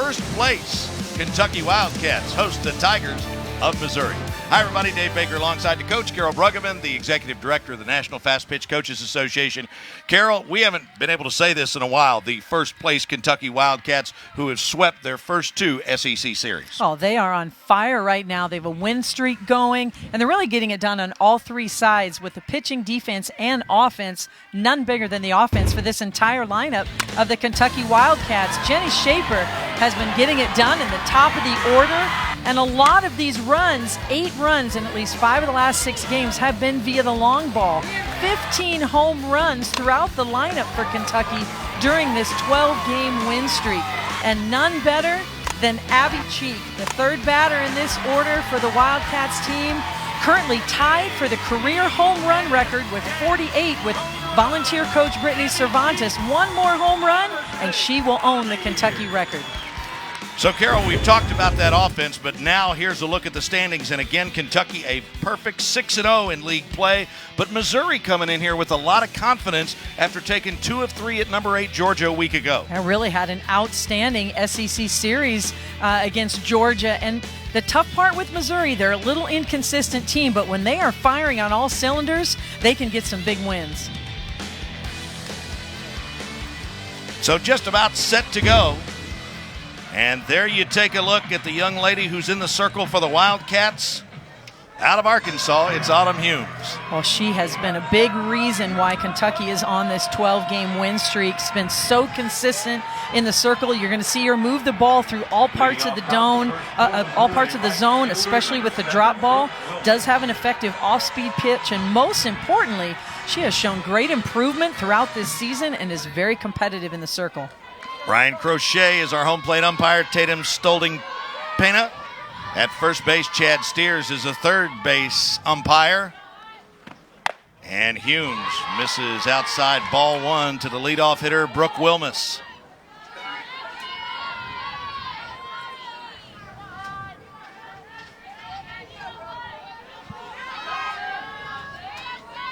first place Kentucky Wildcats host the Tigers of Missouri. Hi, everybody. Dave Baker alongside the coach, Carol Bruggeman, the executive director of the National Fast Pitch Coaches Association. Carol, we haven't been able to say this in a while. The first place Kentucky Wildcats who have swept their first two SEC series. Oh, they are on fire right now. They have a win streak going, and they're really getting it done on all three sides with the pitching, defense, and offense. None bigger than the offense for this entire lineup of the Kentucky Wildcats. Jenny Schaefer has been getting it done in the top of the order. And a lot of these runs, 8 runs in at least 5 of the last 6 games, have been via the long ball. 15 home runs throughout the lineup for Kentucky during this 12-game win streak. And none better than Abby Cheek, the third batter in this order for the Wildcats team, currently tied for the career home run record with 48 with volunteer coach Brittany Cervantes. One more home run, and she will own the Kentucky record. So, Carol, we've talked about that offense, but now here's a look at the standings. And again, Kentucky a perfect 6-0 in league play, but Missouri coming in here with a lot of confidence after taking 2 of 3 at number 8 Georgia a week ago. I really had an outstanding SEC series against Georgia. And the tough part with Missouri, they're a little inconsistent team, but when they are firing on all cylinders, they can get some big wins. So just about set to go. And there you take a look at the young lady who's in the circle for the Wildcats. Out of Arkansas, it's Autumn Humes. Well, she has been a big reason why Kentucky is on this 12-game win streak. She's been so consistent in the circle. You're going to see her move the ball through all parts of the all parts of the zone, especially with the drop ball. Does have an effective off-speed pitch, and most importantly, she has shown great improvement throughout this season and is very competitive in the circle. Brian Crochet is our home plate umpire. Tatum Stolding-Pena. At first base, Chad Steers is a third base umpire. And Humes misses outside ball 1 to the leadoff hitter, Brooke Wilmus.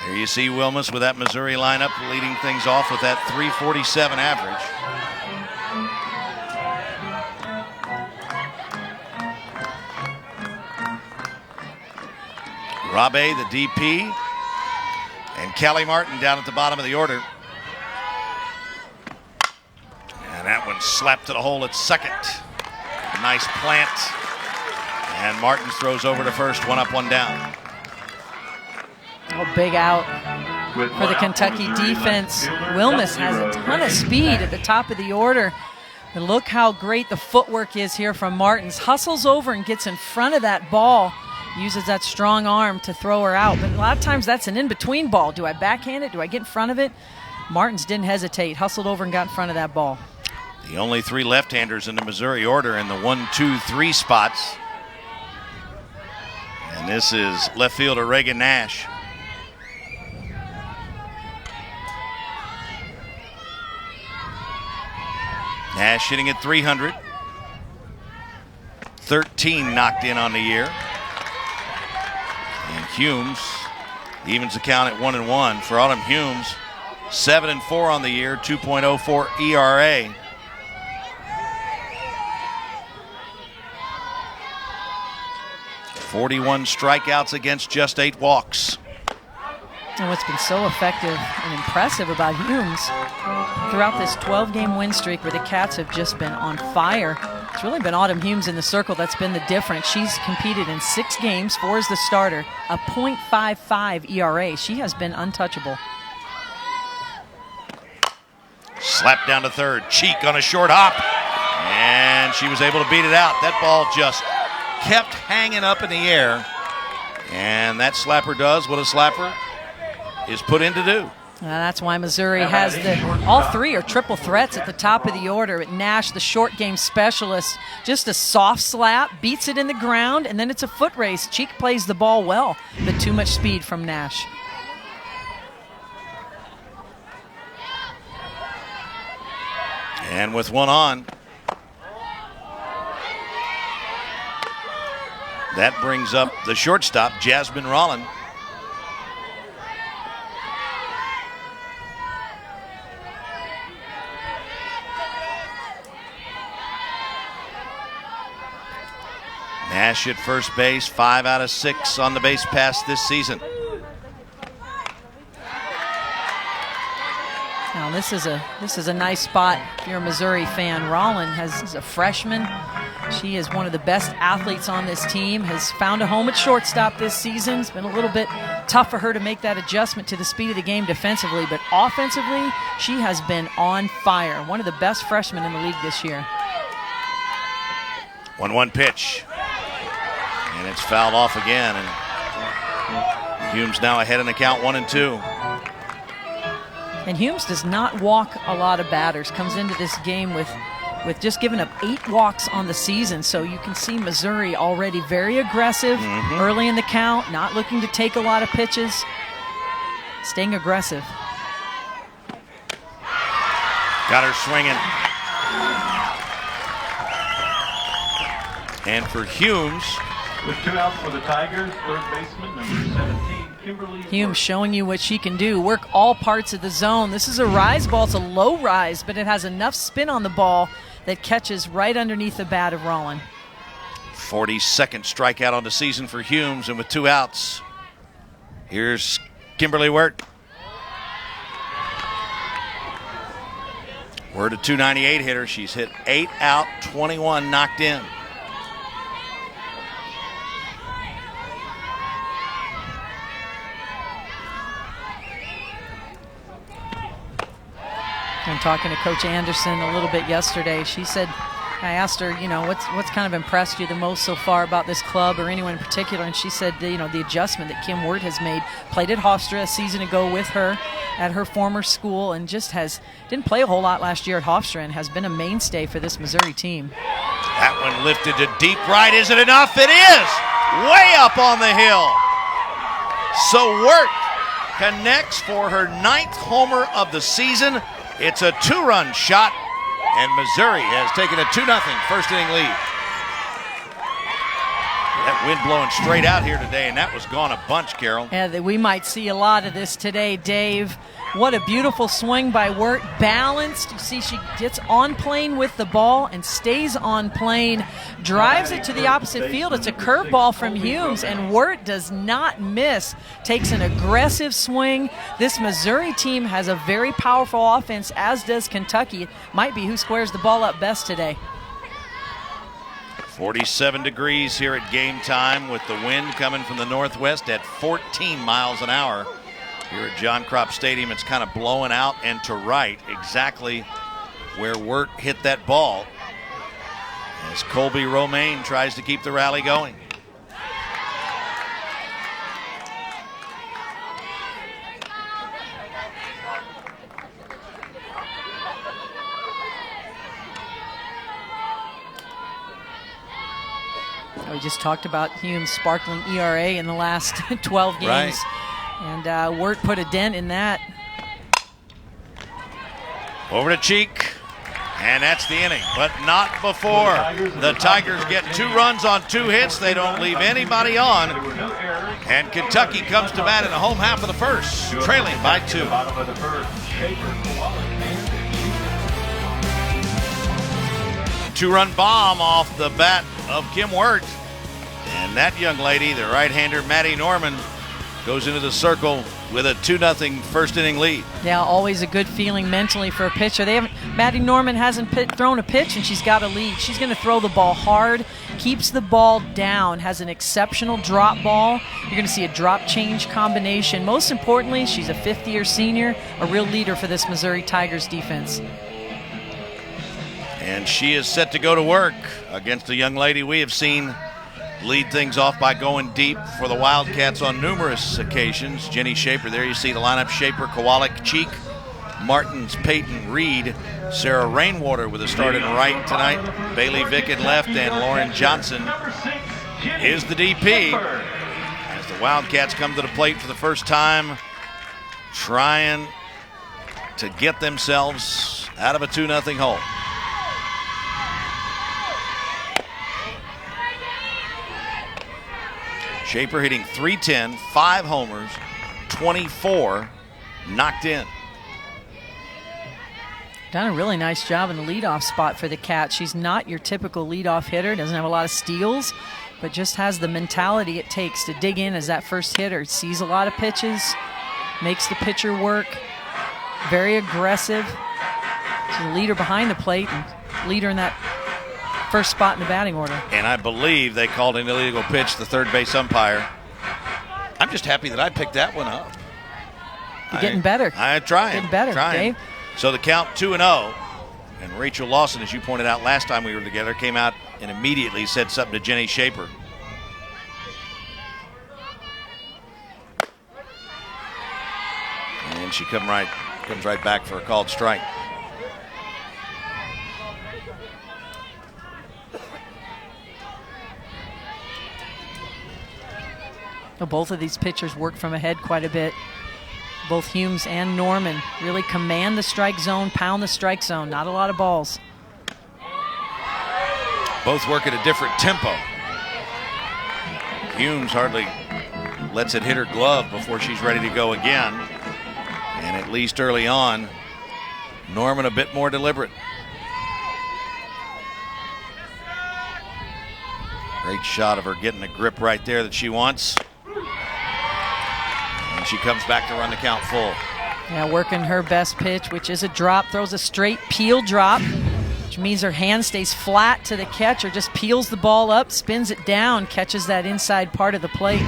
There you see Wilmus with that Missouri lineup leading things off with that .347 average. Rabe, the DP, and Callie Martin down at the bottom of the order. And that one slapped to the hole at second. Nice plant. And Martin throws over to first, 1 up, 1 down. Oh, big out for the Kentucky defense. Wilmus has a ton of speed at the top of the order. And look how great the footwork is here from Martins. Hustles over and gets in front of that ball. Uses that strong arm to throw her out. But a lot of times that's an in-between ball. Do I backhand it? Do I get in front of it? Martins didn't hesitate. Hustled over and got in front of that ball. The only 3 left-handers in the Missouri order in the 1, 2, 3 spots. And this is left fielder Reagan Nash. Nash hitting at .300. 13 knocked in on the year. And Humes evens the count at 1-1 for Autumn Humes. 7-4 on the year, 2.04 ERA. .41 strikeouts against just 8 walks. And what's been so effective and impressive about Humes throughout this 12-game win streak where the Cats have just been on fire, it's really been Autumn Humes in the circle that's been the difference. She's competed in 6 games, 4 as the starter, a .55 ERA. She has been untouchable. Slapped down to third. Cheek on a short hop. And she was able to beat it out. That ball just kept hanging up in the air. And that slapper does what a slapper is put in to do. That's why Missouri has all 3 are triple threats at the top of the order. Nash, the short game specialist, just a soft slap, beats it in the ground, and then it's a foot race. Cheek plays the ball well, but too much speed from Nash. And with 1 on, that brings up the shortstop, Jasmine Rollin. Nash at first base, 5 out of 6 on the base pass this season. Now this is a nice spot if you're a Missouri fan. Rollin is a freshman. She is one of the best athletes on this team, has found a home at shortstop this season. It's been a little bit tough for her to make that adjustment to the speed of the game defensively, but offensively, she has been on fire. One of the best freshmen in the league this year. 1-1 pitch. And it's fouled off again. And Humes now ahead in the count, 1-2. And Humes does not walk a lot of batters. Comes into this game with just giving up 8 walks on the season. So you can see Missouri already very aggressive early in the count, not looking to take a lot of pitches, staying aggressive. Got her swinging. And for Humes, with 2 outs for the Tigers, third baseman, number 17, Kimberly. Humes showing you what she can do. Work all parts of the zone. This is a rise ball. It's a low rise, but it has enough spin on the ball that catches right underneath the bat of Rollin. 42nd strikeout on the season for Humes, and with 2 outs, here's Kimberly Wirt. Wirt a .298 hitter. She's hit 8 out, 21 knocked in. I'm talking to Coach Anderson a little bit yesterday. She said, I asked her, what's kind of impressed you the most so far about this club or anyone in particular? And she said, the adjustment that Kim Wirt has made. Played at Hofstra a season ago with her at her former school, and just didn't play a whole lot last year at Hofstra, and has been a mainstay for this Missouri team. That one lifted to deep right. Is it enough? It is! Way up on the hill. So Wirt connects for her 9th homer of the season. It's a 2-run shot, and Missouri has taken a 2-0 first inning lead. That wind blowing straight out here today, and that was gone a bunch, Carol. Yeah, we might see a lot of this today, Dave. What a beautiful swing by Wirt. Balanced. You see she gets on plane with the ball and stays on plane. Drives it to the opposite field. It's a curveball from Humes, and Wirt does not miss. Takes an aggressive swing. This Missouri team has a very powerful offense, as does Kentucky. It might be who squares the ball up best today. 47 degrees here at game time, with the wind coming from the northwest at 14 miles an hour. Here at John Kropp Stadium, it's kind of blowing out and to right, exactly where Wirt hit that ball, as Colby Romaine tries to keep the rally going. We just talked about Humes' sparkling ERA in the last 12 games. Right. And Wirt put a dent in that. Over to Cheek, and that's the inning, but not before. The Tigers get 2 runs on 2 hits. They don't leave anybody on. And Kentucky comes to bat in the home half of the first, trailing by 2. 2-run bomb off the bat of Kim Wirt. And that young lady, the right-hander Maddie Norman, goes into the circle with a 2-0 first inning lead. Yeah, always a good feeling mentally for a pitcher. Maddie Norman hasn't thrown a pitch, and she's got a lead. She's going to throw the ball hard, keeps the ball down, has an exceptional drop ball. You're going to see a drop change combination. Most importantly, she's a 5th-year senior, a real leader for this Missouri Tigers defense. And she is set to go to work against a young lady we have seen lead things off by going deep for the Wildcats on numerous occasions. Jenny Shaper, there you see the lineup. Shaper, Kowalik, Cheek, Martins, Peyton, Reed, Sarah Rainwater with a start in right tonight. Bailey Vick in left, and Lauren Johnson is the DP. As the Wildcats come to the plate for the first time, trying to get themselves out of a 2-0 hole. Shaper hitting .310, 5 homers, 24 knocked in. Done a really nice job in the leadoff spot for the Cats. She's not your typical leadoff hitter, doesn't have a lot of steals, but just has the mentality it takes to dig in as that first hitter. Sees a lot of pitches, makes the pitcher work, very aggressive. She's a leader behind the plate and leader in that first spot in the batting order. And I believe they called an illegal pitch, the third base umpire. I'm just happy that I picked that one up. You're getting better. I'm trying. Getting better, Dave. So the count 2-0. And Rachel Lawson, as you pointed out last time we were together, came out and immediately said something to Jenny Shaper. And she comes right back for a called strike. Well, both of these pitchers work from ahead quite a bit. Both Humes and Norman really command the strike zone, pound the strike zone. Not a lot of balls. Both work at a different tempo. Humes hardly lets it hit her glove before she's ready to go again. And at least early on, Norman a bit more deliberate. Great shot of her getting a grip right there that she wants. And she comes back to run the count full. Yeah, working her best pitch, which is a drop. Throws a straight peel drop, which means her hand stays flat to the catcher. Just peels the ball up, spins it down, catches that inside part of the plate.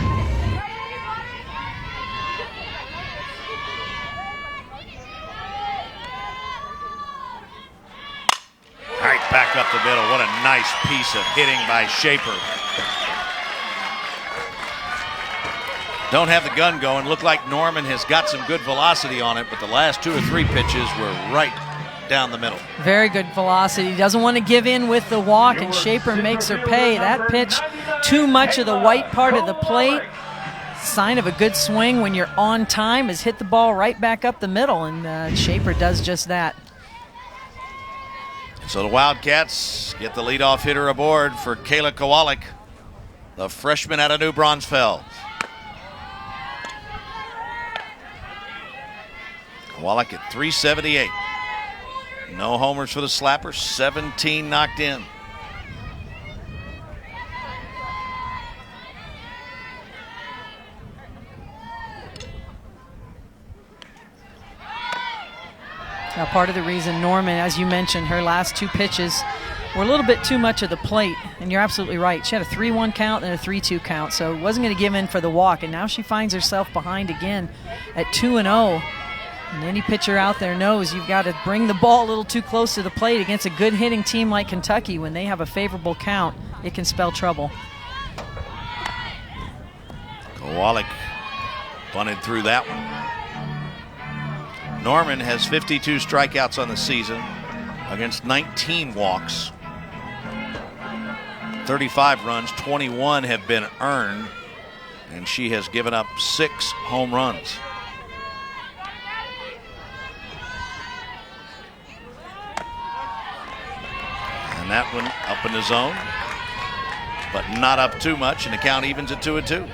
Right back up the middle. What a nice piece of hitting by Shaper. Don't have the gun going. Look like Norman has got some good velocity on it, but the last 2 or 3 pitches were right down the middle. Very good velocity. Doesn't want to give in with the walk, and Shaper makes her pay. That pitch, too much of the white part of the plate. Sign of a good swing when you're on time is hit the ball right back up the middle, and Shaper does just that. So the Wildcats get the leadoff hitter aboard for Kayla Kowalik, the freshman out of New Braunfels. Kowalik at 378. No homers for the slapper, 17 knocked in. Now, part of the reason Norman, as you mentioned, her last 2 pitches were a little bit too much of the plate, and you're absolutely right. She had a 3-1 count and a 3-2 count, so wasn't going to give in for the walk, and now she finds herself behind again at 2-0. And any pitcher out there knows you've got to bring the ball a little too close to the plate against a good hitting team like Kentucky. When they have a favorable count, it can spell trouble. Kowalik bunted through that one. Norman has 52 strikeouts on the season against 19 walks. 35 runs, 21 have been earned, and she has given up 6 home runs. And that one up in the zone, but not up too much, and the count evens at 2-2.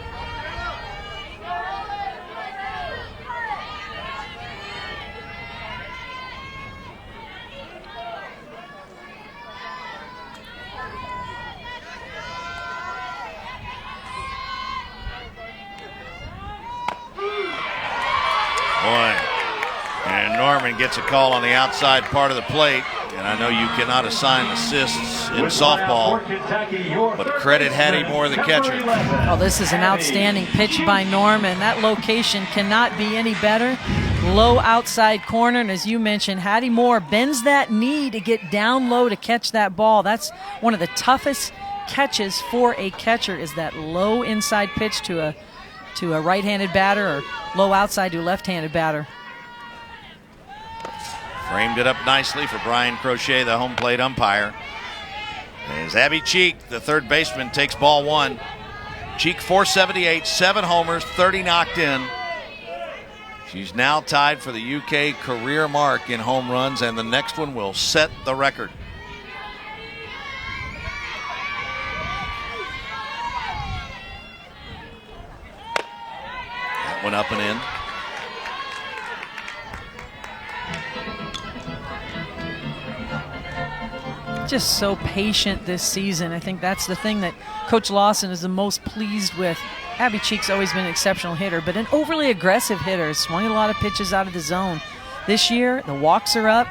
Boy, and Norman gets a call on the outside part of the plate. And I know you cannot assign assists in softball, but credit Hattie Moore, the catcher. Oh, this is an outstanding pitch by Norman. That location cannot be any better. Low outside corner, and as you mentioned, Hattie Moore bends that knee to get down low to catch that ball. That's one of the toughest catches for a catcher, is that low inside pitch to a right-handed batter, or low outside to a left-handed batter. Framed it up nicely for Brian Crochet, the home plate umpire. As Abby Cheek, the third baseman, takes ball 1. Cheek 478, 7 homers, 30 knocked in. She's now tied for the UK career mark in home runs, and the next one will set the record. That one up and in. just so patient this season. I think that's the thing that Coach Lawson is the most pleased with. Abby Cheek's always been an exceptional hitter, but an overly aggressive hitter. Swung a lot of pitches out of the zone. This year, the walks are up,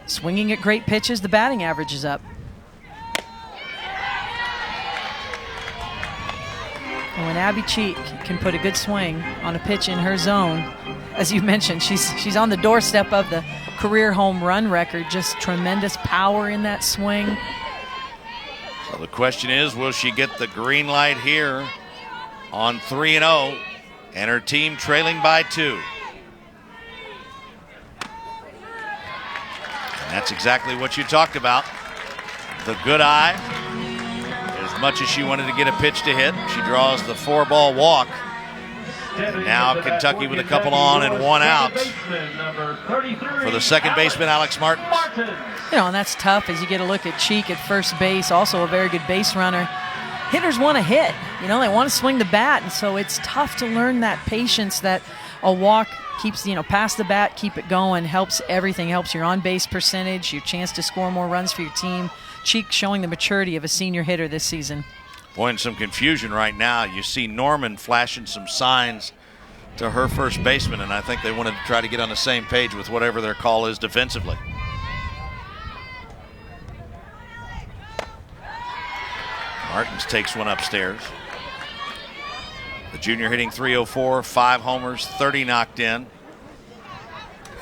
swinging at great pitches, the batting average is up. And when Abby Cheek can put a good swing on a pitch in her zone, as you mentioned, she's on the doorstep of the career home run record. Just tremendous power in that swing. So the question is, will she get the green light here on 3-0 and her team trailing by 2? And that's exactly what you talked about. The good eye. As much as she wanted to get a pitch to hit, she draws the 4-ball walk. And now Kentucky with a couple on and 1 out for the second baseman, Alex Martins. You know, and that's tough as you get a look at Cheek at first base, also a very good base runner. Hitters want to hit, you know, they want to swing the bat, and so it's tough to learn that patience that a walk keeps, you know, past the bat, keep it going, helps everything, helps your on-base percentage, your chance to score more runs for your team. Cheek showing the maturity of a senior hitter this season. Boy, in some confusion right now. You see Norman flashing some signs to her first baseman, and I think they wanted to try to get on the same page with whatever their call is defensively. Martins takes one upstairs. The junior hitting .304, 5 homers, 30 knocked in.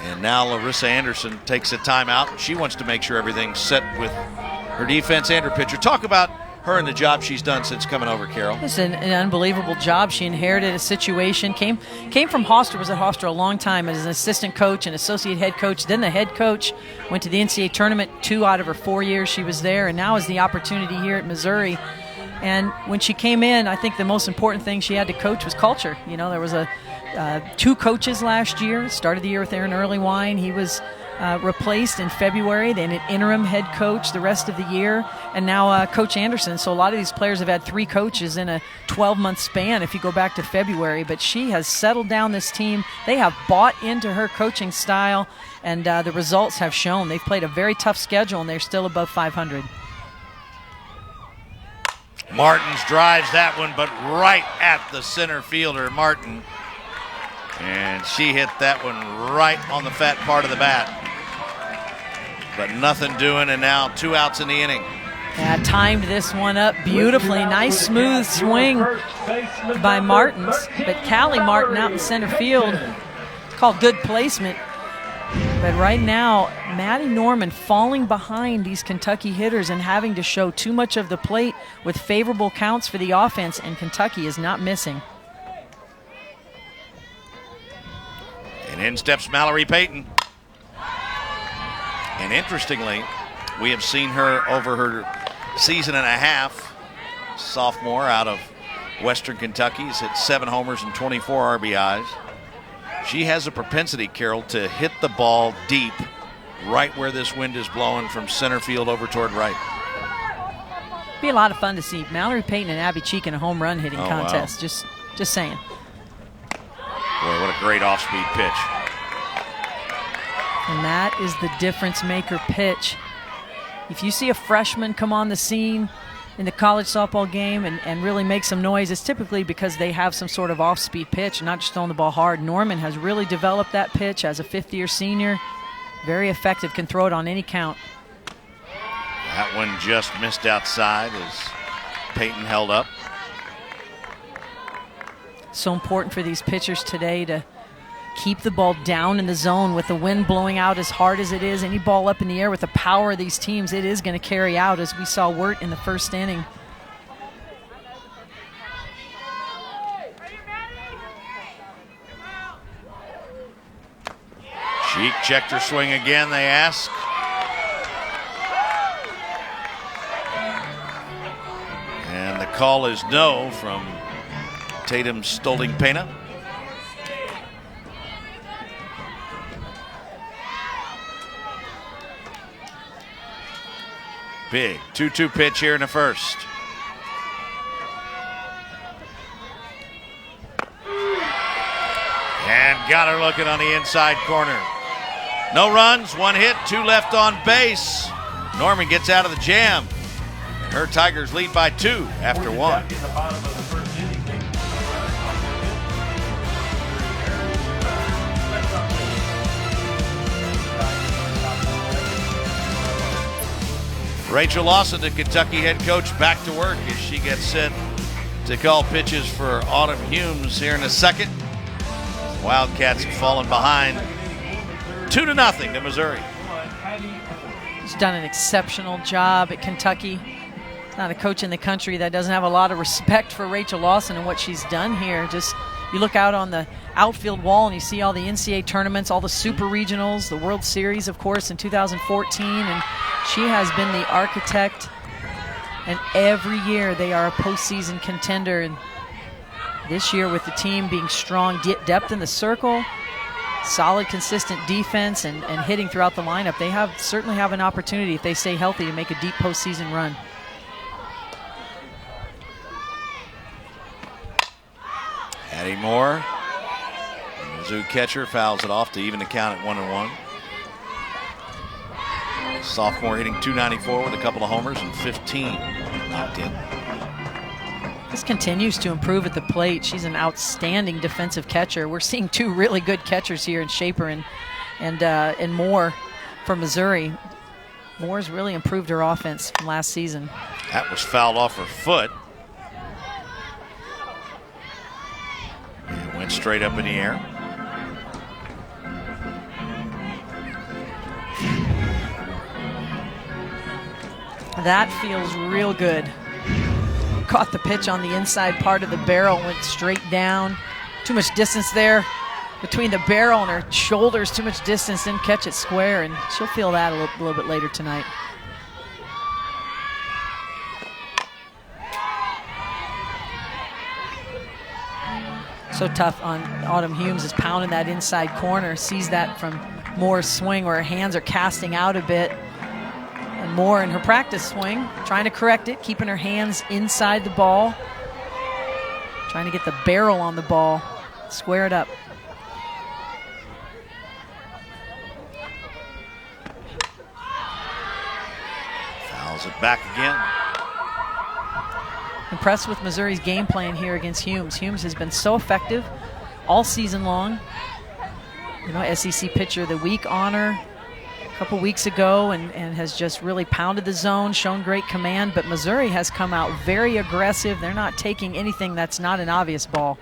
And now Larissa Anderson takes a timeout. She wants to make sure everything's set with her defense and her pitcher. Talk about her and the job she's done since coming over, Carol. It's an unbelievable job. She inherited a situation, came from Hofstra, was at Hofstra a long time as an assistant coach and associate head coach, then the head coach, went to the NCAA tournament 2 out of her 4 years she was there, and now is the opportunity here at Missouri. And when she came in, I think the most important thing she had to coach was culture. You know, there was 2 coaches last year. Started the year with Aaron Earlywine. He was replaced in February, then an interim head coach the rest of the year, and now Coach Anderson. So a lot of these players have had 3 coaches in a 12-month span if you go back to February, but she has settled down this team. They have bought into her coaching style, and the results have shown. They've played a very tough schedule, and they're still above 500. Martins drives that one, but right at the center fielder, Martin. And she hit that one right on the fat part of the bat. But nothing doing, and now 2 outs in the inning. Yeah, timed this one up beautifully. Nice smooth swing by Martins. But Callie Martin out in center field. It's called good placement. But right now, Maddie Norman falling behind these Kentucky hitters and having to show too much of the plate with favorable counts for the offense, and Kentucky is not missing. And in steps Mallory Payton. And interestingly, we have seen her over her season and a half, sophomore out of Western Kentucky, has hit 7 homers and 24 RBIs. She has a propensity, Carol, to hit the ball deep, right where this wind is blowing from center field over toward right. Be a lot of fun to see Mallory Payton and Abby Cheek in a home run hitting contest. Wow. Just saying. Boy, what a great off-speed pitch. And that is the difference maker pitch. If you see a freshman come on the scene in the college softball game and really make some noise, it's typically because they have some sort of off-speed pitch, not just throwing the ball hard. Norman has really developed that pitch as a 5th-year senior. Very effective, can throw it on any count. That one just missed outside as Payton held up. So important for these pitchers today to keep the ball down in the zone with the wind blowing out as hard as it is. Any ball up in the air with the power of these teams, it is going to carry out, as we saw Wirt in the first inning. Cheek checked her swing again, they ask. And the call is no from Tatum Stolding-Pena. Big 2-2 pitch here in the first. And got her looking on the inside corner. No runs, 1 hit, 2 left on base. Norman gets out of the jam, and her Tigers lead by 2 after 1. In the bottom of the first inning, Rachel Lawson, the Kentucky head coach, back to work as she gets set to call pitches for Autumn Humes here in a second. Wildcats have fallen behind 2-0 to Missouri. She's done an exceptional job at Kentucky. Not a coach in the country that doesn't have a lot of respect for Rachel Lawson and what she's done here. Just you look out on the outfield wall and you see all the NCAA tournaments, all the super regionals, the World Series, of course, in 2014, and she has been the architect. And every year they are a postseason contender. And this year, with the team being strong, depth in the circle, solid, consistent defense, and hitting throughout the lineup, they certainly have an opportunity, if they stay healthy, to make a deep postseason run. Addie Moore, the Mizzou catcher, fouls it off to even the count at 1-1. Sophomore hitting .294 with a couple of homers and 15 knocked in. This continues to improve at the plate. She's an outstanding defensive catcher. We're seeing 2 really good catchers here in Shaper and Moore for Missouri. Moore's really improved her offense from last season. That was fouled off her foot. It went straight up in the air. That feels real good. Caught the pitch on the inside part of the barrel, went straight down. Too much distance there between the barrel and her shoulders, too much distance, didn't catch it square, and she'll feel that a little bit later tonight. So tough on Autumn Humes, is pounding that inside corner, sees that from Moore's swing where her hands are casting out a bit. And Moore in her practice swing, trying to correct it, keeping her hands inside the ball, trying to get the barrel on the ball, square it up. Fouls it back again. Impressed with Missouri's game plan here against Humes. Humes has been so effective all season long. You know, SEC Pitcher of the Week honor a couple weeks ago, and has just really pounded the zone, shown great command, but Missouri has come out very aggressive. They're not taking anything that's not an obvious ball.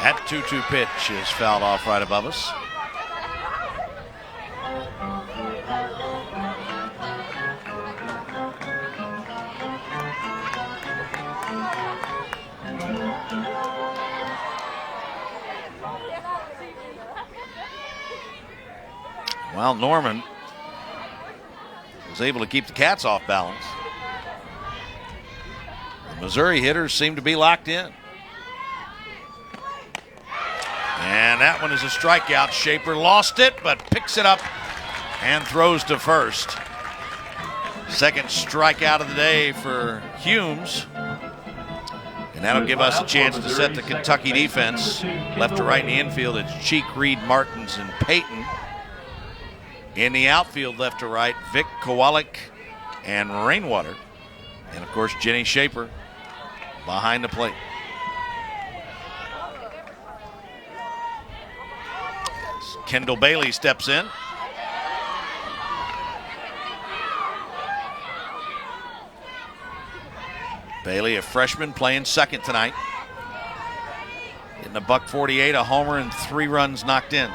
That 2-2 pitch is fouled off right above us. Well, Norman was able to keep the Cats off balance. The Missouri hitters seem to be locked in. And that one is a strikeout. Shaper lost it, but picks it up and throws to first. Second strikeout of the day for Humes. And that'll give us a chance to set the Kentucky defense. Left to right in the infield, it's Cheek, Reed, Martins, and Payton. In the outfield, left to right, Vic, Kowalik, and Rainwater. And, of course, Jenny Shaper behind the plate. Kendall Bailey steps in. Bailey, a freshman, playing second tonight. Hitting a .148, a homer, and 3 runs knocked in.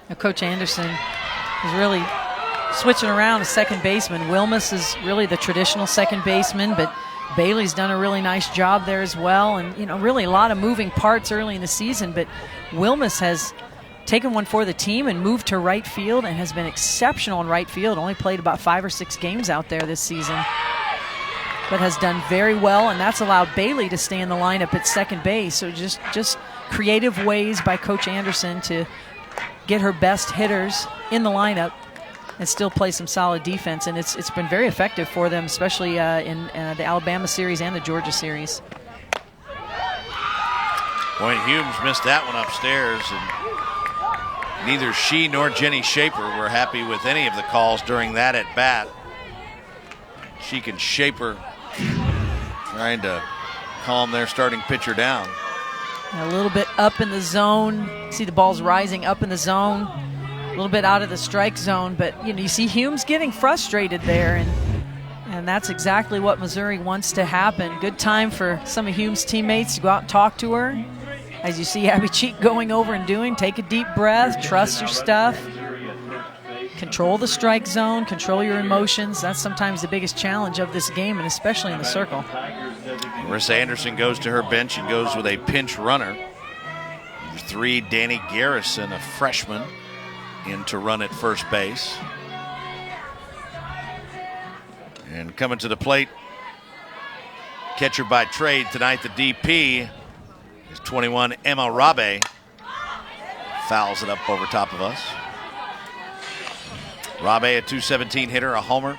Now, Coach Anderson is really switching around a second baseman. Wilmus is really the traditional second baseman, but Bailey's done a really nice job there as well. And, you know, really a lot of moving parts early in the season, but Wilmus has taken one for the team and moved to right field and has been exceptional in right field. Only played about 5 or 6 games out there this season. but has done very well, and that's allowed Bailey to stay in the lineup at second base. So just creative ways by Coach Anderson to get her best hitters in the lineup and still play some solid defense, and it's been very effective for them, especially in the Alabama series and the Georgia series. Boy, Humes missed that one upstairs, and neither she nor Jenny Shaper were happy with any of the calls during that at bat. She and Shaper trying to calm their starting pitcher down. A little bit up in the zone. See the ball's rising up in the zone. A little bit out of the strike zone, but you see Humes getting frustrated there, and that's exactly what Missouri wants to happen. Good time for some of Humes' teammates to go out and talk to her. As you see Abby Cheek going over and doing, take a deep breath, trust your stuff, control the strike zone, control your emotions. That's sometimes the biggest challenge of this game, and especially in the circle. Marissa Anderson goes to her bench and goes with a pinch runner. Number 3, Danny Garrison, a freshman, in to run at first base. And coming to the plate, catcher by trade tonight, the DP, is 21, Emma Rabe. Fouls it up over top of us. Rabe, a .217 hitter, a homer,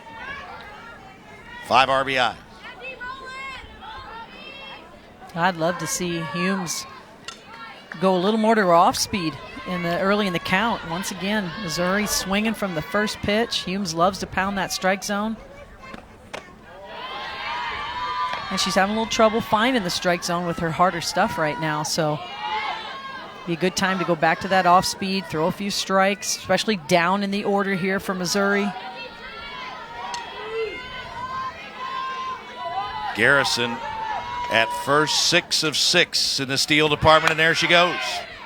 5 RBI. I'd love to see Humes go a little more to her off speed early in the count. Once again, Missouri swinging from the first pitch. Humes loves to pound that strike zone. And she's having a little trouble finding the strike zone with her harder stuff right now. So be a good time to go back to that off speed, throw a few strikes, especially down in the order here for Missouri. Garrison at first, 6 of 6 in the steal department, and there she goes.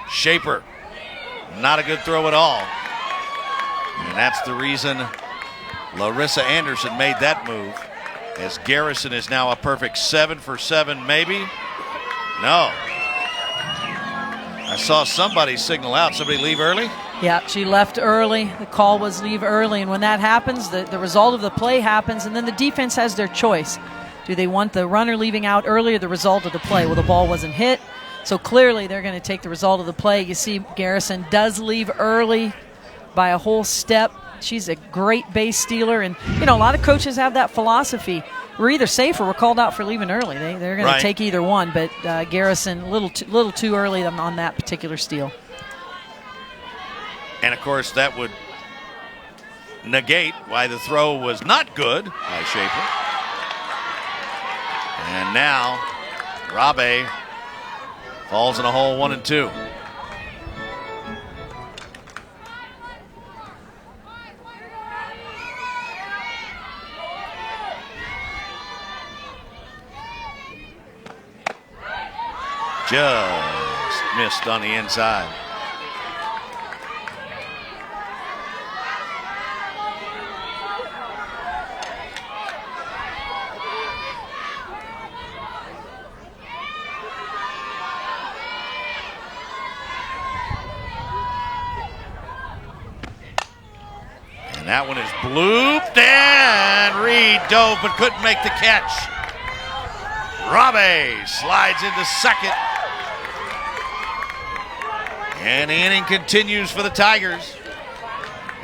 Shaper, not a good throw at all. And that's the reason Larissa Anderson made that move, as Garrison is now a perfect 7 for 7, maybe? No. I saw somebody signal out. Somebody leave early? Yeah, she left early. The call was leave early, and when that happens, the result of the play happens, and then the defense has their choice. Do they want the runner leaving out early or the result of the play? Well, the ball wasn't hit, so clearly they're going to take the result of the play. You see Garrison does leave early by a whole step. She's a great base stealer, and a lot of coaches have that philosophy. We're either safe or we're called out for leaving early. They're going to take either one, but Garrison a little too early on that particular steal. And of course that would negate why the throw was not good by Shaper. And now Rabe falls in a hole, 1 and 2. Just missed on the inside. And that one is blooped, and Reed dove but couldn't make the catch. Rabe slides into second. And the inning continues for the Tigers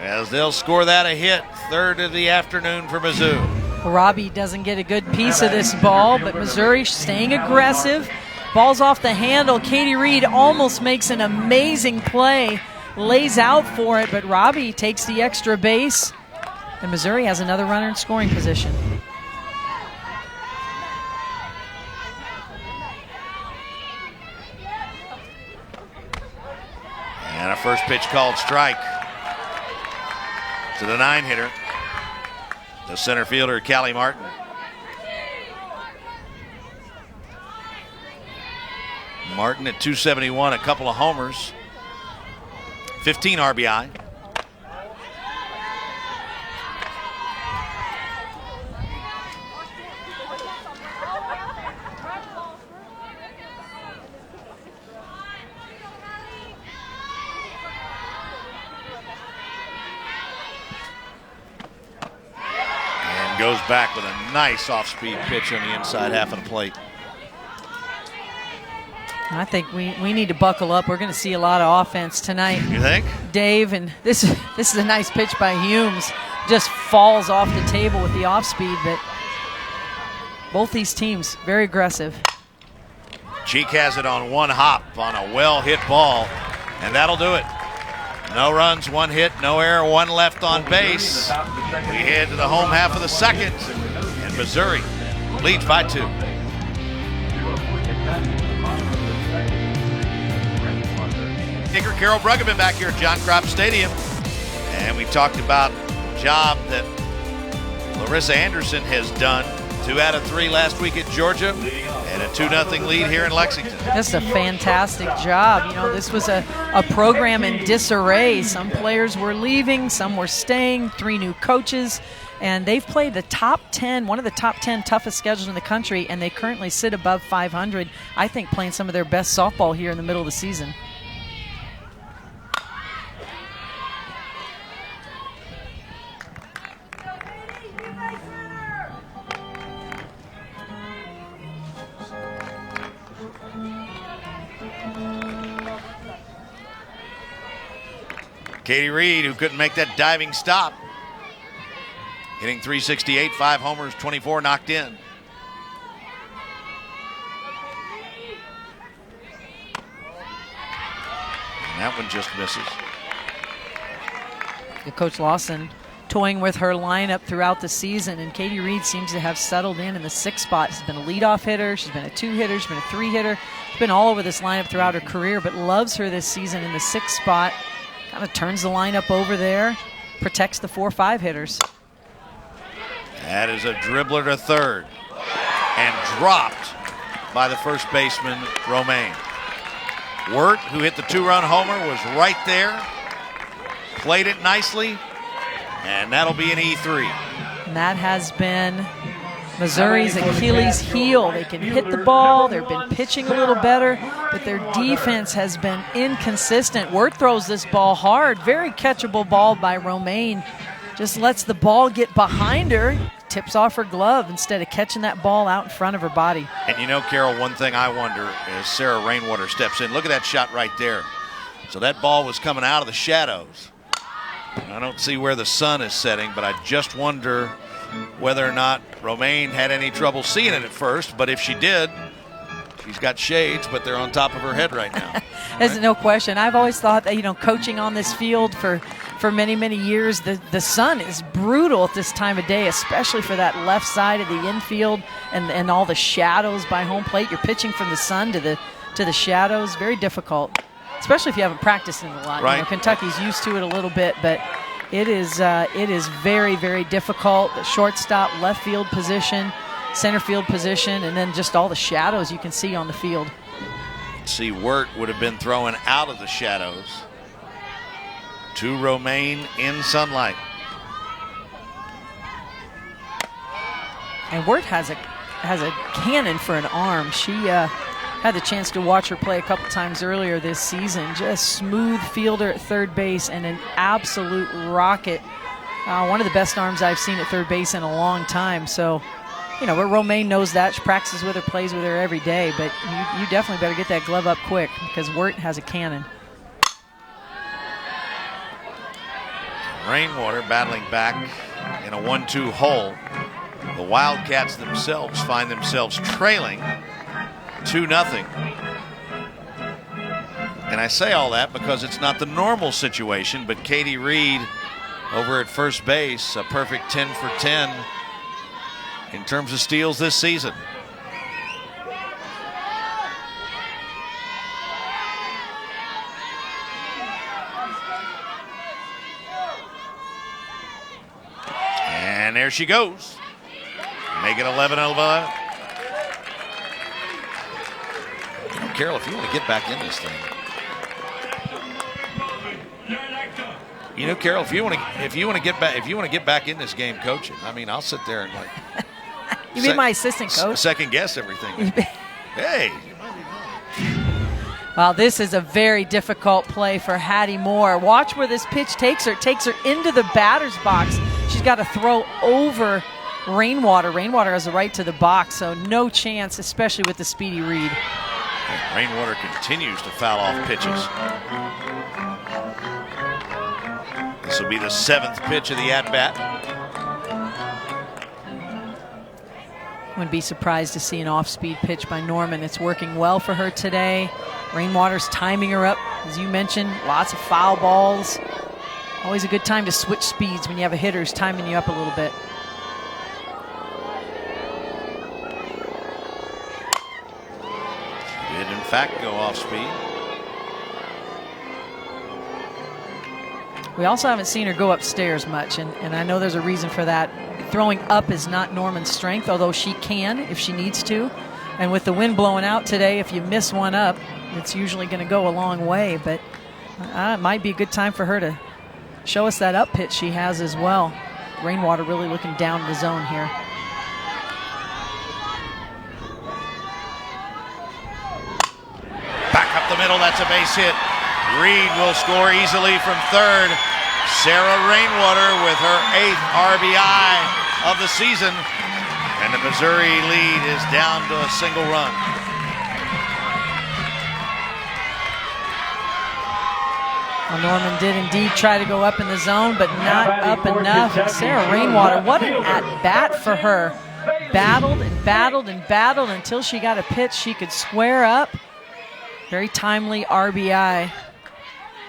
as they'll score that a hit. 3rd of the afternoon for Mizzou. Robbie doesn't get a good piece of this ball, but Missouri staying aggressive. Ball's off the handle. Katie Reed almost makes an amazing play, lays out for it, but Robbie takes the extra base, and Missouri has another runner in scoring position. And a first pitch called strike to the 9-hitter, the center fielder, Callie Martin. Martin at .271, a couple of homers, 15 RBI. And goes back with a nice off-speed pitch on the inside half of the plate. I think we need to buckle up. We're going to see a lot of offense tonight. You think? Dave, and this is a nice pitch by Humes. Just falls off the table with the off-speed, but both these teams very aggressive. Cheek has it on one hop on a well-hit ball, and that'll do it. No runs, one hit, no error, one left on base. We head to the home half of the second, and Missouri leads by 2. Kicker Carol Bruggeman back here at John Kropp Stadium. And we talked about the job that Larissa Anderson has done. 2 out of 3 last week at Georgia, and a 2-0 lead here in Lexington. That's a fantastic job. You know, this was a program in disarray. Some players were leaving, some were staying, 3 new coaches, and they've played the top 10, one of the top 10 toughest schedules in the country, and they currently sit above 500, I think playing some of their best softball here in the middle of the season. Katie Reed, who couldn't make that diving stop, hitting .368, 5 homers, 24 knocked in. And that one just misses. Coach Lawson toying with her lineup throughout the season, and Katie Reed seems to have settled in the 6th spot. She's been a leadoff hitter, she's been a 2-hitter, she's been a 3-hitter. She's been all over this lineup throughout her career, but loves her this season in the 6th spot. Kind of turns the lineup over there, protects the 4-5 hitters. That is a dribbler to third, and dropped by the first baseman, Romaine. Wirt, who hit the 2-run homer, was right there, played it nicely, and that'll be an E3. And that has been Missouri's Achilles heel. They can hit the ball, they've been pitching a little better, but their defense has been inconsistent. Wirt throws this ball hard, very catchable ball by Romaine. Just lets the ball get behind her, tips off her glove instead of catching that ball out in front of her body. And you know, Carol, one thing I wonder as Sarah Rainwater steps in, look at that shot right there. So that ball was coming out of the shadows. I don't see where the sun is setting, but I just wonder whether or not Romaine had any trouble seeing it at first, but if she did, she's got shades, but they're on top of her head right now. There's no question. I've always thought that, you know, coaching on this field for many, many years, the sun is brutal at this time of day, especially for that left side of the infield and all the shadows by home plate. You're pitching from the sun to the shadows. Very difficult, especially if you haven't practiced in a lot. Right. You know, Kentucky's used to it a little bit, but it is very, very difficult. The shortstop, left field position, center field position, and then just all the shadows you can see on the field. See, Wirt would have been thrown out of the shadows to Romaine in sunlight. And Wirt has a cannon for an arm. She had the chance to watch her play a couple times earlier this season. Just smooth fielder at third base and an absolute rocket. One of the best arms I've seen at third base in a long time. So, you know, Romaine knows that. She practices with her, plays with her every day. But you definitely better get that glove up quick because Wirt has a cannon. Rainwater battling back in a 1-2 hole. The Wildcats themselves find themselves trailing 2-0. And I say all that because it's not the normal situation, but Katie Reed over at first base, a perfect 10 for 10 in terms of steals this season. And there she goes. Make it 11-11. Carol, if you want to get back in this thing. You know, Carol, if you want to get back in this game coaching, I mean, I'll sit there and like You be my assistant coach. Second guess everything. Hey. Well, this is a very difficult play for Hattie Moore. Watch where this pitch takes her. It takes her into the batter's box. She's got to throw over Rainwater. Rainwater has the right to the box, so no chance, especially with the speedy read. And Rainwater continues to foul off pitches. This will be the 7th pitch of the at-bat. Wouldn't be surprised to see an off-speed pitch by Norman. It's working well for her today. Rainwater's timing her up, as you mentioned, lots of foul balls. Always a good time to switch speeds when you have a hitter who's timing you up a little bit. She did, in fact, go off speed. We also haven't seen her go upstairs much, and I know there's a reason for that. Throwing up is not Norman's strength, although she can if she needs to. And with the wind blowing out today, if you miss one up, it's usually going to go a long way. But it might be a good time for her to show us that up pitch she has as well. Rainwater really looking down the zone here. Back up the middle, that's a base hit. Reed will score easily from third. Sarah Rainwater with her 8th RBI of the season. And the Missouri lead is down to a single run. Well, Norman did indeed try to go up in the zone, but not up enough. Sarah Rainwater, what an at-bat for her. Battled and battled and battled until she got a pitch she could square up. Very timely RBI.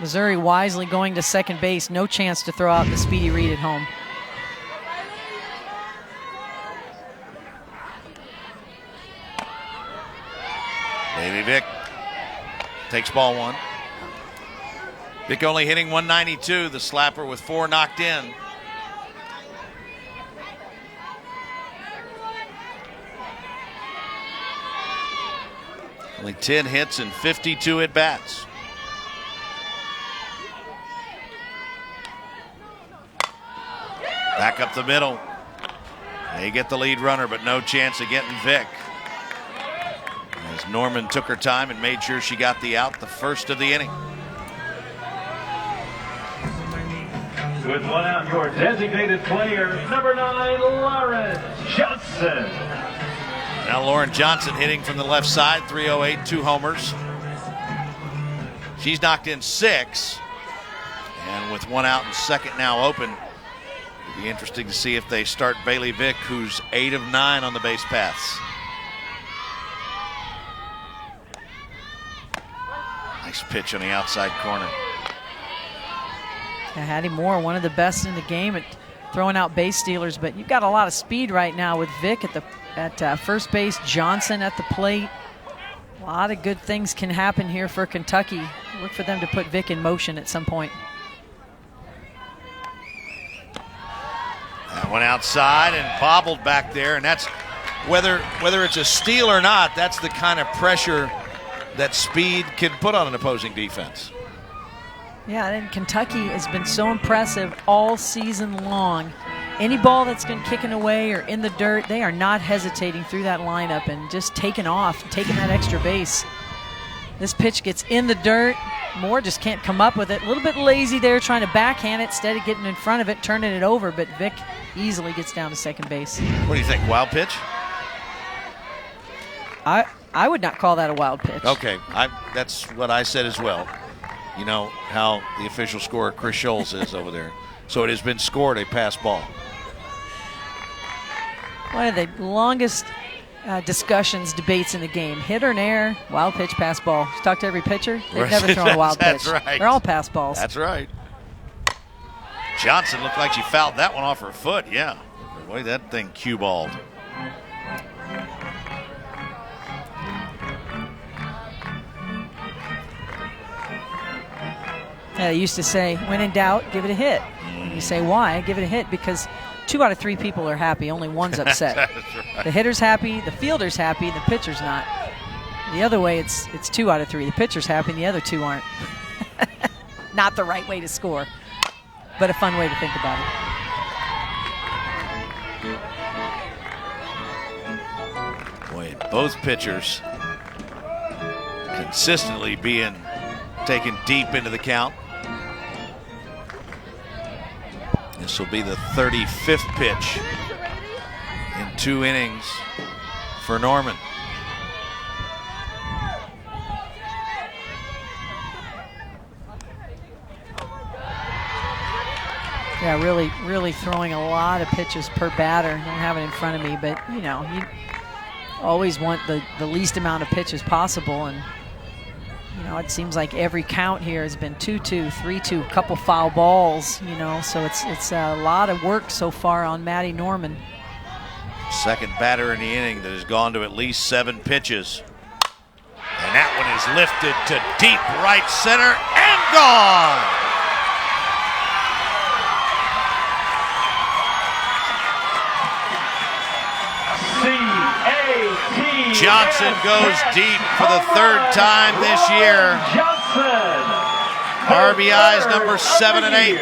Missouri wisely going to second base. No chance to throw out the speedy read at home. Davy Vick takes ball 1. Vick only hitting 192. The slapper with 4 knocked in. Only 10 hits and 52 at-bats. Back up the middle. They get the lead runner, but no chance of getting Vick. As Norman took her time and made sure she got the out, the first of the inning. With 1 out, your designated player, number 9, Lauren Johnson. Now Lauren Johnson hitting from the left side, 308, 2 homers. She's knocked in 6. And with 1 out and second now open, it'll be interesting to see if they start Bailey Vick, who's 8 of 9 on the base paths. Nice pitch on the outside corner. Hattie Moore, one of the best in the game at throwing out base stealers, but you've got a lot of speed right now with Vick at first base, Johnson at the plate. A lot of good things can happen here for Kentucky. Look for them to put Vick in motion at some point. That one outside and bobbled back there, and that's whether it's a steal or not, that's the kind of pressure that speed can put on an opposing defense. Yeah, and Kentucky has been so impressive all season long. Any ball that's been kicking away or in the dirt, they are not hesitating through that lineup and just taking off, taking that extra base. This pitch gets in the dirt. Moore just can't come up with it. A little bit lazy there trying to backhand it instead of getting in front of it, turning it over, but Vick easily gets down to second base. What do you think, wild pitch? I would not call that a wild pitch. Okay, that's what I said as well. You know how the official scorer, Chris Scholes, is over there. So it has been scored a pass ball. One of the longest discussions, debates in the game. Hit or nair, wild pitch, pass ball. You talk to every pitcher, they've never thrown a wild pitch. That's right. They're all pass balls. That's right. Johnson looked like she fouled that one off her foot. Yeah, the way that thing cue balled. Yeah, they used to say, when in doubt, give it a hit. You say, why? Give it a hit because 2 out of 3 people are happy. Only one's upset. That's right. The hitter's happy, the fielder's happy, the pitcher's not. The other way, it's 2 out of 3. The pitcher's happy, and the other 2 aren't. Not the right way to score, but a fun way to think about it. Boy, both pitchers consistently being taken deep into the count. This will be the 35th pitch 2 innings for Norman. Yeah, really throwing a lot of pitches per batter. I don't have it in front of me, but you know, you always want the least amount of pitches possible. And you know, it seems like every count here has been 2-2, 3-2, couple foul balls. You know, so it's a lot of work so far on Matty Norman. Second batter in the inning that has gone to at least 7 pitches. And that one is lifted to deep right center and gone. Johnson goes deep for the 3rd time this year. RBIs number 7 and 8.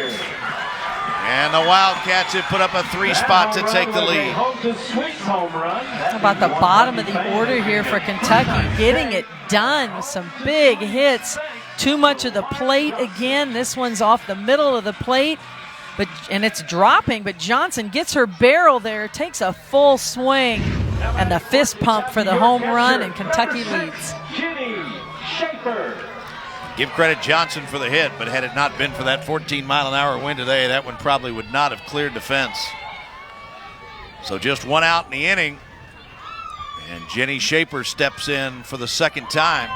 And the Wildcats have put up a 3-spot to take the lead. How about the bottom of the order here for Kentucky, getting it done with some big hits. Too much of the plate again. This one's off the middle of the plate, and it's dropping, but Johnson gets her barrel there, takes a full swing, and the fist pump for the home run, and Kentucky leads. Give credit Johnson for the hit, but had it not been for that 14-mile-an-hour wind today, that one probably would not have cleared the fence. So just 1 out in the inning, and Jenny Shaper steps in for the 2nd time.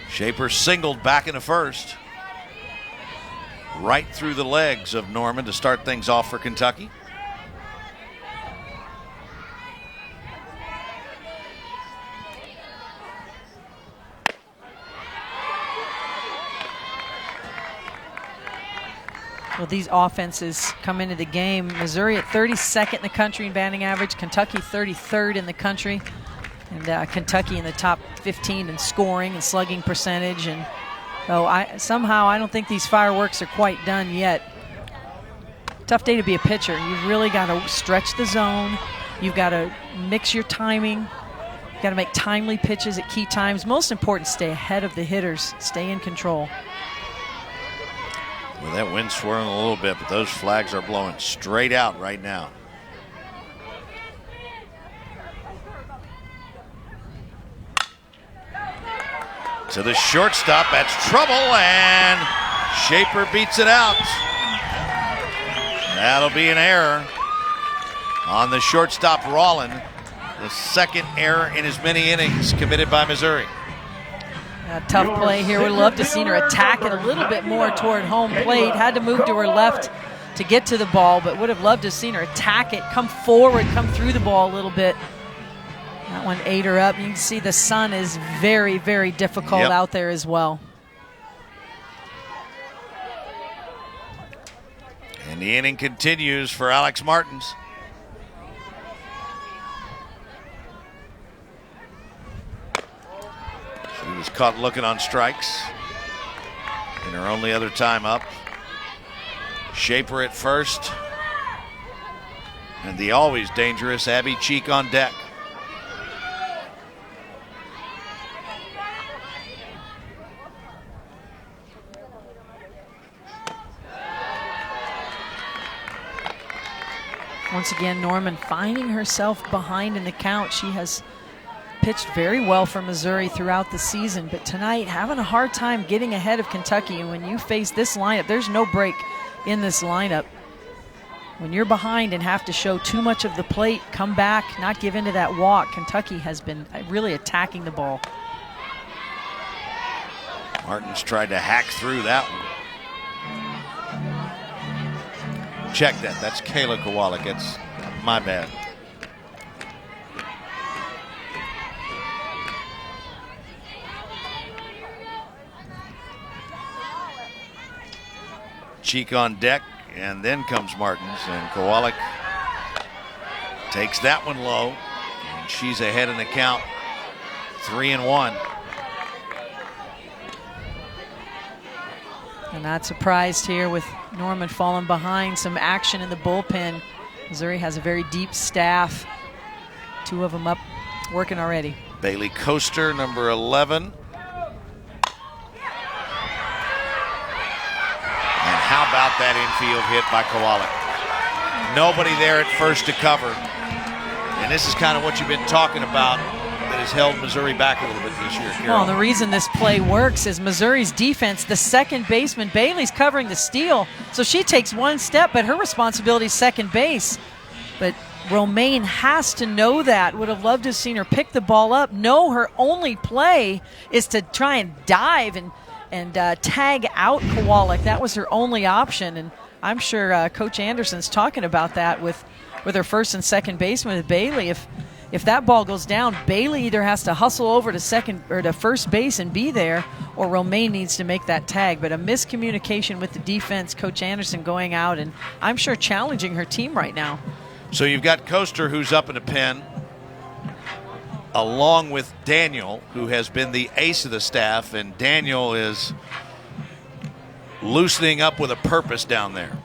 Shaper singled back in the 1st. Right through the legs of Norman to start things off for Kentucky. Well, these offenses come into the game. Missouri at 32nd in the country in batting average. Kentucky 33rd in the country. And Kentucky in the top 15 in scoring and slugging percentage. And so I don't think these fireworks are quite done yet. Tough day to be a pitcher. You've really got to stretch the zone. You've got to mix your timing. You've got to make timely pitches at key times. Most important, stay ahead of the hitters. Stay in control. Well, that wind's swirling a little bit, but those flags are blowing straight out right now. To the shortstop, that's trouble, and Shaper beats it out. That'll be an error on the shortstop, Rollin. The 2nd error in as many innings committed by Missouri. Tough play here. Would love to see her attack it a little bit more toward home plate. Had to move to her left to get to the ball, but would have loved to have seen her attack it, come forward, come through the ball a little bit. That one ate her up. You can see the sun is very, very difficult out there as well. And the inning continues for Alex Martins. She was caught looking on strikes in her only other time up. Shaper at first. And the always dangerous Abby Cheek on deck. Once again, Norman finding herself behind in the count. She has pitched very well for Missouri throughout the season, but tonight having a hard time getting ahead of Kentucky. And when you face this lineup, there's no break in this lineup. When you're behind and have to show too much of the plate, come back, not give in to that walk. Kentucky has been really attacking the ball. Martins tried to hack through that one. Check that. That's Kayla Kowalik. It's my bad. Cheek on deck, and then comes Martins, and Kowalik takes that one low, and she's ahead in the count, 3-1. And not surprised here with Norman falling behind. Some action in the bullpen. Missouri has a very deep staff. 2 of them up working already. Bailey Coaster, number 11. And how about that infield hit by Kowalik? Nobody there at first to cover. And this is kind of what you've been talking about that has held Missouri back a little bit this year, Carol. Well, the reason this play works is Missouri's defense, the second baseman, Bailey's covering the steal, so she takes one step, but her responsibility is second base. But Romaine has to know that. Would have loved to have seen her pick the ball up. No, her only play is to try and dive and tag out Kowalik. That was her only option, and I'm sure Coach Anderson's talking about that with her first and second baseman with Bailey. If that ball goes down, Bailey either has to hustle over to second or to first base and be there, or Romaine needs to make that tag. But a miscommunication with the defense, Coach Anderson going out and I'm sure challenging her team right now. So you've got Coaster, who's up in the pen, along with Daniel, who has been the ace of the staff, and Daniel is loosening up with a purpose down there.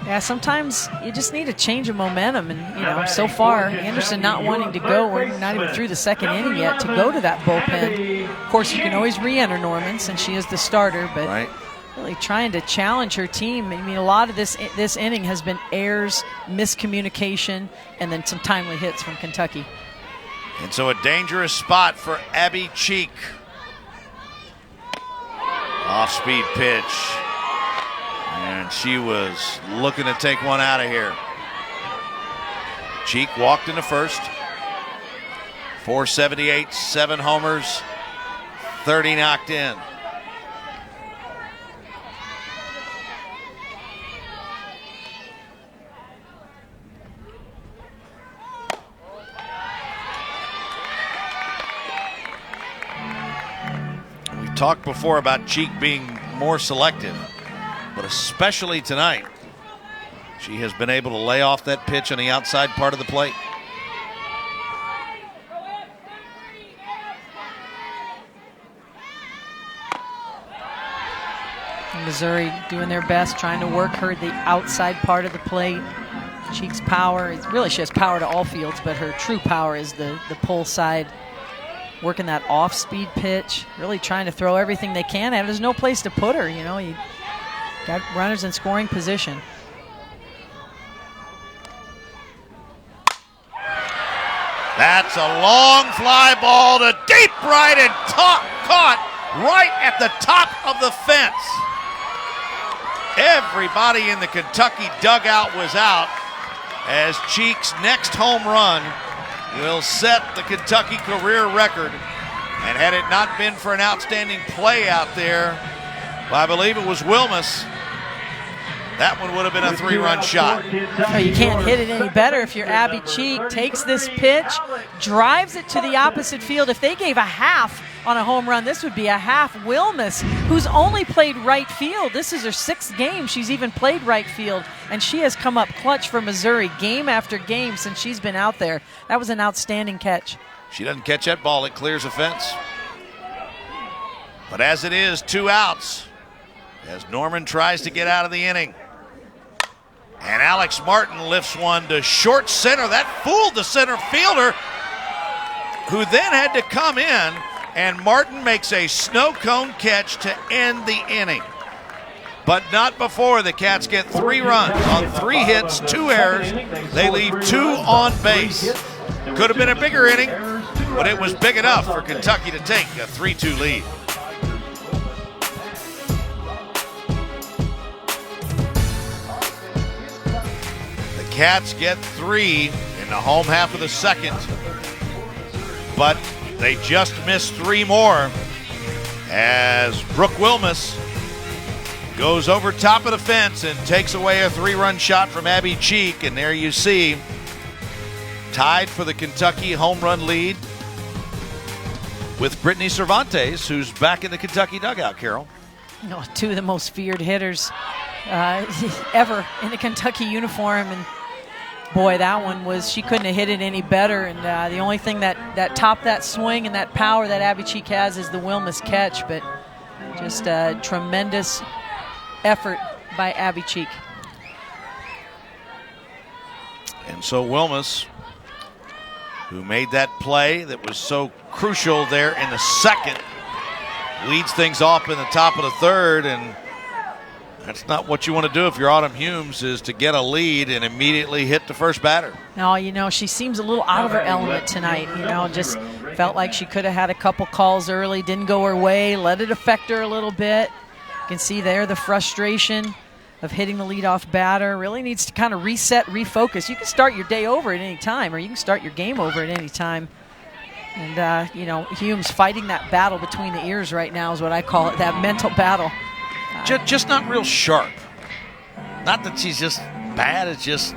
Yeah, sometimes you just need a change of momentum, and so far Anderson not wanting to go. We're not even through the second inning yet to go to that bullpen. Of course, you can always re-enter Norman since she is the starter, but really trying to challenge her team. I mean, a lot of this inning has been errors, miscommunication, and then some timely hits from Kentucky. And so a dangerous spot for Abby Cheek. Off-speed pitch. And she was looking to take one out of here. Cheek walked into first. 478, 7 homers, 30 knocked in. We've talked before about Cheek being more selective, but especially tonight, she has been able to lay off that pitch on the outside part of the plate. Missouri doing their best, trying to work her the outside part of the plate. Cheek's power, she has power to all fields, but her true power is the pull side. Working that off-speed pitch, really trying to throw everything they can at her. There's no place to put her, you got runners in scoring position. That's a long fly ball to deep right and caught right at the top of the fence. Everybody in the Kentucky dugout was out as Cheek's next home run will set the Kentucky career record. And had it not been for an outstanding play out there, well, I believe it was Wilmus, that one would have been a 3-run shot. Oh, you can't hit it any better if you're Abby Cheek. Takes this pitch, drives it to the opposite field. If they gave a half on a home run, this would be a half. Wilmus, who's only played right field. This is her 6th game she's even played right field, and she has come up clutch for Missouri game after game since she's been out there. That was an outstanding catch. She doesn't catch that ball, it clears a fence. But as it is, 2 outs as Norman tries to get out of the inning. And Alex Martin lifts one to short center. That fooled the center fielder, who then had to come in, and Martin makes a snow cone catch to end the inning. But not before the Cats get 3 runs on 3 hits, 2 errors. They leave 2 on base. Could have been a bigger inning, but it was big enough for Kentucky to take a 3-2 lead. Cats get 3 in the home half of the second, but they just missed 3 more as Brooke Wilmus goes over top of the fence and takes away a 3-run shot from Abby Cheek. And there you see, tied for the Kentucky home run lead with Brittany Cervantes, who's back in the Kentucky dugout, Carol. 2 of the most feared hitters ever in the Kentucky uniform, and boy, that one was, she couldn't have hit it any better. And the only thing that topped that swing and that power that Abby Cheek has is the Wilmus catch. But just a tremendous effort by Abby Cheek. And so Wilmus, who made that play that was so crucial there in the second, leads things off in the top of the third. And That's not what you want to do if you're Autumn Humes, is to get a lead and immediately hit the first batter. No, you know, she seems a little out of her element tonight. You know, just felt like she could have had a couple calls early, didn't go her way, let it affect her a little bit. You can see there the frustration of hitting the leadoff batter. Really needs to kind of reset, refocus. You can start your day over at any time, or you can start your game over at any time. And, you know, Humes fighting that battle between the ears right now is what I call it, that mental battle. Just not real sharp. Not that she's just bad, it's just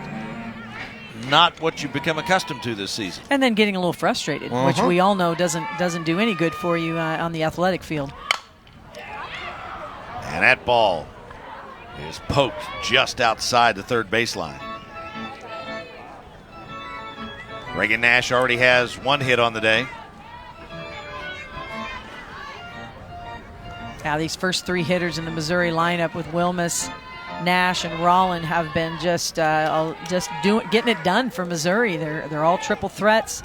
not what you've become accustomed to this season. And then getting a little frustrated, which we all know doesn't do any good for you on the athletic field. And that ball is poked just outside the third baseline. Reagan Nash already has one hit on the day. Now these first three hitters in the Missouri lineup with Wilmus, Nash, and Rollin have been just getting it done for Missouri. They're all triple threats.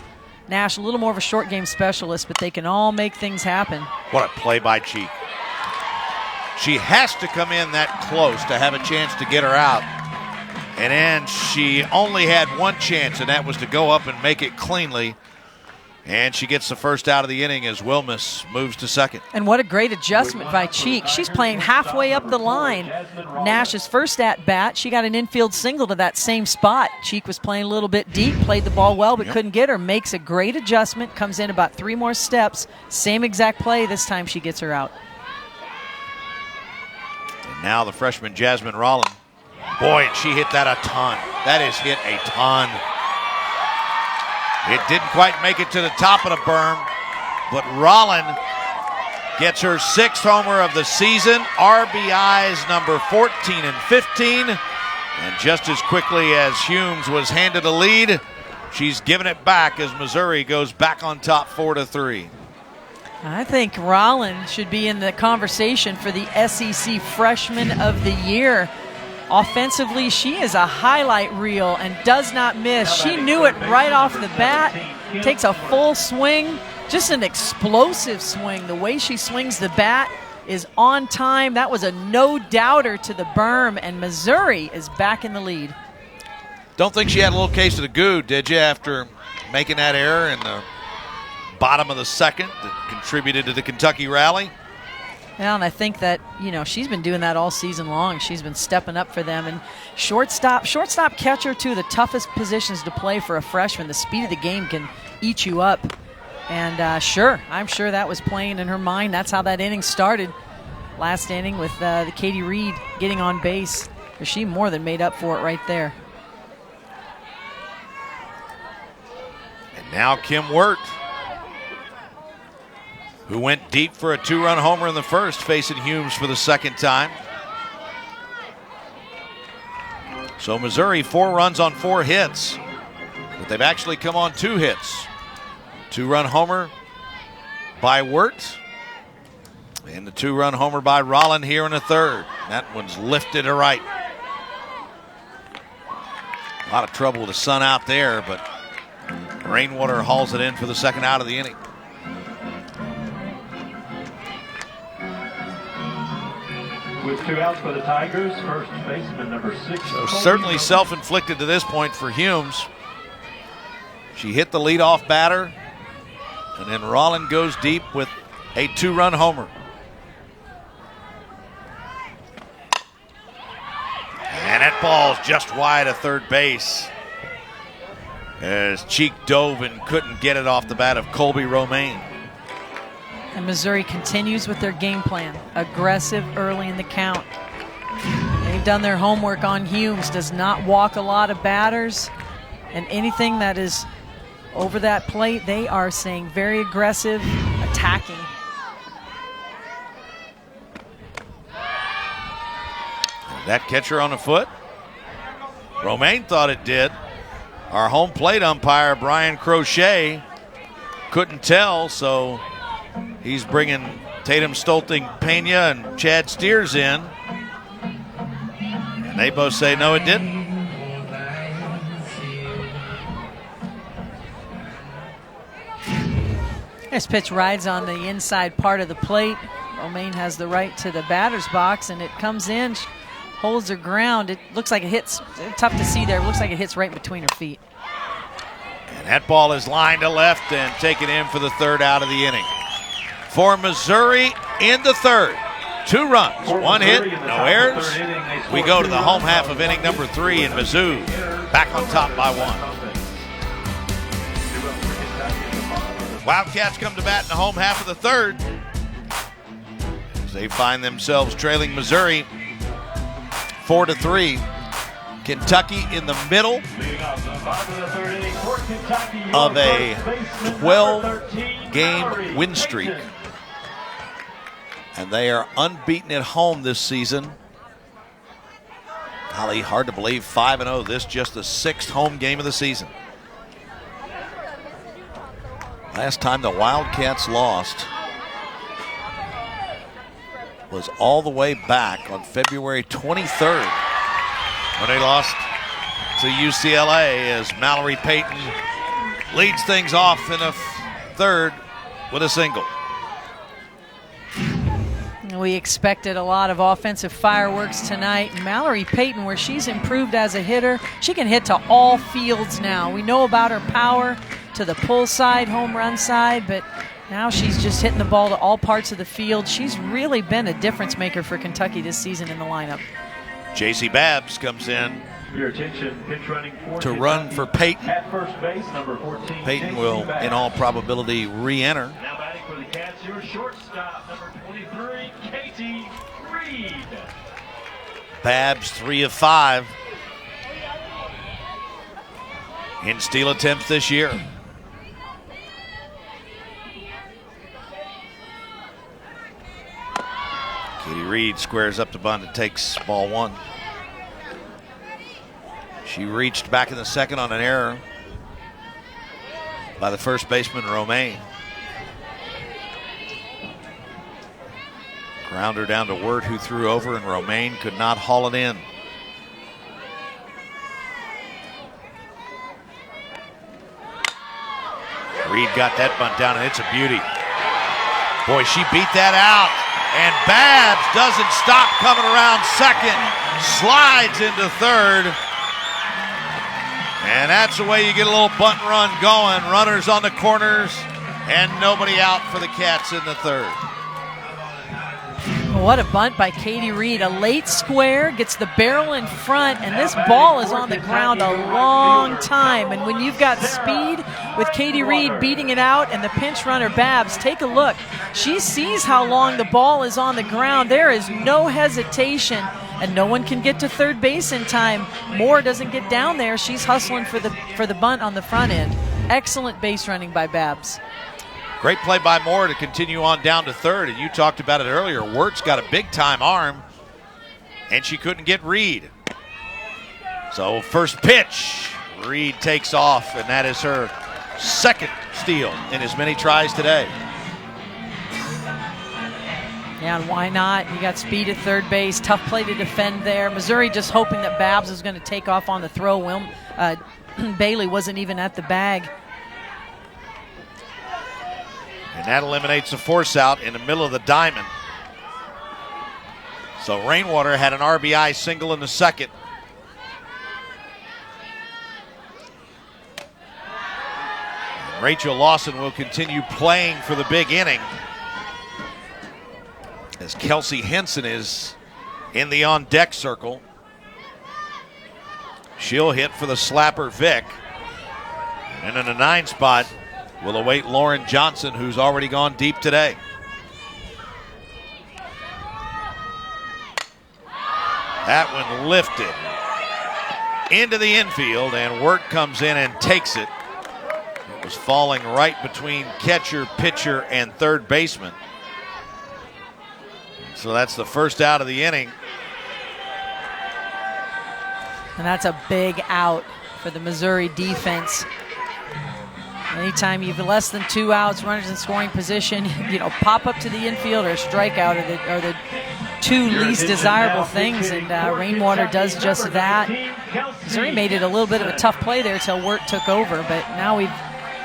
Nash a little more of a short game specialist, but they can all make things happen. What a play by Cheek. She has to come in that close to have a chance to get her out. And then she only had one chance, and that was to go up and make it cleanly. And she gets the first out of the inning as Wilmus moves to second. And what a great adjustment by Cheek. She's playing halfway up the line. Nash's first at-bat, she got an infield single to that same spot. Cheek was playing a little bit deep, played the ball well, but couldn't get her. Makes a great adjustment, comes in about 3 more steps. Same exact play. This time she gets her out. And now the freshman Jasmine Rollin. Boy, and she hit that a ton. That is hit a ton. It didn't quite make it to the top of the berm, but Rollin gets her 6th homer of the season, RBIs number 14 and 15. And just as quickly as Humes was handed a lead, she's given it back as Missouri goes back on top 4-3. I think Rollin should be in the conversation for the SEC Freshman of the Year. Offensively, she is a highlight reel and does not miss. She knew it right off the bat, takes a full swing, just an explosive swing. The way she swings the bat is on time. That was a no-doubter to the berm, and Missouri is back in the lead. Don't think she had a little case of the goo, did you, after making that error in the bottom of the second that contributed to the Kentucky rally? Well, and I think that, you know, she's been doing that all season long. She's been stepping up for them. And shortstop, catcher, two of the toughest positions to play for a freshman. The speed of the game can eat you up. And I'm sure that was playing in her mind. That's how that inning started. Last inning with the Katie Reed getting on base. She more than made up for it right there. And now Kim Wirt, who went deep for a 2-run homer in the first, facing Humes for the second time. So Missouri 4 runs on 4 hits, but they've actually come on 2 hits. 2-run homer by Wirt, and the 2-run homer by Rollin here in the third. That one's lifted to right. A lot of trouble with the sun out there, but Rainwater hauls it in for the second out of the inning. With 2 outs for the Tigers, first baseman number 6. So certainly self-inflicted to this point for Humes. She hit the leadoff batter, and then Rollin goes deep with a 2-run homer. And that ball's just wide of third base as Cheek dove and couldn't get it off the bat of Colby Romaine. And Missouri continues with their game plan. Aggressive early in the count. They've done their homework on Humes. Does not walk a lot of batters. And anything that is over that plate, they are saying very aggressive, attacking. That catcher on the foot? Romaine thought it did. Our home plate umpire, Brian Crochet, couldn't tell, so he's bringing Tatum Stolting Pena and Chad Steers in. And they both say, no, it didn't. This pitch rides on the inside part of the plate. Romaine has the right to the batter's box, and it comes in. holds her ground. It looks like it hits, tough to see there. It looks like it hits right between her feet. And that ball is lined to left and taken in for the third out of the inning. For Missouri in the third. 2 runs, 1 hit, no errors. We go to the home half of inning number 3 in Mizzou, back on top by 1. Wildcats come to bat in the home half of the third as they find themselves trailing Missouri 4-3. Kentucky in the middle of a 12-game win streak. And they are unbeaten at home this season. Golly, hard to believe, 5-0. This just the 6th home game of the season. Last time the Wildcats lost was all the way back on February 23rd when they lost to UCLA as Mallory Payton leads things off in the third with a single. We expected a lot of offensive fireworks tonight. Mallory Payton, where she's improved as a hitter, she can hit to all fields now. We know about her power to the pull side, home run side, but now she's just hitting the ball to all parts of the field. She's really been a difference maker for Kentucky this season in the lineup. J.C. Babbs comes in Your attention, pitch running for to run for Payton. At first base, number 14. Payton will, in all probability, re-enter. Now batting for the Cats, your shortstop, number 23, Katie Reed. Babbs 3 of 5 in steal attempts this year. Katie Reed squares up the bunt and takes ball 1. She reached back in the second on an error by the first baseman, Romaine. Grounder down to Wirt, who threw over, and Romaine could not haul it in. Reed got that bunt down, and it's a beauty. Boy, she beat that out. And Babbs doesn't stop coming around second, slides into third. And that's the way you get a little bunt run going. Runners on the corners and nobody out for the Cats in the third. What a bunt by Katie Reed. A late square, gets the barrel in front, and this ball is on the ground a long time. And when you've got speed with Katie Reed beating it out and the pinch runner Babbs, take a look. She sees how long the ball is on the ground. There is no hesitation, and no one can get to third base in time. Moore doesn't get down there. She's hustling for the bunt on the front end. Excellent base running by Babbs. Great play by Moore to continue on down to third, and you talked about it earlier. Wirt's got a big-time arm, and she couldn't get Reed. So first pitch, Reed takes off, and that is her second steal in as many tries today. Yeah, and why not? You got speed at third base, tough play to defend there. Missouri just hoping that Babbs was going to take off on the throw. Bailey wasn't even at the bag. And that eliminates a force out in the middle of the diamond. So Rainwater had an RBI single in the second. And Rachel Lawson will continue playing for the big inning as Kelsey Henson is in the on-deck circle. She'll hit for the slapper Vic. And in the 9 spot, we'll await Lauren Johnson, who's already gone deep today. That one lifted into the infield, and Wirt comes in and takes it. It was falling right between catcher, pitcher, and third baseman. So that's the first out of the inning. And that's a big out for the Missouri defense. Anytime you've less than 2 outs, runners in scoring position, pop up to the infield or strikeout are the 2 least desirable things, and Rainwater does just that. Missouri made it a little bit of a tough play there till Wirt took over, but now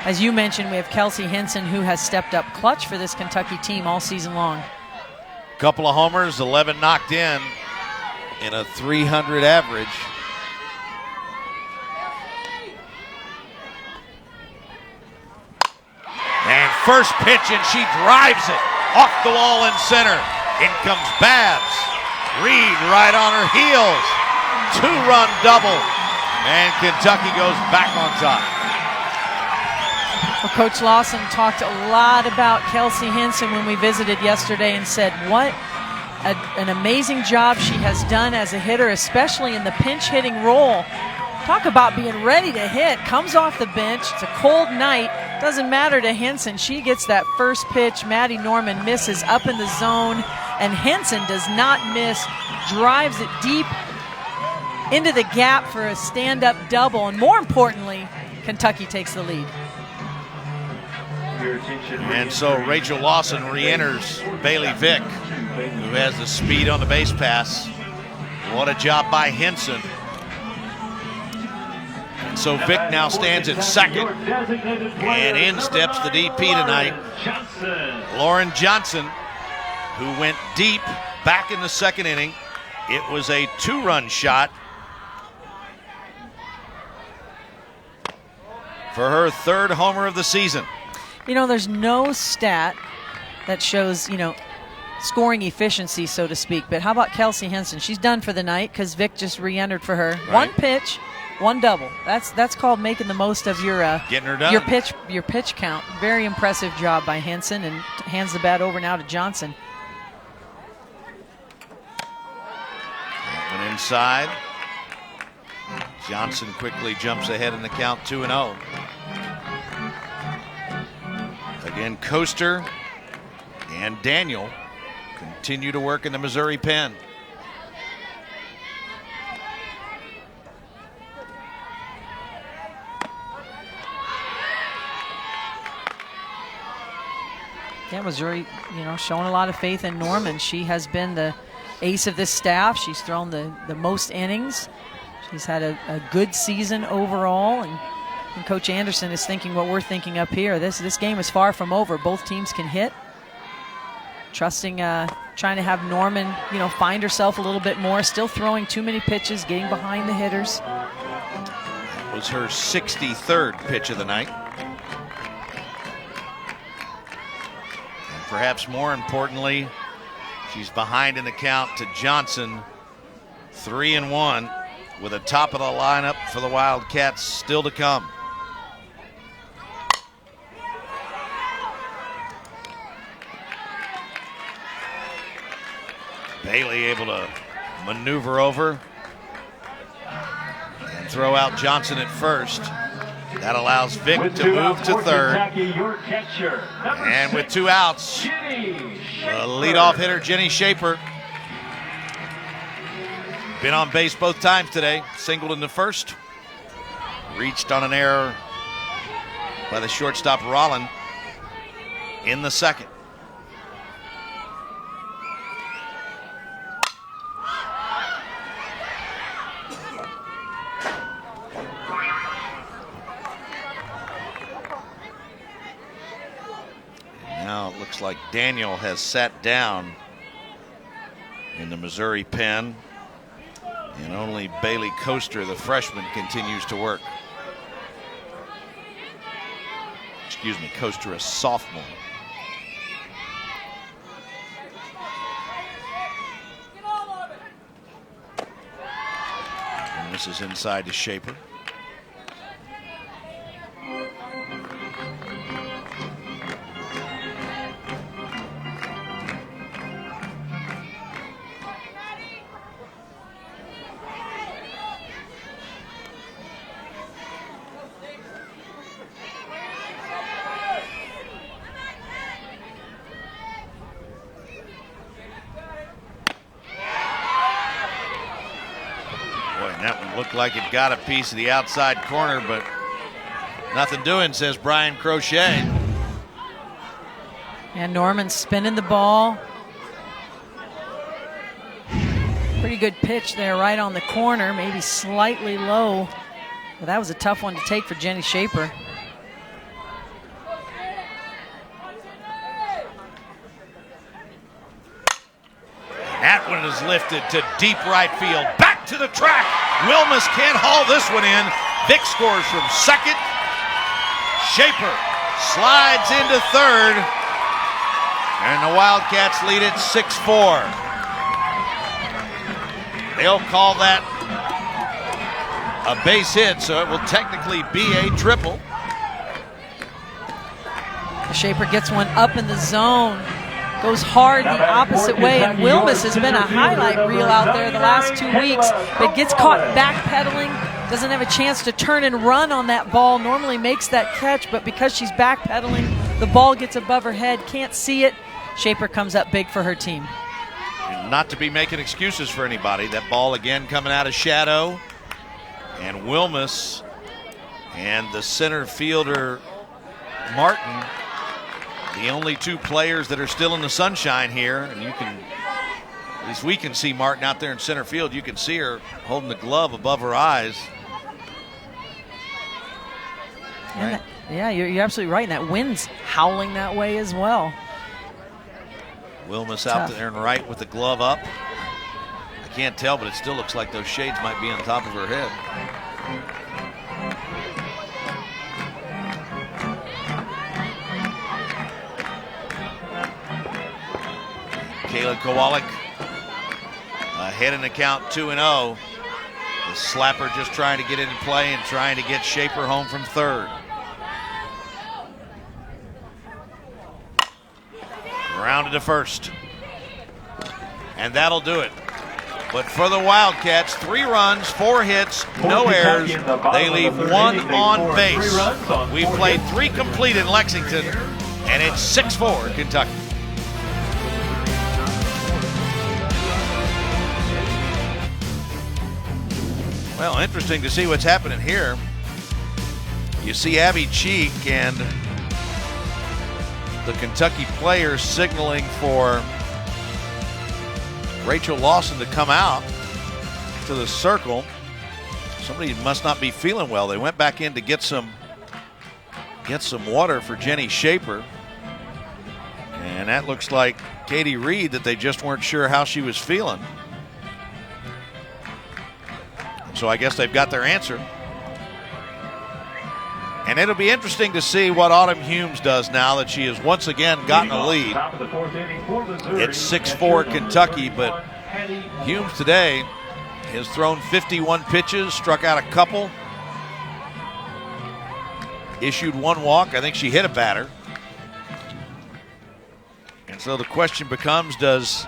as you mentioned, we have Kelsey Henson, who has stepped up clutch for this Kentucky team all season long. Couple of homers, 11 knocked in in a 300 average. And first pitch, and she drives it off the wall in center. In comes Babs. Reed right on her heels. 2-run double. And Kentucky goes back on top. Well, Coach Lawson talked a lot about Kelsey Hinson when we visited yesterday and said what an amazing job she has done as a hitter, especially in the pinch hitting role. Talk about being ready to hit. Comes off the bench. It's a cold night. Doesn't matter to Hinson. She gets that first pitch. Maddie Norman misses up in the zone, and Hinson does not miss. Drives it deep into the gap for a stand-up double, and more importantly, Kentucky takes the lead. And so Rachel Lawson re-enters Bailey Vick, who has the speed on the base pass. What a job by Hinson. And so Vick now stands at second, and in steps the DP tonight, Lauren Johnson, who went deep back in the second inning. It was a 2-run shot for her 3rd homer of the season. You know, there's no stat that shows, scoring efficiency, so to speak. But how about Kelsey Hinson? She's done for the night because Vic just re-entered for her. Right. 1 pitch, 1 double. That's called making the most of your getting her done. Your pitch count. Very impressive job by Hinson, and hands the bat over now to Johnson. Went inside. Johnson quickly jumps ahead in the count, 2-0. Again, Coaster and Daniel continue to work in the Missouri pen. Yeah, Missouri, showing a lot of faith in Norman. She has been the ace of this staff. She's thrown the most innings. She's had a good season overall, and Coach Anderson is thinking what we're thinking up here. This game is far from over. Both teams can hit. Trusting, trying to have Norman, find herself a little bit more. Still throwing too many pitches, getting behind the hitters. That was her 63rd pitch of the night. And perhaps more importantly, she's behind in the count to Johnson, 3-1, with a top of the lineup for the Wildcats still to come. Bailey able to maneuver over and throw out Johnson at first. That allows Vick to move to third. And with 2 outs, the leadoff hitter, Jenny Shaper, been on base both times today. Singled in the first. Reached on an error by the shortstop, Rollin, in the second. Now it looks like Daniel has sat down in the Missouri pen, and only Bailey Coaster, the freshman, continues to work. Excuse me, Coaster, a sophomore. And this is inside to Shaper. Looked like it got a piece of the outside corner, but nothing doing, says Brian Crochet. And Norman spinning the ball. Pretty good pitch there right on the corner, maybe slightly low. But that was a tough one to take for Jenny Shaper. That one is lifted to deep right field. Back to the track. Wilmus can't haul this one in. Vick scores from second. Shaper slides into third. And the Wildcats lead it 6-4. They'll call that a base hit, so it will technically be a triple. Shaper gets one up in the zone. Goes hard the opposite way, and Wilmus has been a highlight reel out there the last 2 weeks, but gets caught backpedaling, doesn't have a chance to turn and run on that ball, normally makes that catch, but because she's backpedaling, the ball gets above her head, can't see it. Shaper comes up big for her team. Not to be making excuses for anybody. That ball again coming out of shadow, and Wilmus and the center fielder Martin, the only two players that are still in the sunshine here, and you can, at least we can see Martin out there in center field. You can see her holding the glove above her eyes. Right. Yeah, you're absolutely right, and that wind's howling that way as well. Wilmus out there and right with the glove up. I can't tell, but it still looks like those shades might be on top of her head. Kayla Kowalik ahead in the count 2-0. The slapper just trying to get into play and trying to get Shaper home from third. Rounded to first. And that'll do it. But for the Wildcats, 3 runs, 4 hits, no errors. They leave 1 on base. We've played 3 complete in Lexington, and it's 6-4 Kentucky. Well, interesting to see what's happening here. You see Abby Cheek and the Kentucky players signaling for Rachel Lawson to come out to the circle. Somebody must not be feeling well. They went back in to get some water for Jenny Shaper. And that looks like Katie Reed, that they just weren't sure how she was feeling. So I guess they've got their answer. And it'll be interesting to see what Autumn Humes does now that she has once again gotten a lead. It's 6-4 Kentucky, but Humes today has thrown 51 pitches, struck out a couple, issued 1 walk. I think she hit a batter. And so the question becomes, does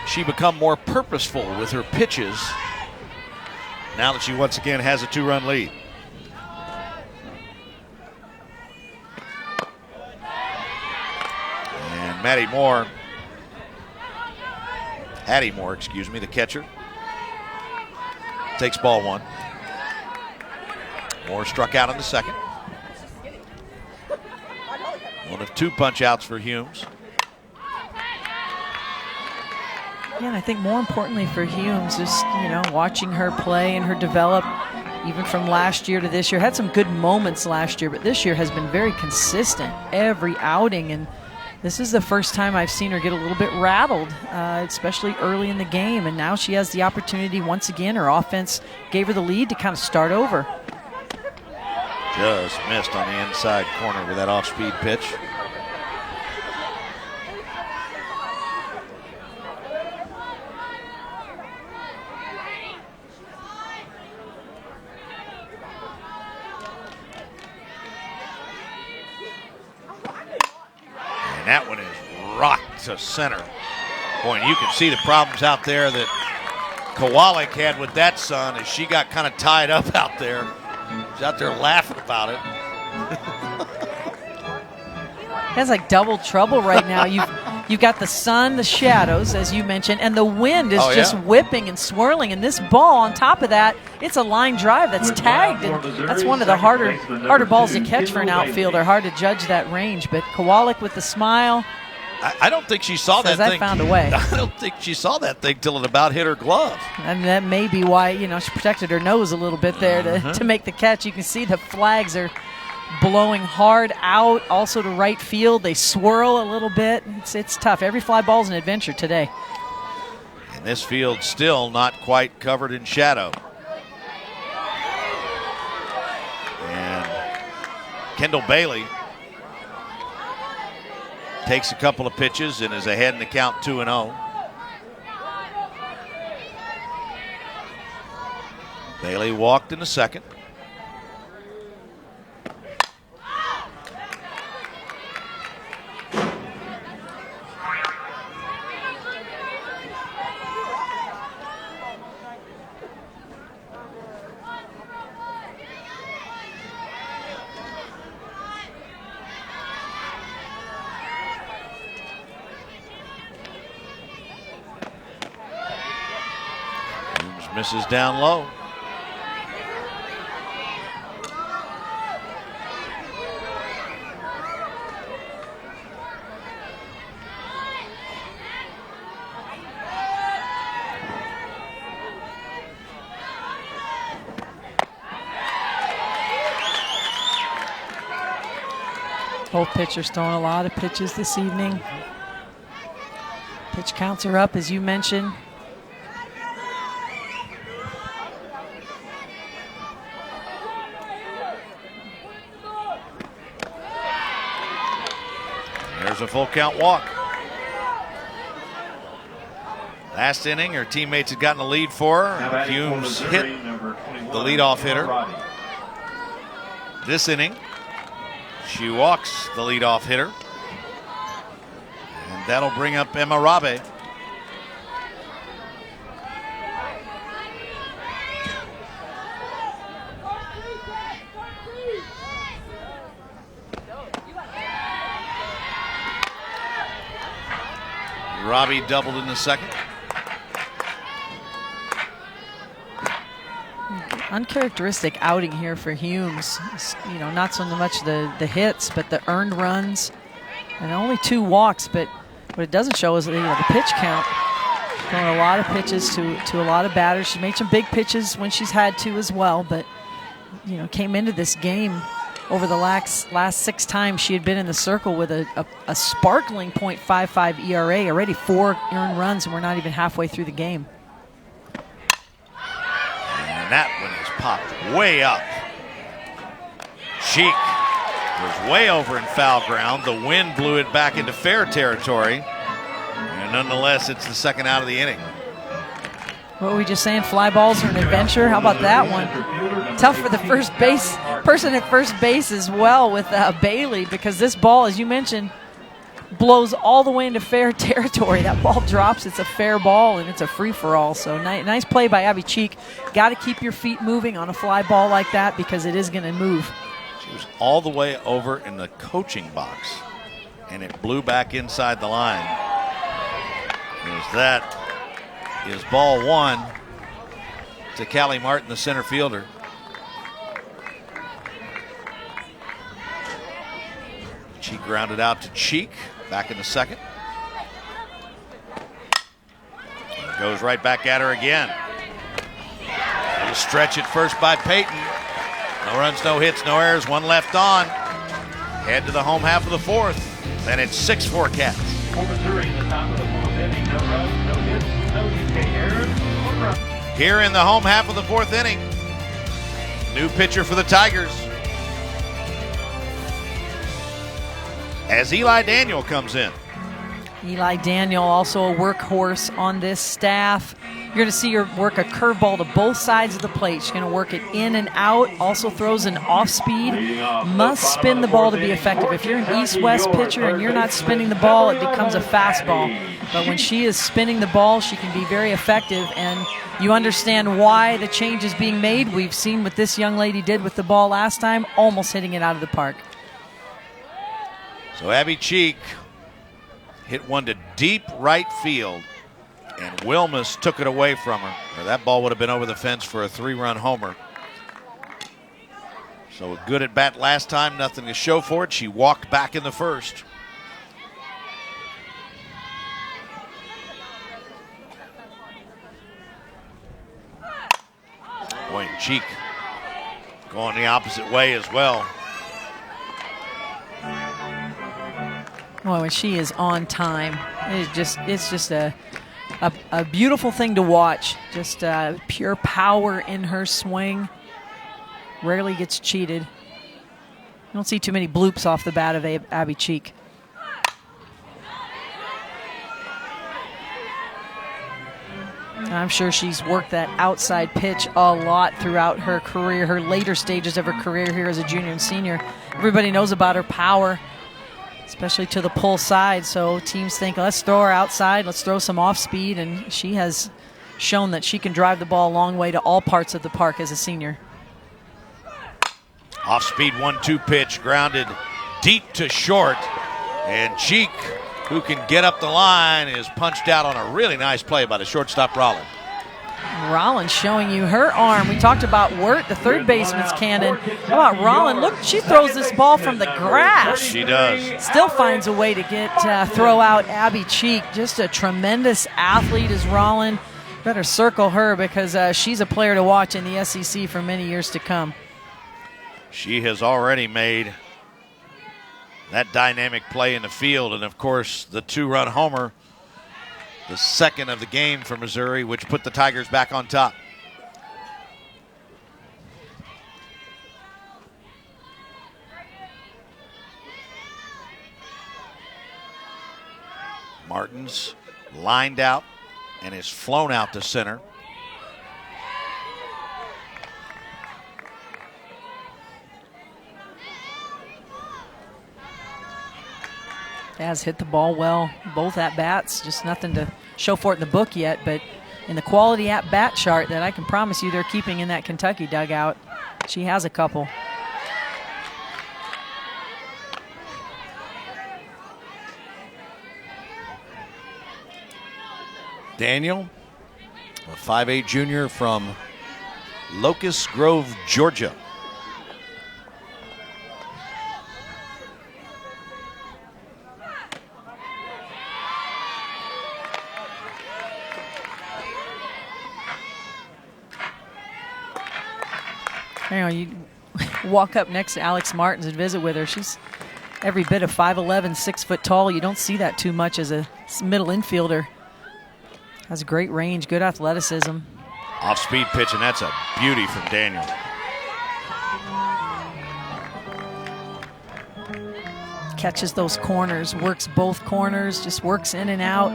she become more purposeful with her pitches now that she once again has a 2-run lead? And Addie Moore, excuse me, the catcher, takes ball 1. Moore struck out in the second. 1 of 2 punch outs for Humes. Yeah, and I think more importantly for Humes, just, watching her play and her develop, even from last year to this year. Had some good moments last year, but this year has been very consistent every outing, and this is the first time I've seen her get a little bit rattled, especially early in the game, and now she has the opportunity once again. Her offense gave her the lead to kind of start over. Just missed on the inside corner with that off-speed pitch. And that one is rocked to center. Boy, and you can see the problems out there that Kowalik had with that son as she got kind of tied up out there. She's out there laughing about it. That's like double trouble right now. You've got the sun, the shadows, as you mentioned, and the wind is just whipping and swirling. And this ball, on top of that, it's a line drive that's tagged. And that's one of the harder balls to catch for an outfielder. Hard to judge that range. But Kowalik with the smile. I don't think she saw that thing. I found a way. I don't think she saw that thing till it about hit her glove. And that may be why, she protected her nose a little bit there to make the catch. You can see the flags are blowing hard out, also to right field. They swirl a little bit. It's tough. Every fly ball is an adventure today. And this field still not quite covered in shadow. And Kendall Bailey takes a couple of pitches and is ahead in the count 2-0. Bailey walked in the second. Misses down low. Both pitchers throwing a lot of pitches this evening. Pitch counts are up, as you mentioned. There's a full count walk. Last inning, her teammates had gotten a lead for her. Humes hit the leadoff hitter. This inning, she walks the leadoff hitter. And that'll bring up Emma Rabe. Robbie doubled in the second. Uncharacteristic outing here for Humes. You know, not so much the hits, but the earned runs. And only 2 walks, but what it doesn't show is the pitch count. Throwing a lot of pitches to a lot of batters. She made some big pitches when she's had to as well, but you know, came into this game over the last 6 times she had been in the circle with a sparkling .55 ERA, already 4 earned runs, and we're not even halfway through the game. And that one is popped way up. Cheek was way over in foul ground. The wind blew it back into fair territory. And nonetheless, it's the second out of the inning. What were we just saying? Fly balls are an adventure. How about that one? Tough for the first base person at first base as well with Bailey, because this ball, as you mentioned, blows all the way into fair territory. That ball drops. It's a fair ball, and it's a free-for-all. So nice play by Abby Cheek. Got to keep your feet moving on a fly ball like that because it is going to move. She was all the way over in the coaching box, and it blew back inside the line. That is ball 1 to Callie Martin, the center fielder. She grounded out to Cheek, back in the second. Goes right back at her again. A stretch at first by Peyton. No runs, no hits, no errors, 1 left on. Head to the home half of the 4th. Then it's 6-4 Cats. For Missouri, the top of the 4th inning, no runs, no hits, no UK errors, 1 run. Here in the home half of the 4th inning, new pitcher for the Tigers, as Eli Daniel comes in. Eli Daniel, also a workhorse on this staff. You're going to see her work a curveball to both sides of the plate. She's going to work it in and out. Also throws an off speed. Must spin the ball to be effective. If you're an east-west pitcher and you're not spinning the ball, it becomes a fastball. But when she is spinning the ball, she can be very effective. And you understand why the change is being made. We've seen what this young lady did with the ball last time, almost hitting it out of the park. So Abby Cheek hit one to deep right field, and Wilmus took it away from her. Or that ball would have been over the fence for a 3-run homer. So a good at bat last time, nothing to show for it. She walked back in the first. Boy, Cheek going the opposite way as well. Oh, and she is on time. It's just a beautiful thing to watch. Just pure power in her swing. Rarely gets cheated. You don't see too many bloops off the bat of Abby Cheek. And I'm sure she's worked that outside pitch a lot throughout her career, her later stages of her career here as a junior and senior. Everybody knows about her power, especially to the pull side. So teams think, let's throw her outside, let's throw some off speed, and she has shown that she can drive the ball a long way to all parts of the park as a senior. Off speed 1-2 pitch, grounded deep to short, and Cheek, who can get up the line, is punched out on a really nice play by the shortstop Rollin. Rollins showing you her arm. We talked about Wirt, the third baseman's cannon. How about Rollins? Look, she throws this ball from the grass. She does. Still finds a way to throw out Abby Cheek. Just a tremendous athlete is Rollins. Better circle her because she's a player to watch in the SEC for many years to come. She has already made that dynamic play in the field, and of course the 2-run homer, the second of the game for Missouri, which put the Tigers back on top. Martins lined out and is flown out to center. Has hit the ball well, both at-bats. Just nothing to show for it in the book yet, but in the quality at-bat chart that I can promise you they're keeping in that Kentucky dugout, she has a couple. Daniel, a 5'8" junior from Locust Grove, Georgia. You know, you walk up next to Alex Martins and visit with her. She's every bit of 5'11", 6 foot tall. You don't see that too much as a middle infielder. Has great range, good athleticism. Off-speed pitch, and that's a beauty from Daniel. Catches those corners, works both corners, just works in and out.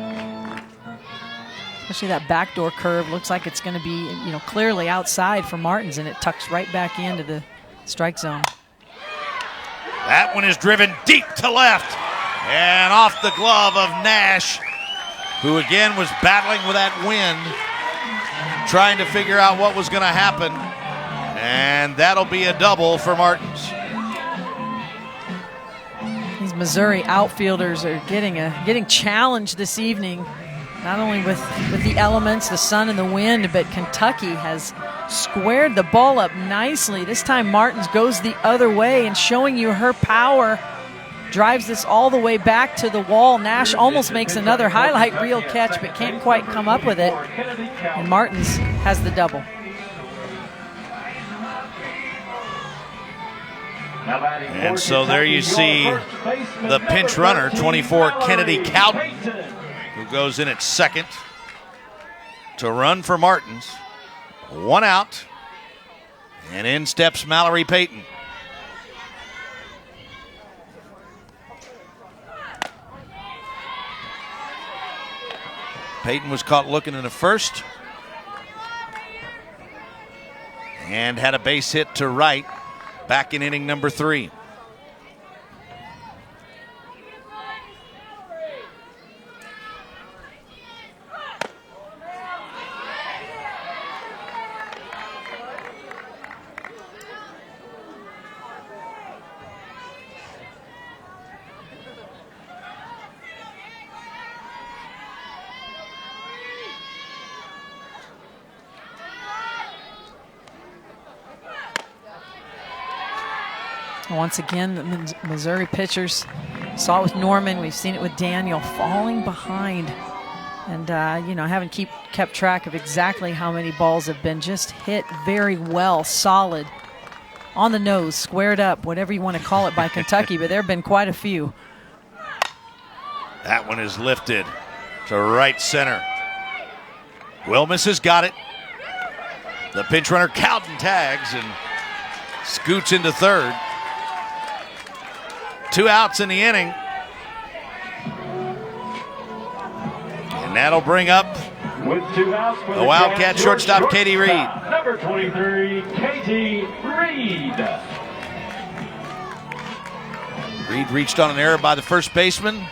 Especially that backdoor curve looks like it's going to be, clearly outside for Martins, and it tucks right back into the strike zone. That one is driven deep to left and off the glove of Nash, who again was battling with that wind, trying to figure out what was going to happen, and that'll be a double for Martins. These Missouri outfielders are getting challenged this evening. Not only with the elements, the sun and the wind, but Kentucky has squared the ball up nicely. This time Martins goes the other way and showing you her power. Drives this all the way back to the wall. Nash almost makes another highlight reel catch, but can't quite come up with it. And Martins has the double. And so there you see the pinch runner, 24, Kennedy Cowden, who goes in at second to run for Martins. 1 out, and in steps Mallory Payton. Payton was caught looking in the first and had a base hit to right back in inning number 3. Once again, the Missouri pitchers saw it with Norman. We've seen it with Daniel falling behind. And, haven't kept track of exactly how many balls have been just hit very well, solid, on the nose, squared up, whatever you want to call it by Kentucky, but there have been quite a few. That one is lifted to right center. Wilmus has got it. The pinch runner Cowden tags and scoots into third. 2 outs in the inning. And that'll bring up with 2 outs for the Wildcat shortstop, Katie Reed. Number 23, Katie Reed. Reed reached on an error by the first baseman.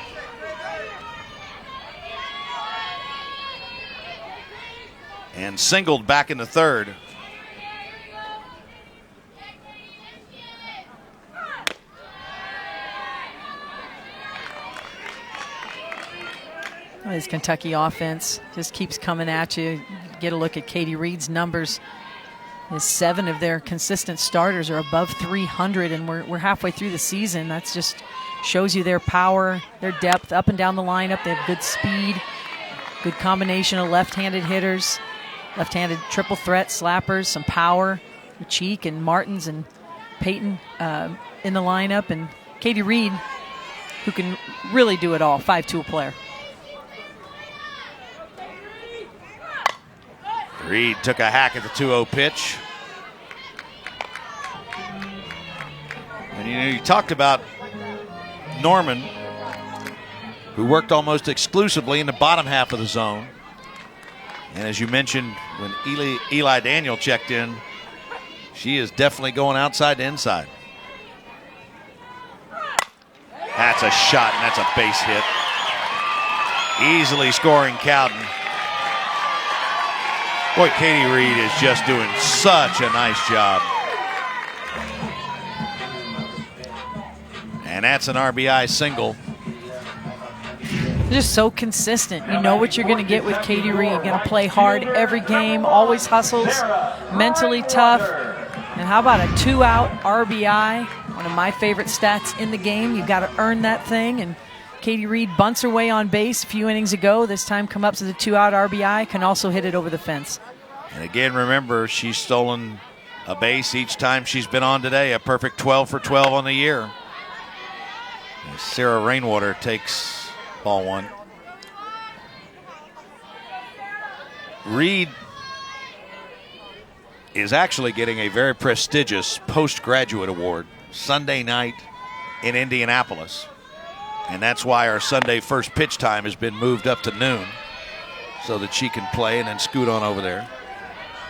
And singled back into third. This Kentucky offense just keeps coming at you. Get a look at Katie Reed's numbers. 7 of their consistent starters are above 300, and we're halfway through the season. That just shows you their power, their depth up and down the lineup. They have good speed, good combination of left-handed hitters, left-handed triple threat slappers, some power with Cheek and Martins and Peyton in the lineup, and Katie Reed, who can really do it all, 5-tool player. Reed took a hack at the 2-0 pitch. And you talked about Norman, who worked almost exclusively in the bottom half of the zone. And as you mentioned, when Eli Daniel checked in, she is definitely going outside to inside. That's a shot, and that's a base hit. Easily scoring Cowden. Boy, Katie Reed is just doing such a nice job. And that's an RBI single. Just so consistent. You know what you're going to get with Katie Reed. Going to play hard every game, always hustles, mentally tough. And how about a 2-out RBI? One of my favorite stats in the game. You've got to earn that thing. And Katie Reed bunts her way on base a few innings ago. This time come up to the 2-out RBI. Can also hit it over the fence. And again, remember, she's stolen a base each time she's been on today. A perfect 12 for 12 on the year. And Sarah Rainwater takes ball 1. Reed is actually getting a very prestigious postgraduate award Sunday night in Indianapolis. And that's why our Sunday first pitch time has been moved up to noon so that she can play and then scoot on over there.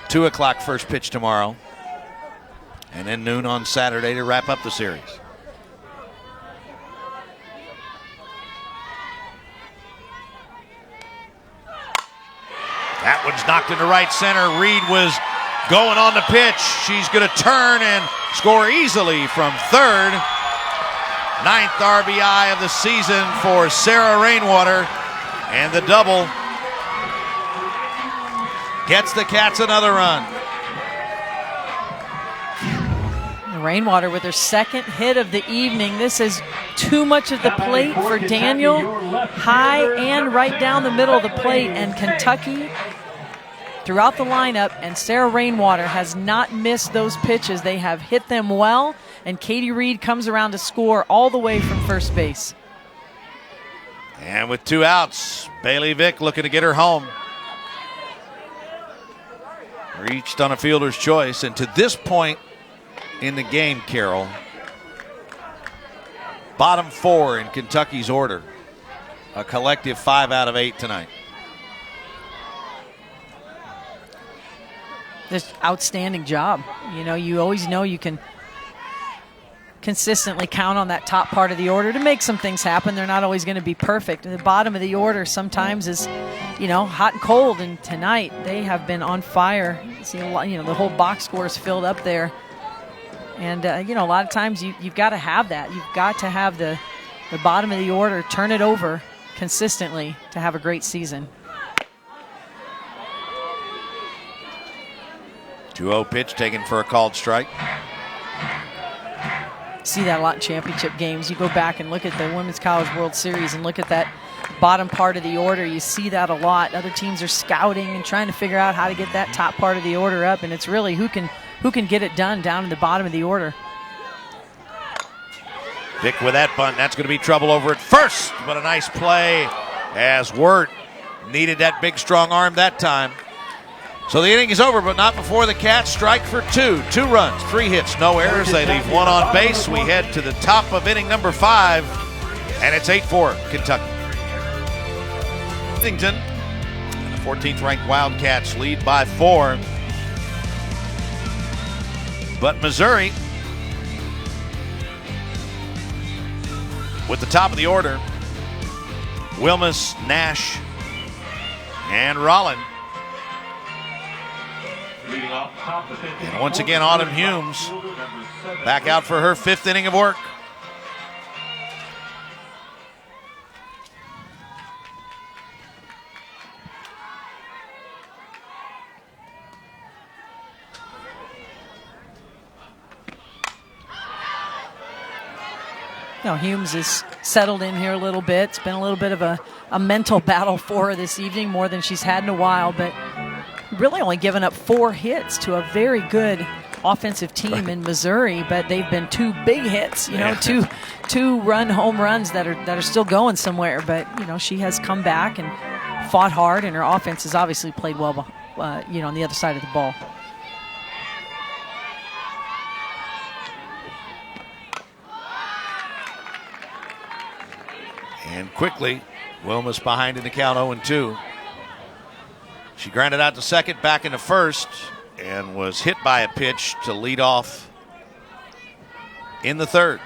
2 o'clock first pitch tomorrow, and then noon on Saturday to wrap up the series. That one's knocked into right center. Reed was going on the pitch. She's going to turn and score easily from third. 9th RBI of the season for Sarah Rainwater, and the double gets the Cats another run. Rainwater with her second hit of the evening. This is too much of the plate for Daniel. High and right down the middle of the plate, and Kentucky throughout the lineup, and Sarah Rainwater has not missed those pitches. They have hit them well, and Katie Reed comes around to score all the way from first base. And with 2 outs, Bailey Vick looking to get her home. Reached on a fielder's choice, and to this point in the game, Carol, bottom 4 in Kentucky's order. A collective 5 out of 8 tonight. Just outstanding job. You know, you always know you can consistently count on that top part of the order to make some things happen. They're not always going to be perfect. The bottom of the order sometimes is, you know, hot and cold, and tonight they have been on fire. You see a lot, you know, the whole box score is filled up there. And, you know, a lot of times you've got to have that. You've got to have the bottom of the order turn it over consistently to have a great season. 2-0 pitch taken for a called strike. See that a lot in championship games. You go back and look at the Women's College World Series and look at that bottom part of the order. You see that a lot. Other teams are scouting and trying to figure out how to get that top part of the order up, and it's really who can get it done down in the bottom of the order. Vick with that bunt. That's going to be trouble over at first, but a nice play as Wirt needed that big, strong arm that time. So the inning is over, but not before the Cats strike for two. 2 runs, 3 hits, no errors. They leave 1 on base. We head to the top of inning number 5, and it's 8-4 Kentucky. Lexington, the 14th ranked Wildcats lead by 4. But Missouri, with the top of the order, Wilmus, Nash, and Rollin. And once again, Autumn Humes back out for her 5th inning of work. Now Humes is settled in here a little bit. It's been a little bit of a mental battle for her this evening, more than she's had in a while, but really only given up 4 hits to a very good offensive team in Missouri, but they've been 2 big hits, you know, two run home runs that are still going somewhere. But, you know, she has come back and fought hard, and her offense has obviously played well, you know, on the other side of the ball. And quickly, Wilmus behind in the count 0-2. She grounded out to second, back into first, and was hit by a pitch to lead off in the 3rd.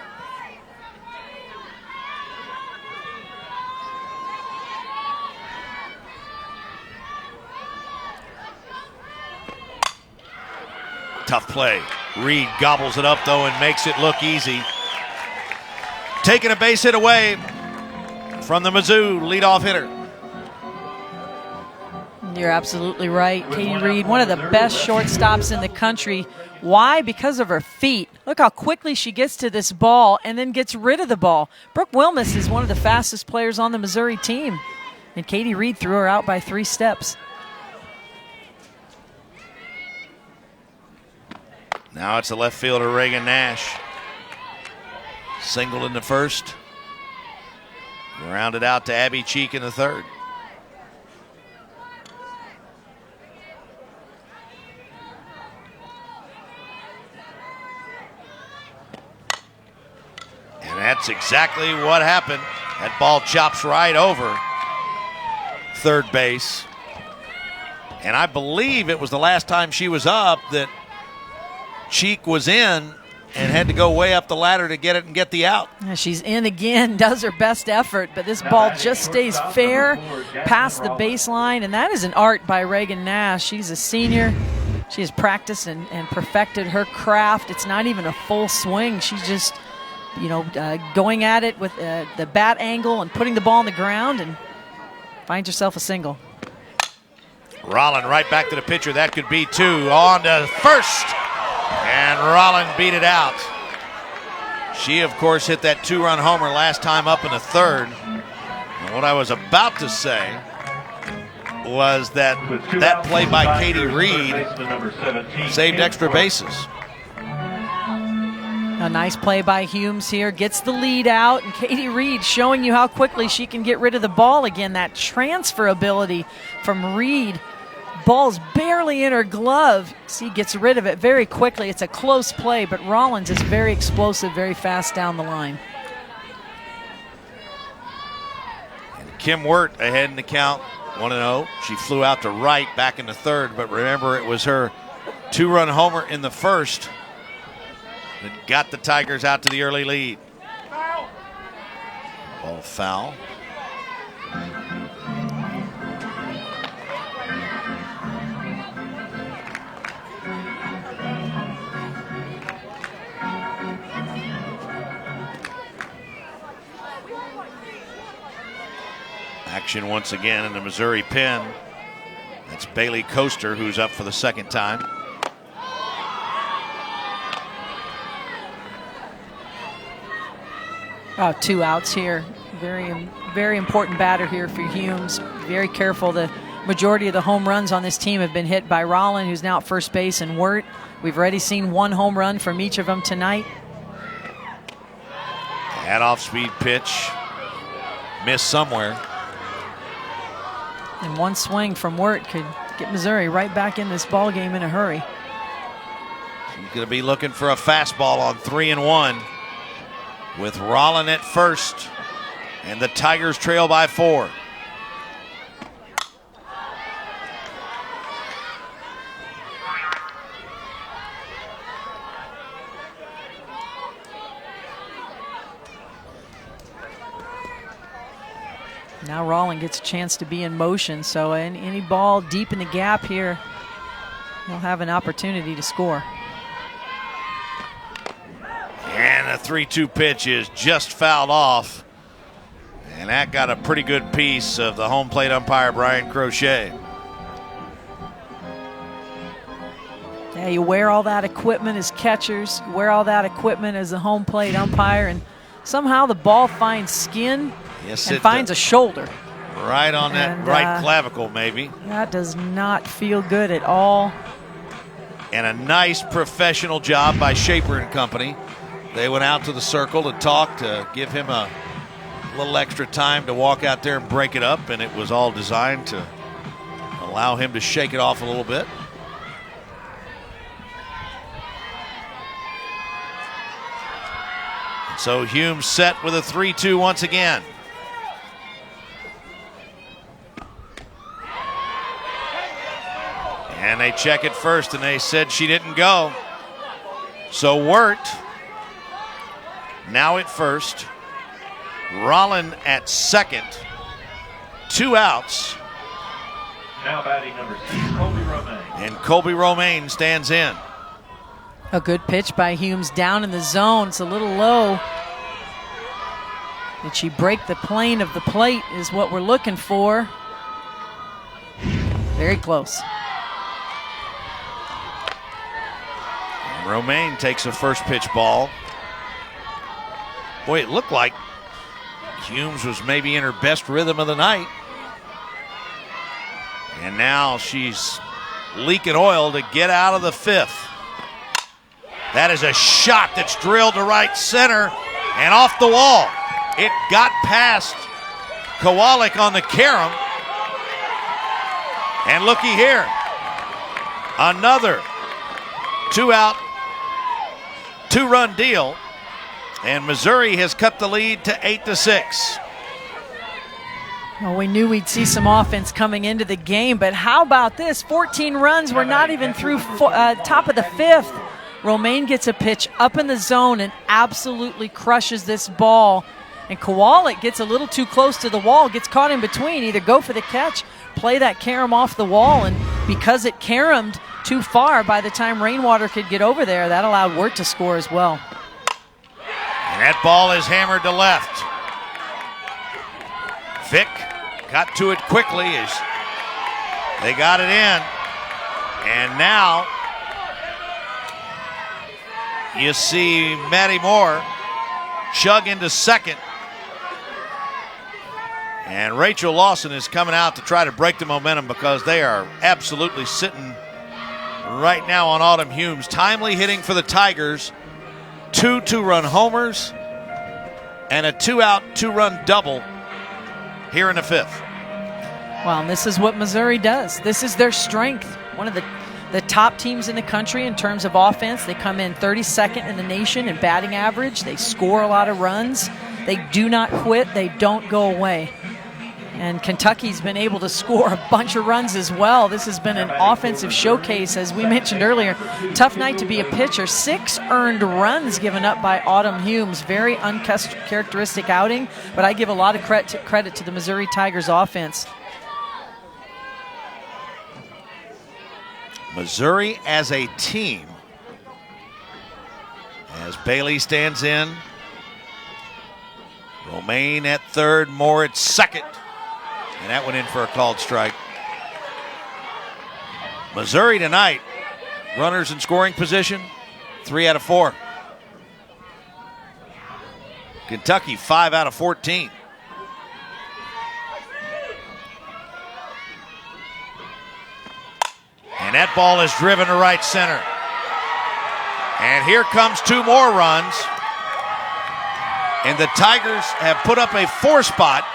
Tough play. Reed gobbles it up, though, and makes it look easy. Taking a base hit away from the Mizzou leadoff hitter. You're absolutely right. Katie Reed, one of the best shortstops in the country. Why? Because of her feet. Look how quickly she gets to this ball and then gets rid of the ball. Brooke Wilmus is one of the fastest players on the Missouri team, and Katie Reed threw her out by 3 steps. Now it's the left fielder, Reagan Nash. Singled in the 1st. Grounded out to Abby Cheek in the 3rd. And that's exactly what happened. That ball chops right over third base. And I believe it was the last time she was up that Cheek was in and had to go way up the ladder to get it and get the out. She's in again, does her best effort, but this ball just stays fair past the baseline, and that is an art by Reagan Nash. She's a senior. She has practiced and perfected her craft. It's not even a full swing. She's just, you know, going at it with the bat angle and putting the ball on the ground, and finds herself a single. Rollin right back to the pitcher. That could be 2. On to first. And Rollin beat it out. She, of course, hit that 2-run homer last time up in the 3rd. And what I was about to say was that play by Katie Reed saved extra bases. A nice play by Humes here. Gets the lead out, and Katie Reed showing you how quickly she can get rid of the ball again. That transfer ability from Reed. Ball's barely in her glove. See, gets rid of it very quickly. It's a close play, but Rollins is very explosive, very fast down the line. And Kim Wirt ahead in the count, 1-0. She flew out to right back in the 3rd, but remember, it was her 2-run homer in the 1st that got the Tigers out to the early lead. Ball foul. Action once again in the Missouri pen. That's Bailey Coaster, who's up for the 2nd time. Oh, 2 outs here. Very important batter here for Humes. Very careful. The majority of the home runs on this team have been hit by Rollin, who's now at first base, and Wirt. We've already seen 1 home run from each of them tonight. That off-speed pitch missed somewhere. And one swing from Wirt could get Missouri right back in this ball game in a hurry. She's going to be looking for a fastball on 3-1 with Rollin at first, and the Tigers trail by 4. Now Rollin gets a chance to be in motion, so any ball deep in the gap here, he'll have an opportunity to score. And a 3-2 pitch is just fouled off. And that got a pretty good piece of the home plate umpire, Brian Crochet. Yeah, you wear all that equipment as catchers, you wear all that equipment as the home plate umpire, and somehow the ball finds skin and finds a shoulder. Right on that right clavicle, maybe. That does not feel good at all. And a nice professional job by Shaper and company. They went out to the circle to talk, to give him a little extra time to walk out there and break it up, and it was all designed to allow him to shake it off a little bit. So Hume set with a 3-2 once again. And they check it first, and they said she didn't go. So Wirt now at first, Rollin at second, 2 outs. Now batting number 6, Colby Romaine. And Colby Romaine stands in. A good pitch by Humes down in the zone. It's a little low. Did she break the plane of the plate is what we're looking for. Very close. Romaine takes a first pitch ball. Boy, it looked like Humes was maybe in her best rhythm of the night. And now she's leaking oil to get out of the 5th. That is a shot that's drilled to right center and off the wall. It got past Kowalik on the carom. And looky here, another 2-out, 2-run deal, and Missouri has cut the lead to 8-6. Well, we knew we'd see some offense coming into the game, but how about this? 14 runs. We're not even through top of the 5th. Romaine gets a pitch up in the zone and absolutely crushes this ball. And Kowalik gets a little too close to the wall, gets caught in between. Either go for the catch, play that carom off the wall, and because it caromed too far by the time Rainwater could get over there, that allowed Wirt to score as well. And that ball is hammered to left. Vick got to it quickly as they got it in. And now you see Maddie Moore chug into second. And Rachel Lawson is coming out to try to break the momentum because they are absolutely sitting right now on Autumn Humes. Timely hitting for the Tigers. 2 2-run homers and a 2-out, 2-run double here in the 5th. Well, and this is what Missouri does. This is their strength. One of the top teams in the country in terms of offense. They come in 32nd in the nation in batting average. They score a lot of runs. They do not quit. They don't go away. And Kentucky's been able to score a bunch of runs as well. This has been an offensive showcase, as we mentioned earlier. Tough night to be a pitcher. 6 earned runs given up by Autumn Humes. Very uncharacteristic outing, but I give a lot of credit to the Missouri Tigers offense. Missouri as a team, as Bailey stands in. Romaine at third, Moore at second. And that went in for a called strike. Missouri tonight, runners in scoring position, 3 out of 4. Kentucky, 5 out of 14. And that ball is driven to right center. And here comes 2 more runs. And the Tigers have put up a 4 spot,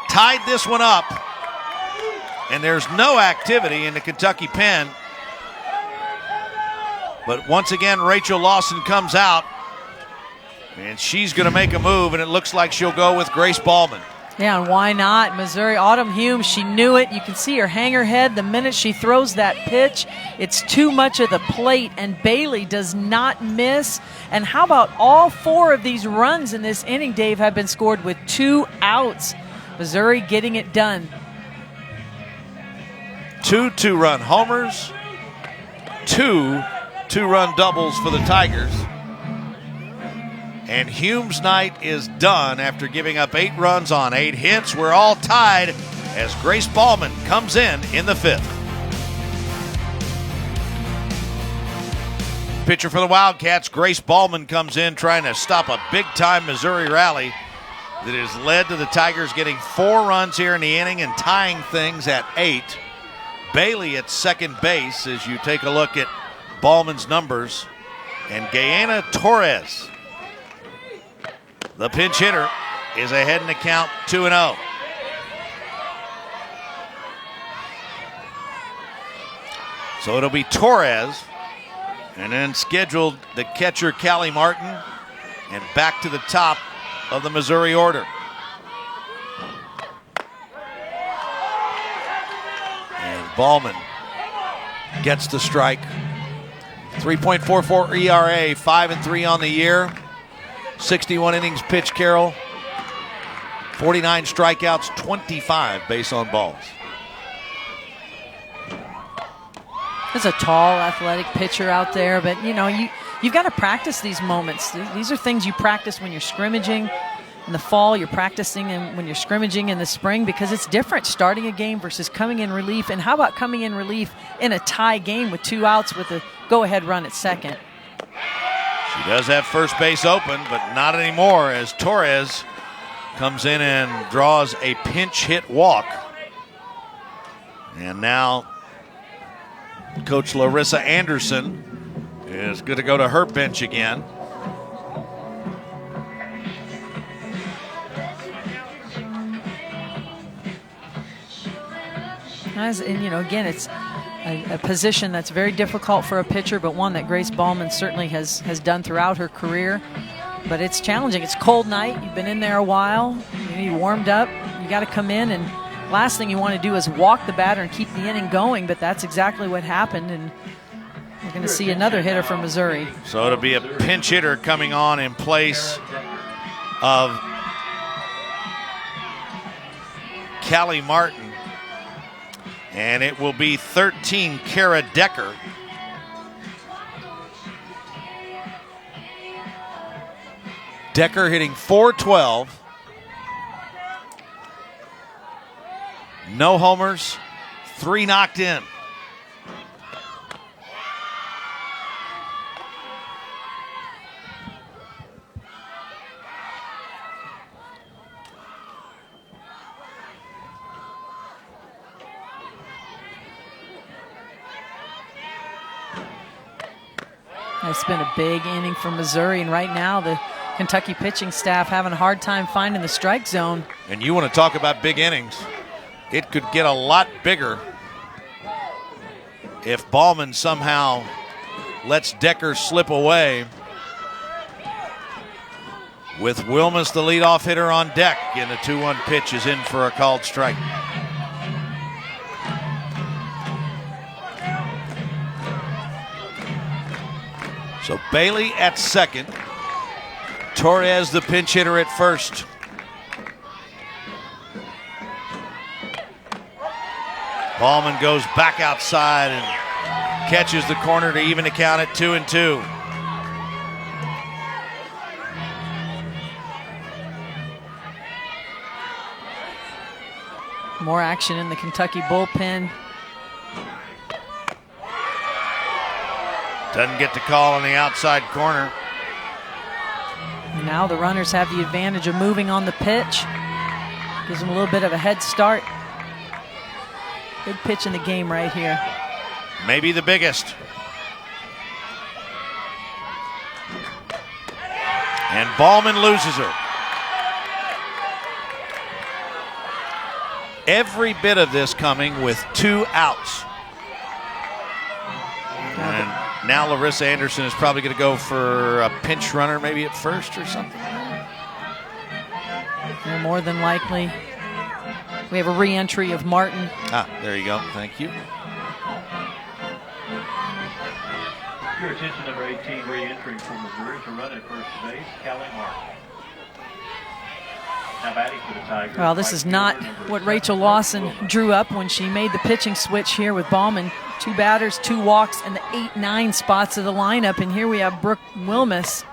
tied this one up, and there's no activity in the Kentucky pen. But once again, Rachel Lawson comes out, and she's going to make a move, and it looks like she'll go with Grace Ballman. Yeah, and why not? Missouri, Autumn Hume, she knew it. You can see her hang her head the minute she throws that pitch. It's too much of the plate, and Bailey does not miss. And how about all 4 of these runs in this inning, Dave, have been scored with 2 outs. Missouri getting it done. 2 2-run homers, 2 2-run doubles for the Tigers. And Hume's night is done after giving up 8 runs on 8 hits. We're all tied as Grace Ballman comes in the 5th. Pitcher for the Wildcats, Grace Ballman comes in trying to stop a big-time Missouri rally that has led to the Tigers getting 4 runs here in the inning and tying things at 8. Bailey at second base as you take a look at Ballman's numbers. And Guyana Torres, the pinch hitter, is ahead in the count 2-0. So it'll be Torres, and then scheduled the catcher Callie Martin, and back to the top of the Missouri order. And Ballman gets the strike. 3.44 ERA, 5-3 on the year. 61 innings pitched, Carol. 49 strikeouts, 25 base on balls. There's a tall, athletic pitcher out there, but you know, you've got to practice these moments. These are things you practice when you're scrimmaging in the fall, you're practicing when you're scrimmaging in the spring, because it's different starting a game versus coming in relief. And how about coming in relief in a tie game with 2 outs with a go-ahead run at second? She does have first base open, but not anymore as Torres comes in and draws a pinch hit walk. And now Coach Larissa Anderson is going to go to her bench again. And you know, again, it's a position that's very difficult for a pitcher, but one that Grace Ballman certainly has done throughout her career. But it's challenging. It's a cold night. You've been in there a while. You need warmed up. You got to come in, and last thing you want to do is walk the batter and keep the inning going, but that's exactly what happened, and we're going to see another hitter from Missouri. So it'll be a pinch hitter coming on in place of Callie Martin. And it will be 13, Kara Decker. Decker hitting .412. No homers, 3 knocked in. It's been a big inning for Missouri, and right now the Kentucky pitching staff having a hard time finding the strike zone. And you want to talk about big innings. It could get a lot bigger if Ballman somehow lets Decker slip away with Wilmus, the leadoff hitter, on deck, and the 2-1 pitch is in for a called strike. So Bailey at second, Torres the pinch hitter at first. Ballman goes back outside and catches the corner to even the count at 2-2. More action in the Kentucky bullpen. Doesn't get the call on the outside corner. Now the runners have the advantage of moving on the pitch. Gives them a little bit of a head start. Big pitch in the game right here. Maybe the biggest. And Ballman loses her. Every bit of this coming with 2 outs. And now Larissa Anderson is probably going to go for a pinch runner maybe at first or something. Yeah, more than likely. We have a re-entry of Martin. There you go. Thank you. Your attention, number 18, re-entering for Missouri to run at first base, Callie Martin. Now batting for the Tigers. Well, this is not what Rachel Lawson drew up when she made the pitching switch here with Ballman. 2 batters, 2 walks, and the 8-9 spots of the lineup. And here we have Brooke Wilmus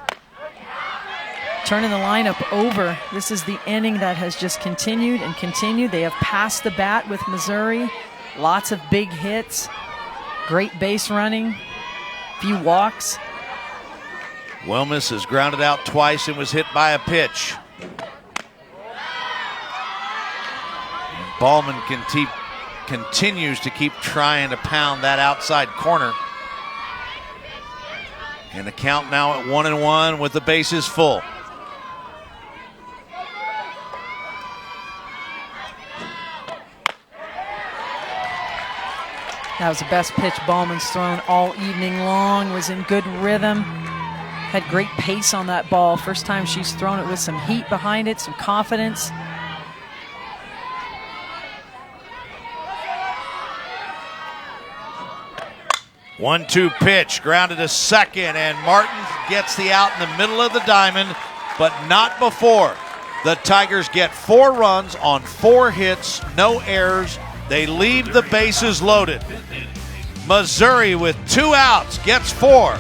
turning the lineup over. This is the inning that has just continued and continued. They have passed the bat with Missouri. Lots of big hits, great base running, few walks. Wilmus has grounded out twice and was hit by a pitch. Ballman continues to keep trying to pound that outside corner. And the count now at 1-1 with the bases full. That was the best pitch Ballman's thrown all evening long. Was in good rhythm. Had great pace on that ball. First time she's thrown it with some heat behind it, some confidence. One-two pitch, grounded to second, and Martin gets the out in the middle of the diamond, but not before. The Tigers get 4 runs on 4 hits, no errors. They leave the bases loaded. Missouri with 2 outs gets 4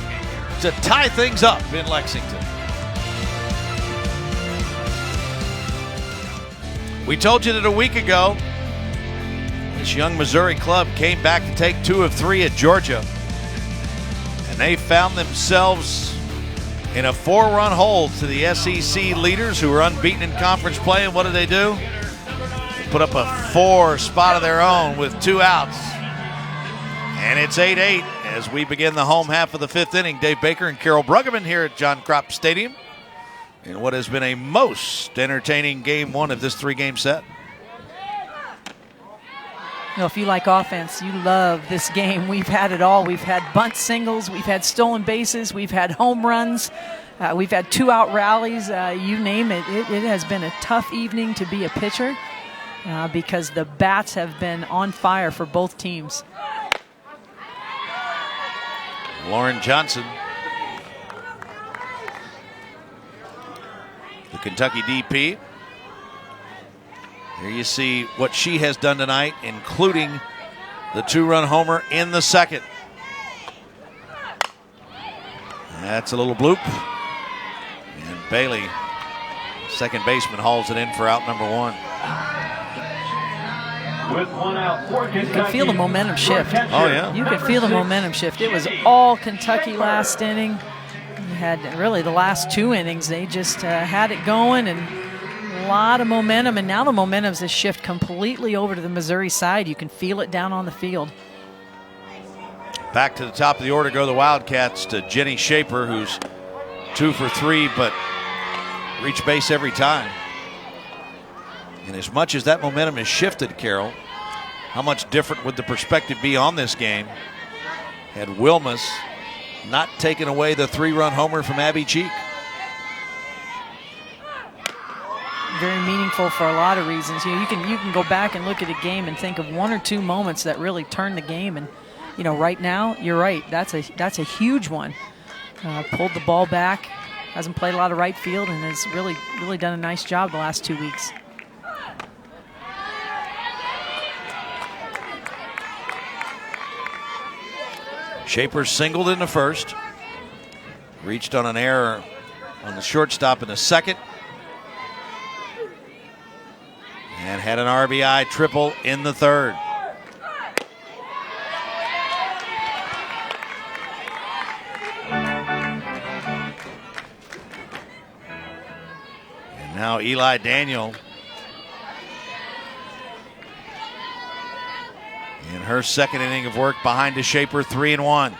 to tie things up in Lexington. We told you that a week ago, this young Missouri club came back to take 2 of 3 at Georgia. And they found themselves in a 4-run hole to the SEC leaders who were unbeaten in conference play. And what did they do? They put up a 4 spot of their own with 2 outs. And it's 8-8 as we begin the home half of the 5th inning. Dave Baker and Carol Bruggeman here at John Kropp Stadium in what has been a most entertaining game 1 of this 3-game set. You know, if you like offense, you love this game. We've had it all. We've had bunt singles, we've had stolen bases, we've had home runs, we've had 2-out rallies, you name it. It has been a tough evening to be a pitcher because the bats have been on fire for both teams. Lauren Johnson, the Kentucky DP. Here you see what she has done tonight, including the 2-run homer in the 2nd. That's a little bloop. And Bailey, second baseman, hauls it in for out number 1. With 1 out for Kentucky. You can feel the momentum shift. Oh, yeah. You can feel the momentum shift. It was all Kentucky last inning. You had really the last 2 innings. They just had it going and a lot of momentum, and now the momentum has shifted completely over to the Missouri side. You can feel it down on the field. Back to the top of the order go the Wildcats to Jenny Shaper, who's 2 for 3, but reach base every time. And as much as that momentum has shifted, Carol, how much different would the perspective be on this game had Wilmus not taken away the 3-run homer from Abby Cheek? Very meaningful for a lot of reasons. You can go back and look at a game and think of 1 or 2 moments that really turned the game. And you know, right now, you're right. That's a huge one. Pulled the ball back, hasn't played a lot of right field, and has really done a nice job the last 2 weeks. Shaper singled in the 1st, reached on an error on the shortstop in the 2nd. And had an RBI triple in the 3rd. And now Eli Daniel in her 2nd inning of work behind a Shaper, 3-1.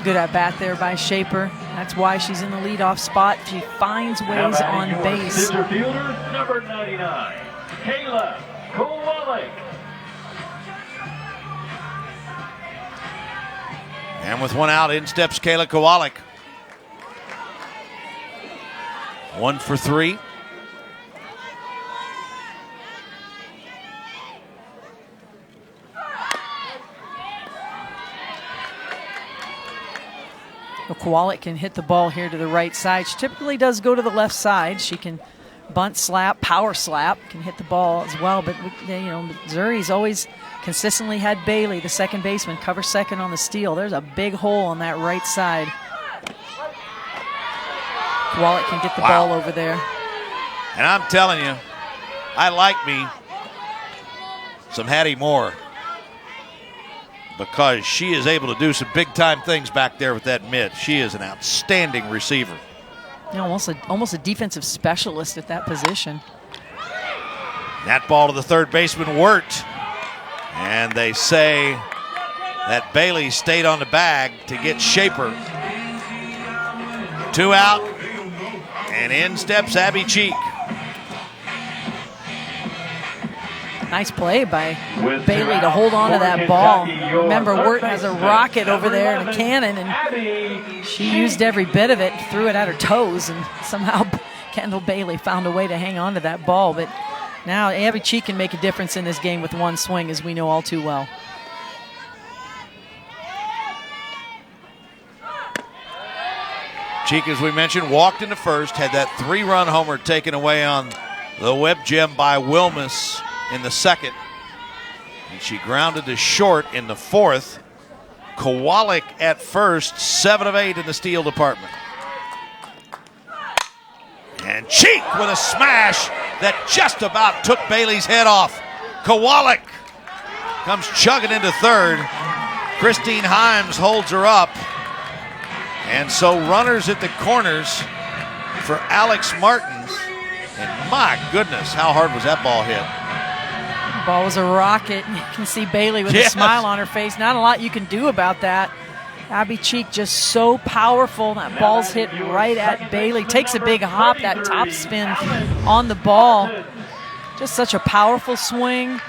Good at bat there by Shaper. That's why she's in the leadoff spot. She finds ways on base. Center fielder, number 99, Kayla Kowalik. And with one out, in steps Kayla Kowalik. 1 for 3. Kowalik can hit the ball here to the right side. She typically does go to the left side. She can bunt slap, power slap, can hit the ball as well. But Missouri's always consistently had Bailey, the second baseman, cover second on the steal. There's a big hole on that right side. Kowalik can get the ball over there. And I'm telling you, I like me some Hattie Moore, because she is able to do some big-time things back there with that mid. She is an outstanding receiver. Almost a defensive specialist at that position. That ball to the third baseman worked. And they say that Bailey stayed on the bag to get Shaper. 2 out, and in steps Abby Cheek. Nice play by Bailey to hold on to that ball. Remember, Wirt has a rocket over there and a cannon, and she used every bit of it, threw it at her toes, and somehow Kendall Bailey found a way to hang on to that ball. But now Abby Cheek can make a difference in this game with one swing, as we know all too well. Cheek, as we mentioned, walked in the first, had that 3-run homer taken away on the web gem by Wilmus in the second, and she grounded to short in the fourth. Kowalik at first, 7 of 8 in the steal department. And Cheek with a smash that just about took Bailey's head off. Kowalik comes chugging into third. Christine Himes holds her up. And so runners at the corners for Alex Martins. And my goodness, how hard was that ball hit? The ball was a rocket. You can see Bailey with a smile on her face. Not a lot you can do about that. Abby Cheek just so powerful. That ball's hit right at Bailey. Takes a big hop, that top spin on the ball. Just such a powerful swing.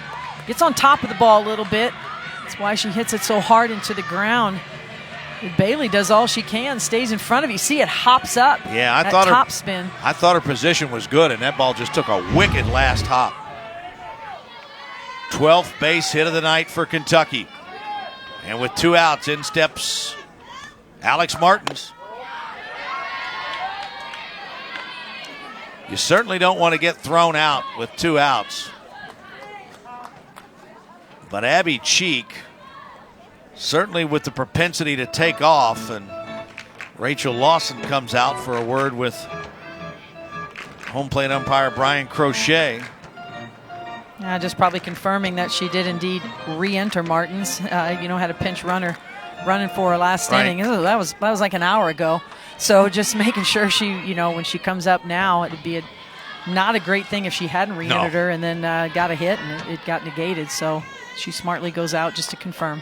Gets on top of the ball a little bit. That's why she hits it so hard into the ground. Bailey does all she can, stays in front of you. See, it hops up. Yeah, I thought top spin. I thought her position was good, and that ball just took a wicked last hop. 12th base hit of the night for Kentucky. And with 2 outs, in steps Alex Martins. You certainly don't want to get thrown out with 2 outs. But Abby Cheek, certainly with the propensity to take off, and Rachel Lawson comes out for a word with home plate umpire Brian Crochet. Just probably confirming that she did indeed re-enter Martins. Had a pinch runner running for her last inning. That was like an hour ago. So just making sure she, when she comes up now, it'd be not a great thing if she hadn't re-entered her and then got a hit and it got negated. So she smartly goes out just to confirm.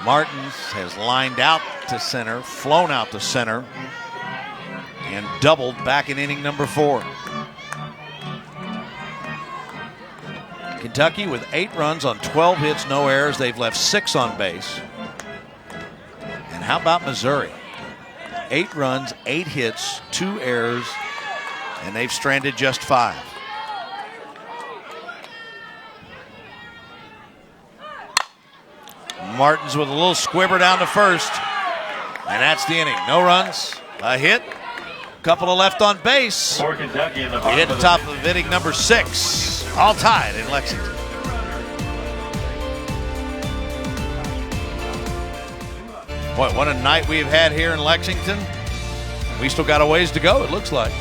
Martins has lined out to center, flown out to center, and doubled back in inning number 4. Kentucky with 8 runs on 12 hits, no errors. They've left 6 on base. And how about Missouri? 8 runs, 8 hits, 2 errors, and they've stranded just 5. Martins with a little squibber down to first. And that's the inning. No runs, a hit, couple of left on base. For Kentucky in the We hit the top of inning number 6. All tied in Lexington. Boy, what a night we've had here in Lexington. We still got a ways to go, it looks like.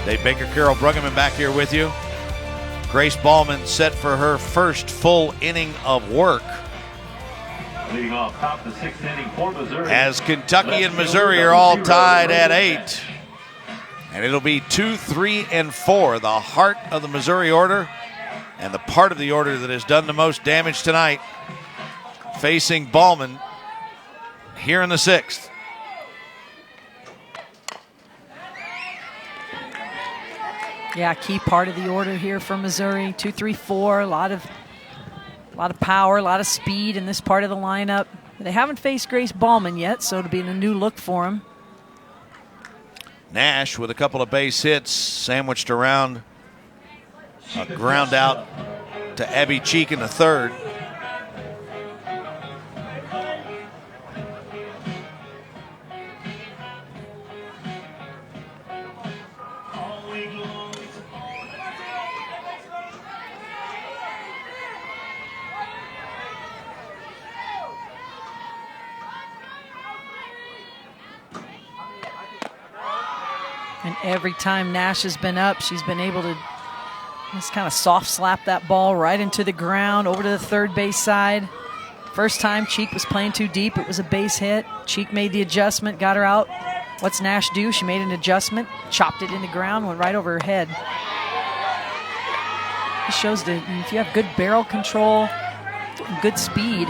Dave Baker, Carol Bruggeman back here with you. Grace Ballman set for her first full inning of work. Leading off top the 6th inning for Missouri. As Kentucky and Missouri are all tied at 8. And it'll be 2, 3, and 4, the heart of the Missouri order and the part of the order that has done the most damage tonight. Facing Ballman here in the 6th. Yeah, key part of the order here for Missouri. 2, 3, 4. A lot of power, a lot of speed in this part of the lineup. They haven't faced Grace Ballman yet, so it'll be a new look for them. Nash with a couple of base hits sandwiched around a ground out to Abby Cheek in the 3rd. And every time Nash has been up, she's been able to just kind of soft slap that ball right into the ground, over to the 3rd base side. First time Cheek was playing too deep, it was a base hit. Cheek made the adjustment, got her out. What's Nash do? She made an adjustment, chopped it in the ground, went right over her head. It shows that if you have good barrel control, good speed,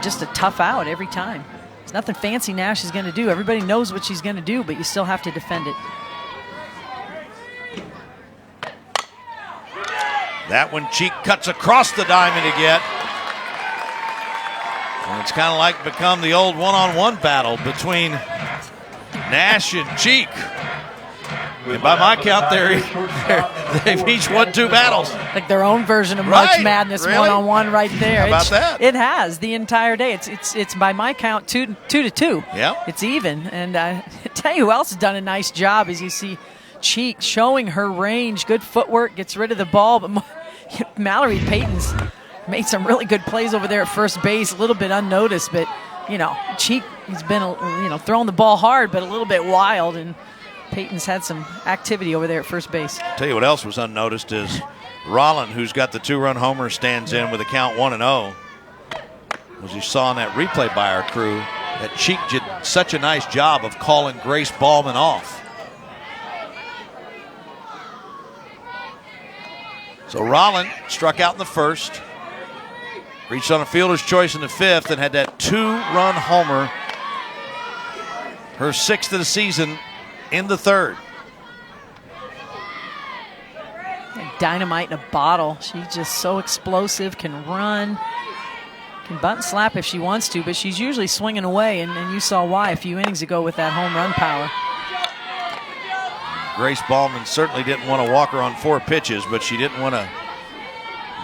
just a tough out every time. There's nothing fancy Nash is going to do. Everybody knows what she's going to do, but you still have to defend it. That one Cheek cuts across the diamond again. And it's kind of like become the old one-on-one battle between Nash and Cheek. And by my count, they've each won 2 battles. Like their own version of March Madness, really? One-on-one right there. How about that? It has the entire day. It's by my count 2 to 2. Yep. It's even. And I tell you who else has done a nice job is you see Cheek showing her range, good footwork, gets rid of the ball. But Mallory Payton's made some really good plays over there at first base, a little bit unnoticed. But, Cheek has been, throwing the ball hard, but a little bit wild. And Payton's had some activity over there at first base. Tell you what else was unnoticed is Rolland, who's got the 2-run homer, stands in with a count 1-0. As you saw in that replay by our crew, that Cheek did such a nice job of calling Grace Ballman off. So Rolland struck out in the 1st, reached on a fielder's choice in the 5th, and had that 2-run homer, her 6th of the season, in the 3rd. Dynamite in a bottle. She's just so explosive, can run, can button slap if she wants to, but she's usually swinging away, and you saw why a few innings ago with that home run power. Grace Ballman certainly didn't want to walk her on 4 pitches, but she didn't want to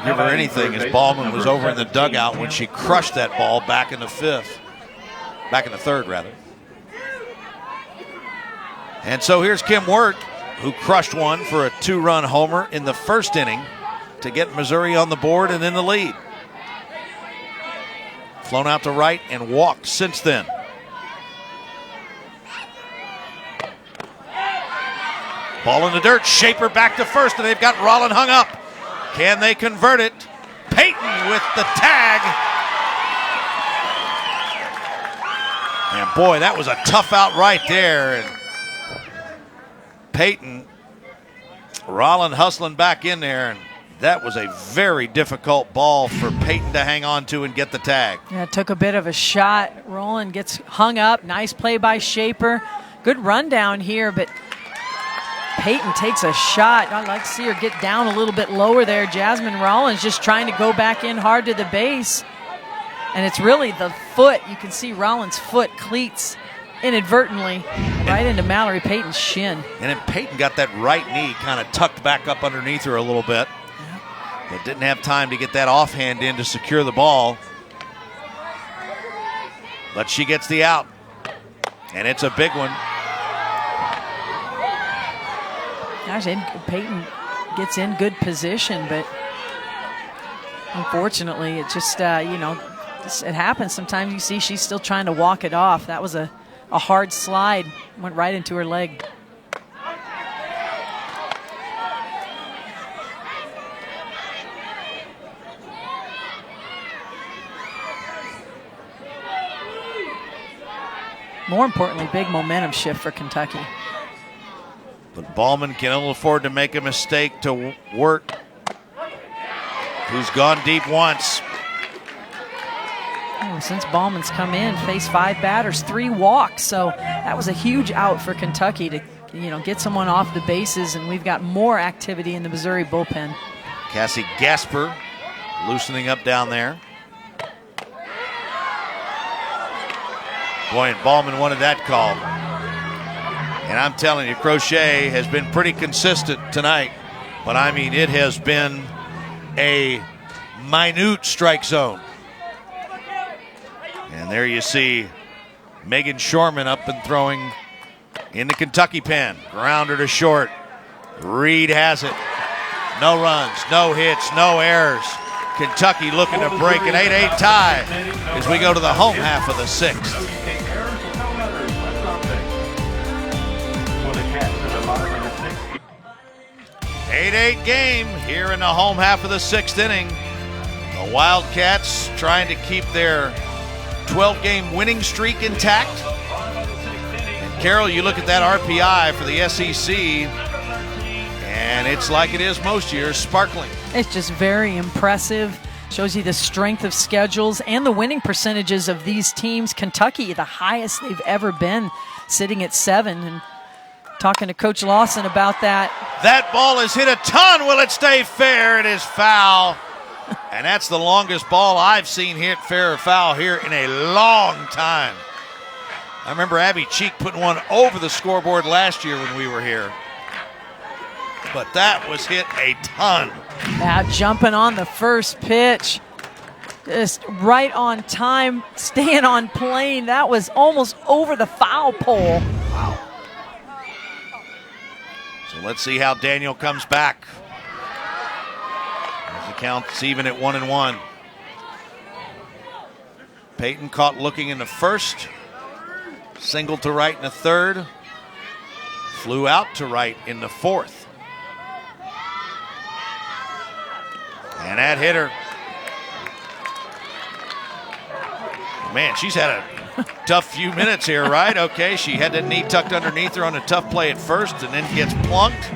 give her anything as Ballman was over in the dugout when she crushed that ball back in the 3rd rather. And so here's Kim Wirt, who crushed one for a 2-run homer in the 1st inning to get Missouri on the board and in the lead. Flown out to right and walked since then. Ball in the dirt, Shaper back to 1st, and they've got Rolland hung up. Can they convert it? Payton with the tag. And boy, that was a tough out right there. And Payton, Rolland hustling back in there, and that was a very difficult ball for Payton to hang on to and get the tag. Yeah, it took a bit of a shot. Rolland gets hung up. Nice play by Shaper. Good run down here, but Payton takes a shot. I'd like to see her get down a little bit lower there. Jasmine Rollins just trying to go back in hard to the base. And it's really the foot. You can see Rollins' foot cleats inadvertently right into Mallory Payton's shin. And then Payton got that right knee kind of tucked back up underneath her a little bit. But didn't have time to get that offhand in to secure the ball. But she gets the out. And it's a big one. Gosh, Payton gets in good position, but unfortunately it just, it happens. Sometimes you see she's still trying to walk it off. That was a hard slide, went right into her leg. More importantly, big momentum shift for Kentucky. But Ballman can only afford to make a mistake to Wirt, who's gone deep once. Since Ballman's come in, faced 5 batters, 3 walks. So that was a huge out for Kentucky to, get someone off the bases, and we've got more activity in the Missouri bullpen. Cassie Gasper loosening up down there. Boy, and Ballman wanted that call. And I'm telling you, Crochet has been pretty consistent tonight. But, I mean, it has been a minute strike zone. And there you see Megan Shorman up and throwing in the Kentucky pen. Grounder to short. Reed has it. No runs, no hits, no errors. Kentucky looking to break an 8-8 tie as we go to the home half of the 6th. 8-8 game here in the home half of the 6th inning. The Wildcats trying to keep their 12-game winning streak intact. And Carol, you look at that RPI for the SEC, and it's like it is most years, sparkling. It's just very impressive. Shows you the strength of schedules and the winning percentages of these teams. Kentucky, the highest they've ever been, sitting at 7. And talking to Coach Lawson about that. That ball is hit a ton. Will it stay fair? It is foul. And that's the longest ball I've seen hit fair or foul here in a long time. I remember Abby Cheek putting one over the scoreboard last year when we were here. But that was hit a ton. Now jumping on the first pitch. Just right on time, staying on plane. That was almost over the foul pole. Wow. So let's see how Daniel comes back. As the count's even at 1-1. Peyton caught looking in the first. Singled to right in the third. Flew out to right in the fourth. And that hit her. Man, she's had a tough few minutes here, right? Okay, she had that knee tucked underneath her on a tough play at first and then gets plunked.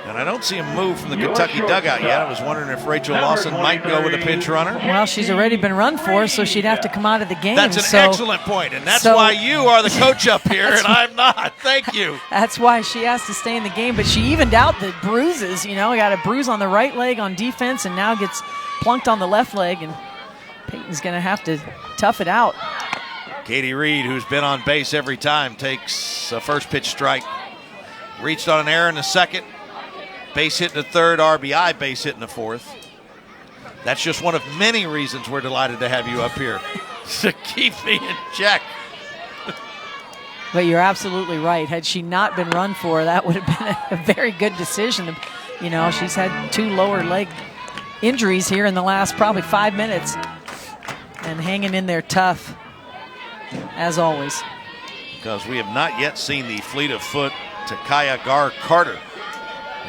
And I don't see a move from the Kentucky dugout yet. I was wondering if Rachel Lawson might go with a pinch runner. Well, she's already been run for, so she'd have to come out of the game. That's an excellent point, and that's why you are the coach up here and I'm not. Thank you. That's why she has to stay in the game, but she evened out the bruises. Got a bruise on the right leg on defense and now gets plunked on the left leg, and Peyton's going to have to tough it out. Katie Reed, who's been on base every time, takes a first pitch strike. Reached on an error in the second. Base hit in the third, RBI base hit in the fourth. That's just one of many reasons we're delighted to have you up here to keep me in check. But you're absolutely right. Had she not been run for, that would have been a very good decision. She's had 2 lower leg injuries here in the last probably 5 minutes. And hanging in there tough, as always. Because we have not yet seen the fleet of foot to Kaya Gar-Carter,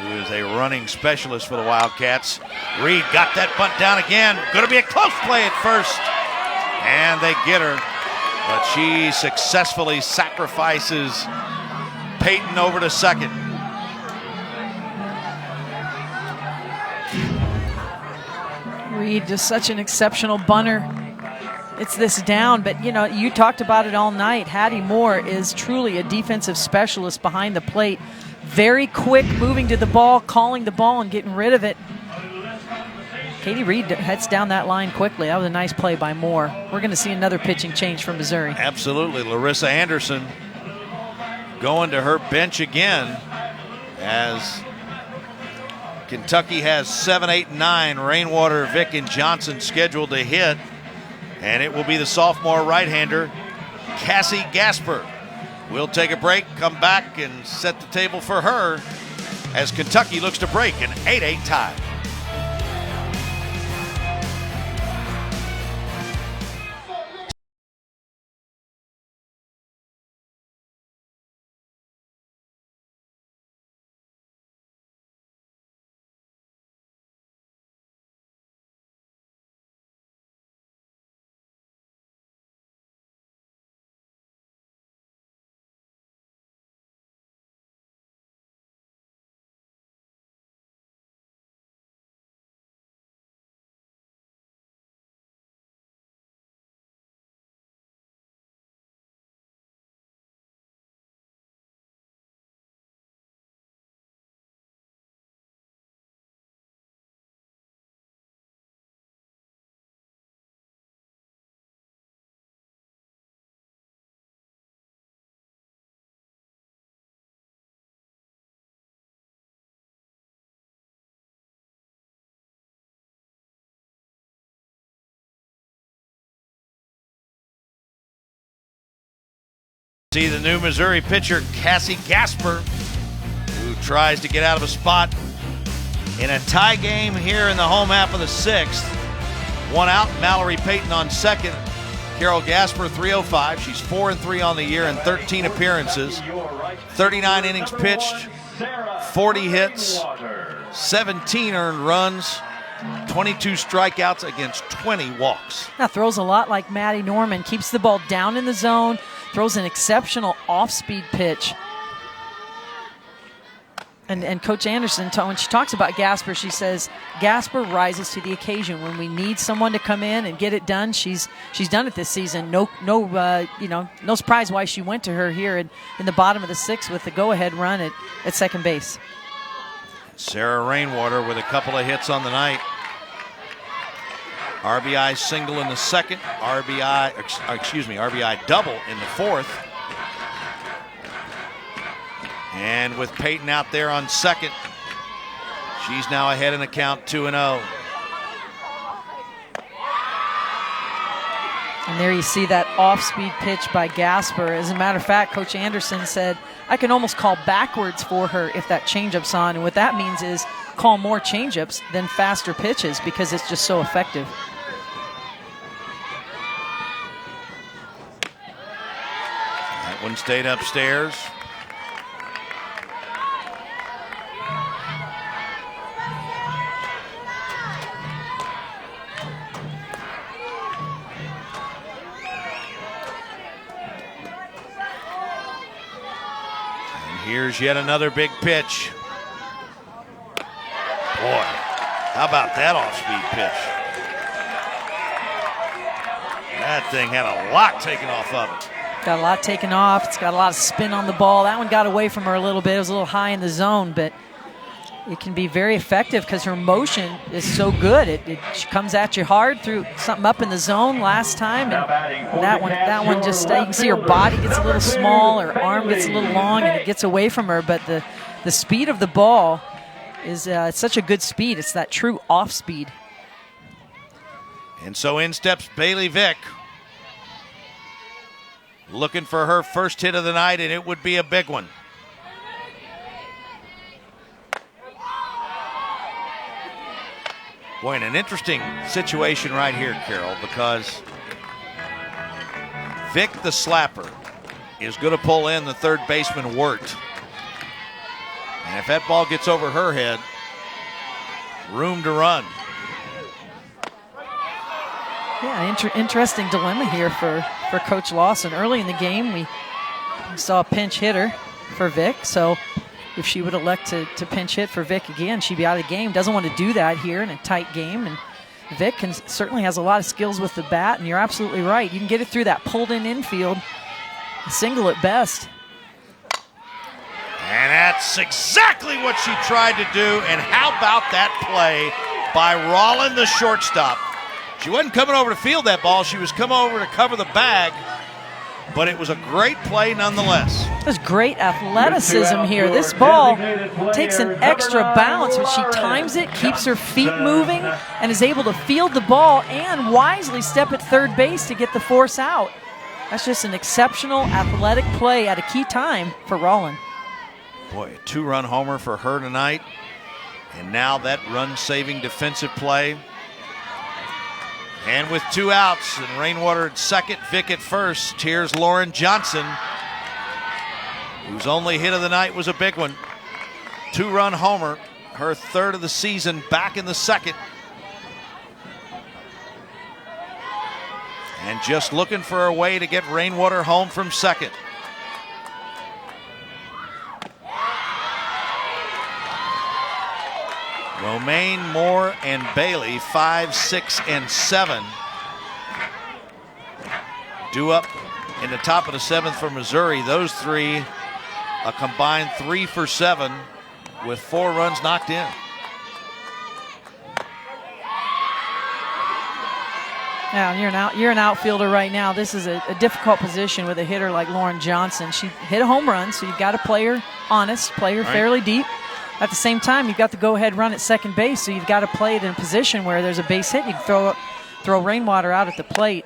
who is a running specialist for the Wildcats. Reed got that bunt down again. Going to be a close play at first. And they get her. But she successfully sacrifices Peyton over to second. Reed, just such an exceptional bunter. It's this down, but you talked about it all night. Hattie Moore is truly a defensive specialist behind the plate. Very quick, moving to the ball, calling the ball and getting rid of it. Katie Reed heads down that line quickly. That was a nice play by Moore. We're going to see another pitching change from Missouri. Absolutely. Larissa Anderson going to her bench again as Kentucky has 7, 8, and 9. Rainwater, Vick, and Johnson scheduled to hit. And it will be the sophomore right-hander, Cassie Gasper. We'll take a break, come back, and set the table for her as Kentucky looks to break an 8-8 tie. See the new Missouri pitcher, Cassie Gasper, who tries to get out of a spot in a tie game here in the home half of the 6th. One out, Mallory Payton on second. Carol Gasper, 305. She's 4-3 on the year in 13 appearances. 39 innings pitched, 40 hits, 17 earned runs, 22 strikeouts against 20 walks. Now throws a lot like Maddie Norman. Keeps the ball down in the zone. Throws an exceptional off-speed pitch. And Coach Anderson, when she talks about Gasper, she says Gasper rises to the occasion. When we need someone to come in and get it done, she's done it this season. No surprise why she went to her here in the bottom of the 6th with the go-ahead run at second base. Sarah Rainwater with a couple of hits on the night. RBI single in the second, RBI double in the 4th. And with Peyton out there on second, she's now ahead in the count 2-0. And there you see that off-speed pitch by Gasper. As a matter of fact, Coach Anderson said, I can almost call backwards for her if that changeup's on. And what that means is call more changeups than faster pitches because it's just so effective. That one stayed upstairs. Here's yet another big pitch. Boy, how about that off-speed pitch? That thing had a lot taken off of it. Got a lot taken off. It's got a lot of spin on the ball. That one got away from her a little bit. It was a little high in the zone, but it can be very effective because her motion is so good. She comes at you hard, threw something up in the zone last time, and that one just, you can see her body gets a little small, her arm gets a little long, and it gets away from her. But the speed of the ball is it's such a good speed. It's that true off speed. And so in steps Bailey Vick, looking for her first hit of the night, and it would be a big one. Boy, in an interesting situation right here, Carol, because Vic the slapper is going to pull in the third baseman Wirt. And if that ball gets over her head, room to run. Yeah, interesting dilemma here for Coach Lawson. Early in the game, we saw a pinch hitter for Vic, so if she would elect to pinch hit for Vic again, she'd be out of the game. Doesn't want to do that here in a tight game. And Vic certainly has a lot of skills with the bat, and you're absolutely right. You can get it through that pulled-in infield, single at best. And that's exactly what she tried to do. And how about that play by Rollin, the shortstop? She wasn't coming over to field that ball. She was coming over to cover the bag. But it was a great play nonetheless. There's great athleticism here. This ball takes an extra bounce, but she times it, keeps her feet moving, and is able to field the ball and wisely step at third base to get the force out. That's just an exceptional athletic play at a key time for Rollin. Boy, a 2-run homer for her tonight. And now that run-saving defensive play. And with 2 outs and Rainwater at second, Vic at first, here's Lauren Johnson, whose only hit of the night was a big one. 2-run homer, her third of the season, back in the second. And just looking for a way to get Rainwater home from second. Romaine, Moore, and Bailey, 5, 6, and 7. Due up in the top of the 7th for Missouri. Those three, a combined 3 for 7 with 4 runs knocked in. Now, you're an outfielder right now. This is a difficult position with a hitter like Lauren Johnson. She hit a home run, so you've got to play her honest, play her fairly deep. At the same time, you've got the go-ahead run at second base, so you've got to play it in a position where there's a base hit. You can throw Rainwater out at the plate.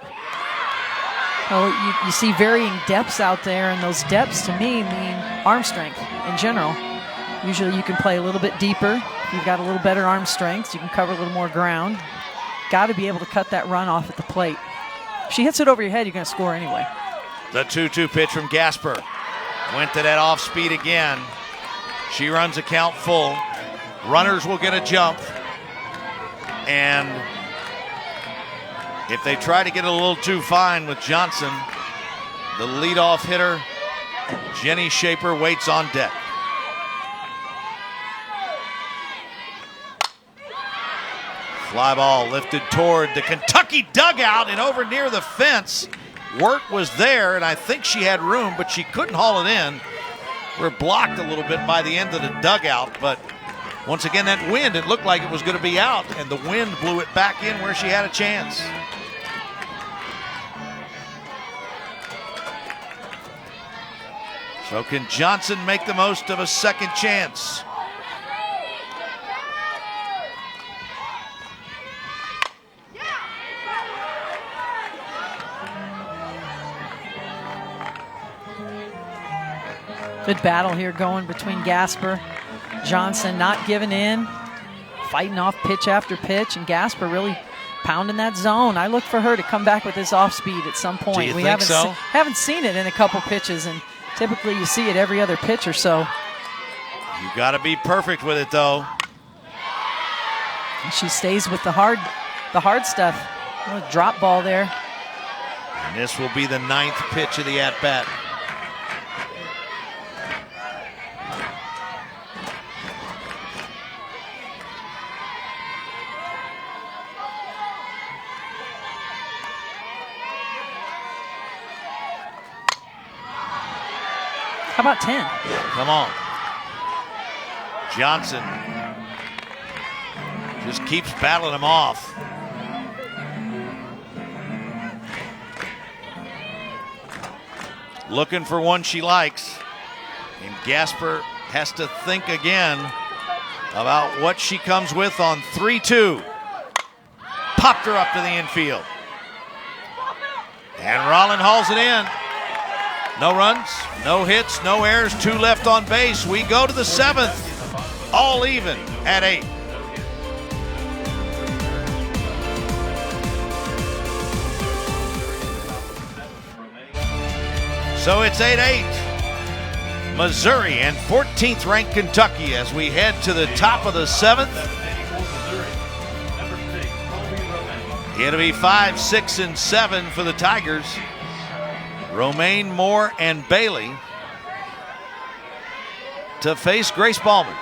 Well, you see varying depths out there, and those depths to me mean arm strength in general. Usually you can play a little bit deeper. If you've got a little better arm strength, you can cover a little more ground. Got to be able to cut that run off at the plate. If she hits it over your head, you're going to score anyway. The 2-2 pitch from Gasper. Went to that off speed again. She runs a count full. Runners will get a jump. And if they try to get a little too fine with Johnson, the leadoff hitter, Jenny Shaper, waits on deck. Fly ball lifted toward the Kentucky dugout and over near the fence. Work was there, and I think she had room, but she couldn't haul it in. We're blocked a little bit by the end of the dugout, but once again, that wind, it looked like it was going to be out, and the wind blew it back in where she had a chance. So can Johnson make the most of a second chance? Good battle here going between Gasper, Johnson, not giving in, fighting off pitch after pitch, and Gasper really pounding that zone. I look for her to come back with this off speed at some point. Do you think so? Haven't seen it in a couple pitches, and typically you see it every other pitch or so. You got to be perfect with it, though. And she stays with the hard stuff. A drop ball there. And this will be the 9th pitch of the at-bat. How about 10? Come on. Johnson just keeps battling him off. Looking for one she likes. And Gasper has to think again about what she comes with on 3-2. Popped her up to the infield. And Rollin hauls it in. No runs, no hits, no errors, 2 left on base. We go to the 7th, all even at 8. So it's 8-8. Missouri and 14th ranked Kentucky as we head to the top of the 7th. It'll be 5, 6, and 7 for the Tigers. Romaine, Moore, and Bailey to face Grace Ballman.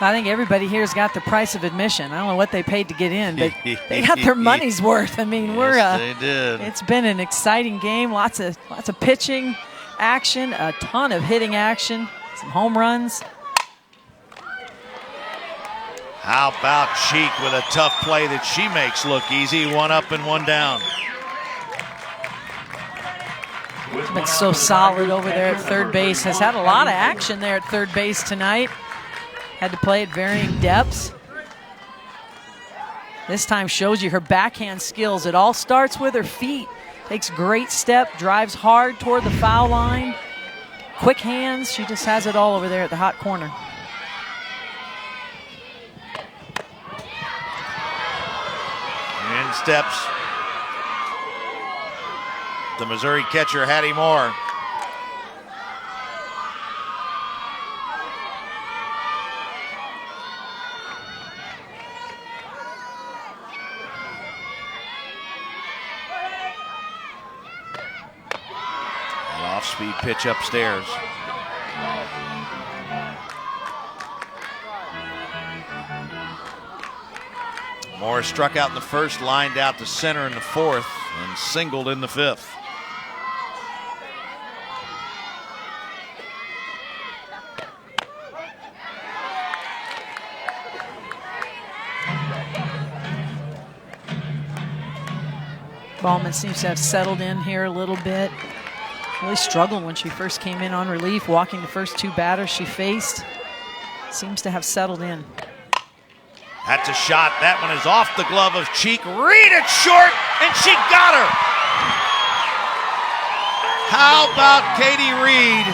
I think everybody here's got the price of admission. I don't know what they paid to get in, but they got their money's worth. I mean, yes, they did. It's been an exciting game. Lots of pitching action, a ton of hitting action, some home runs. How about Cheek with a tough play that she makes look easy? 1 up and 1 down. Been so solid over there at third base. Has had a lot of action there at third base tonight. Had to play at varying depths. This time shows you her backhand skills. It all starts with her feet. Takes great step, drives hard toward the foul line. Quick hands. She just has it all over there at the hot corner. In steps the Missouri catcher, Hattie Moore. An off-speed pitch upstairs. Moore struck out in the first, lined out to center in the 4th, and singled in the 5th. Ballman seems to have settled in here a little bit. Really struggled when she first came in on relief, walking the first 2 batters she faced. Seems to have settled in. That's a shot. That one is off the glove of Cheek. Reed it short, and she got her. How about Katie Reed?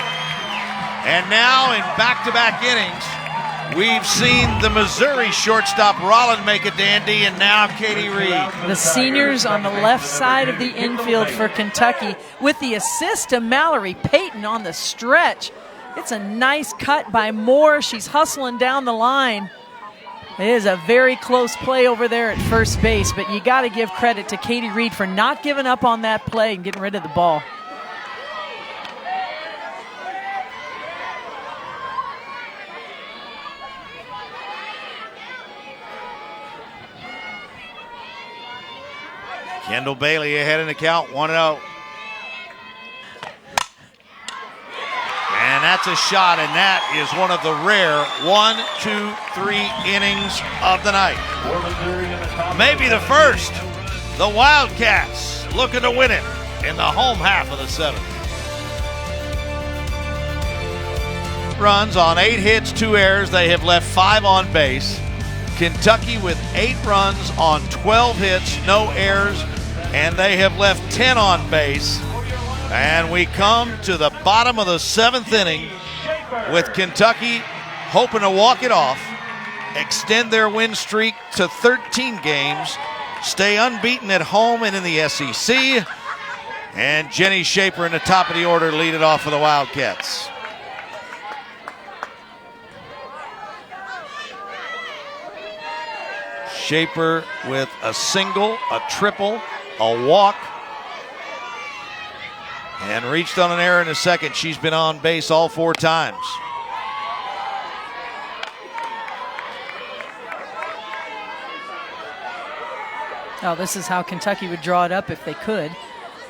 And now in back-to-back innings, we've seen the Missouri shortstop Rollin make a dandy, and now Katie Reed. The seniors on the left side of the infield for Kentucky with the assist to Mallory Payton on the stretch. It's a nice cut by Moore. She's hustling down the line. It is a very close play over there at first base, but you got to give credit to Katie Reed for not giving up on that play and getting rid of the ball. Kendall Bailey ahead in the count, 1-0. And that's a shot, and that is one of the rare 1, 2, 3 innings of the night. Maybe the first. The Wildcats looking to win it in the home half of the seventh. Runs on 8 hits, 2 errors. They have left 5 on base. Kentucky with 8 runs on 12 hits, no errors, and they have left 10 on base. And we come to the bottom of the 7th inning with Kentucky hoping to walk it off, extend their win streak to 13 games, stay unbeaten at home and in the SEC, and Jenny Shaper in the top of the order lead it off for the Wildcats. Shaper with a single, a triple, a walk, and reached on an error in the second. She's been on base all 4 times. Oh, this is how Kentucky would draw it up if they could.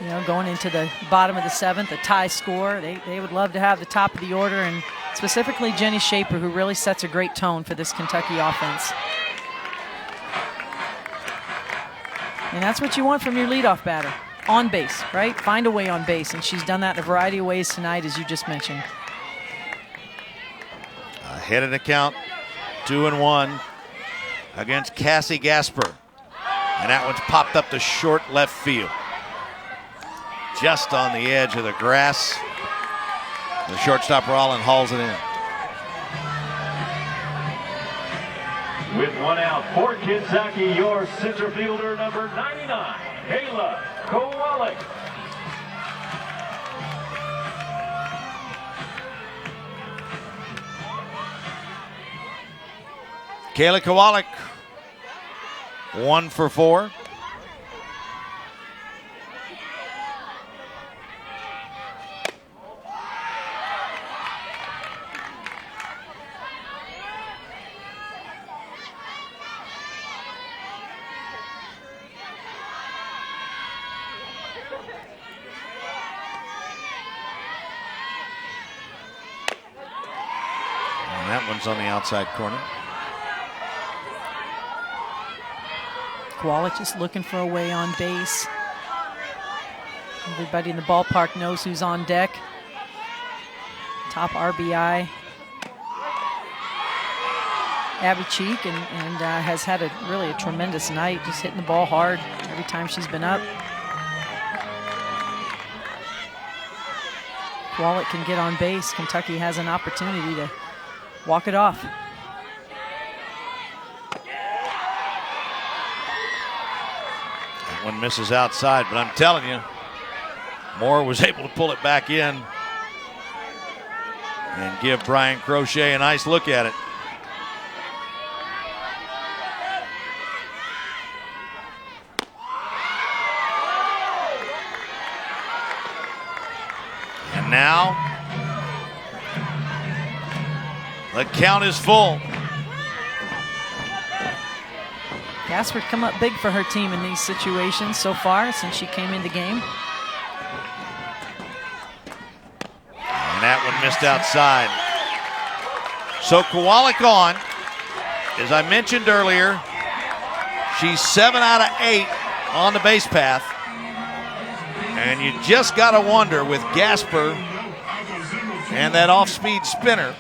You know, going into the bottom of the 7th, a tie score. They would love to have the top of the order, and specifically Jenny Shaper, who really sets a great tone for this Kentucky offense. And that's what you want from your leadoff batter. On base, right? Find a way on base, and she's done that in a variety of ways tonight, as you just mentioned. Ahead in the count, 2-1 against Cassie Gasper. And that one's popped up to short left field. Just on the edge of the grass. The shortstop Rollin hauls it in. With 1 out for Kentucky, your center fielder, number 99, Kayla Kowalik. Kayla Kowalik, 1 for 4. And that one's on the outside corner. Kowalik just looking for a way on base. Everybody in the ballpark knows who's on deck. Top RBI. Abby Cheek, and has had really a tremendous night, just hitting the ball hard every time she's been up. Kowalik can get on base. Kentucky has an opportunity to walk it off. One misses outside, but I'm telling you, Moore was able to pull it back in and give Brian Crochet a nice look at it. And now, the count is full. Gasper come up big for her team in these situations so far since she came in the game. And that one missed outside. So Kowalik on. As I mentioned earlier, she's 7 out of 8 on the base path. And you just got to wonder with Gasper and that off-speed spinner,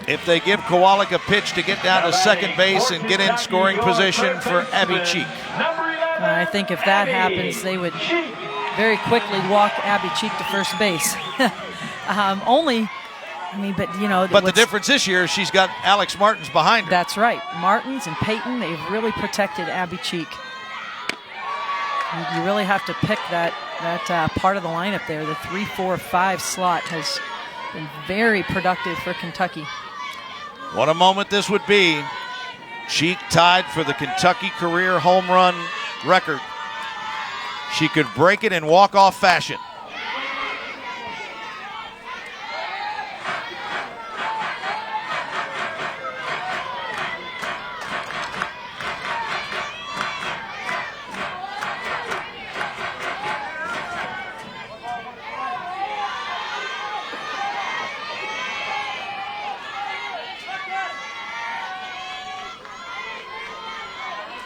if they give Kowalik a pitch to get down to second base and get in scoring position for Abby Cheek. I think if that happens, they would very quickly walk Abby Cheek to first base. But the difference this year is she's got Alex Martins behind her. That's right. Martins and Payton, they've really protected Abby Cheek. You really have to pick that part of the lineup there. The 3, 4, 5 slot has been very productive for Kentucky. What a moment this would be. Cheek tied for the Kentucky career home run record. She could break it in walk-off fashion.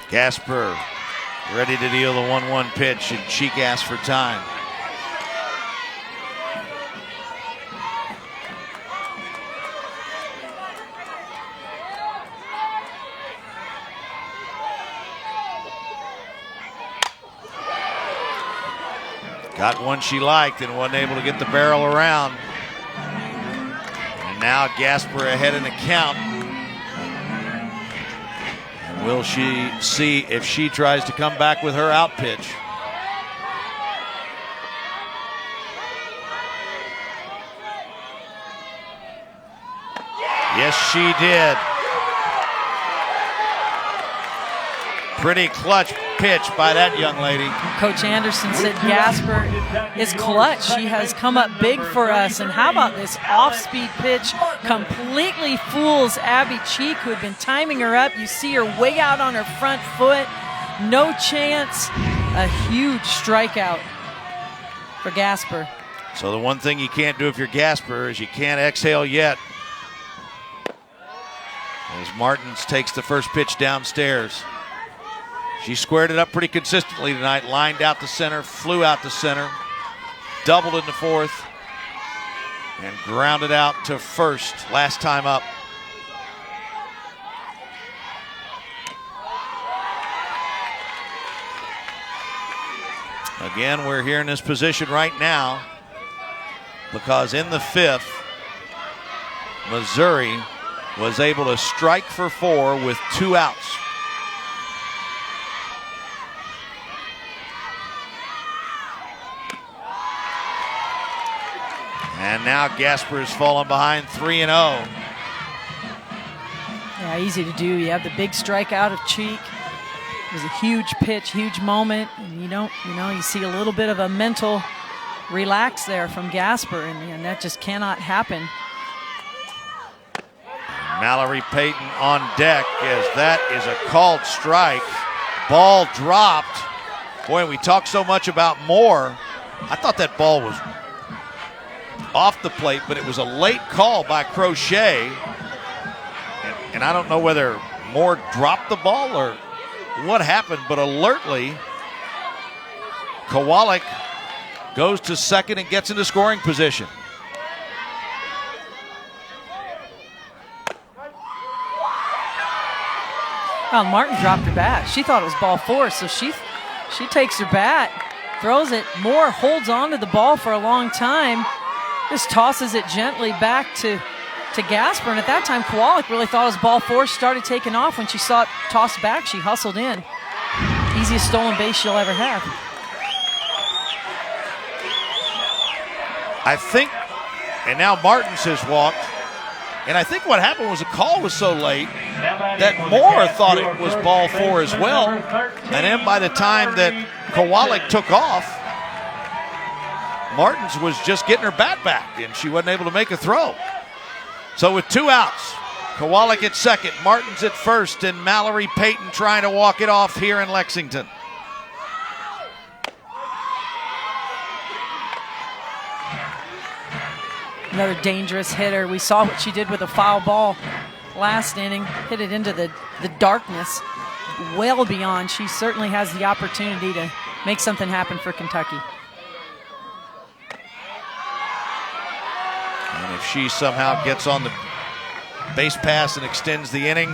Gasper ready to deal the 1-1 pitch, and Cheek asks for time. Got one she liked and wasn't able to get the barrel around. And now Gasper ahead in the count. Will she see if she tries to come back with her out pitch? Yes, she did. Pretty clutch pitch by that young lady. Coach Anderson said Gasper is clutch. She has come up big for us. And how about this off-speed pitch? Completely fools Abby Cheek, who had been timing her up. You see her way out on her front foot. No chance. A huge strikeout for Gasper. So the one thing you can't do if you're Gasper is you can't exhale yet. As Martins takes the first pitch downstairs. She squared it up pretty consistently tonight, lined out to center, flew out to center, doubled in the fourth, and grounded out to first last time up. Again, we're here in this position right now because in the fifth, Missouri was able to strike for 4 with 2 outs. And now Gasper has fallen behind 3-0. Yeah, easy to do. You have the big strikeout of Cheek. It was a huge pitch, huge moment. And you see a little bit of a mental relax there from Gasper, and that just cannot happen. Mallory Payton on deck as that is a called strike. Ball dropped. Boy, we talk so much about Moore. I thought that ball was off the plate, but it was a late call by Crochet. And I don't know whether Moore dropped the ball or what happened, but alertly, Kowalik goes to second and gets into scoring position. Well, Martin dropped her bat. She thought it was ball 4, so she takes her bat, throws it. Moore holds on to the ball for a long time, just tosses it gently back to Gasper. And at that time, Kowalik really thought it was ball 4. She started taking off. When she saw it tossed back, she hustled in. Easiest stolen base she'll ever have. I think, and now Martins has walked. And I think what happened was the call was so late that Moore thought it was ball 4 as well. And then by the time that Kowalik took off, Martins was just getting her bat back, and she wasn't able to make a throw. So with 2 outs, Kowalik at second, Martins at first, and Mallory Payton trying to walk it off here in Lexington. Another dangerous hitter. We saw what she did with a foul ball last inning. Hit it into the darkness, well beyond. She certainly has the opportunity to make something happen for Kentucky. And if she somehow gets on the base pass and extends the inning.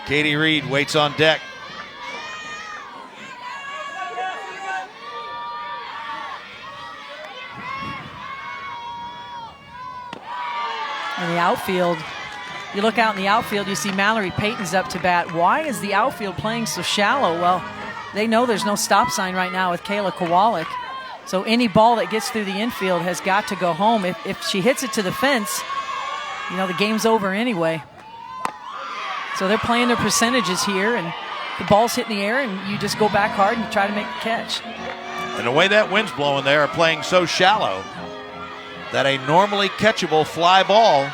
Katie Reed waits on deck. In the outfield, you look out in the outfield, you see Mallory Payton's up to bat. Why is the outfield playing so shallow? Well, they know there's no stop sign right now with Kayla Kowalik. So any ball that gets through the infield has got to go home. If she hits it to the fence, you know, the game's over anyway. So they're playing their percentages here, and the ball's hit in the air, and you just go back hard and try to make the catch. And the way that wind's blowing, they are playing so shallow that a normally catchable fly ball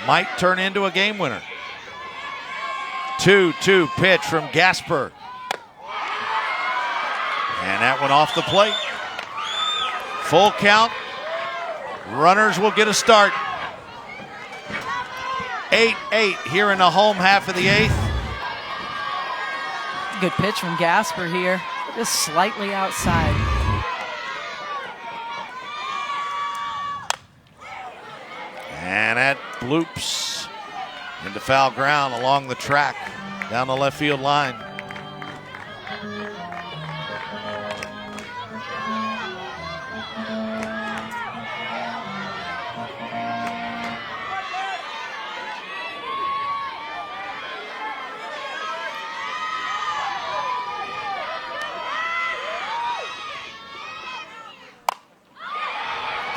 might turn into a game winner. 2-2 pitch from Gasper. And that one off the plate. Full count. Runners will get a start. 8-8 here in the home half of the eighth. Good pitch from Gasper here. Just slightly outside. And that bloops into foul ground along the track down the left field line.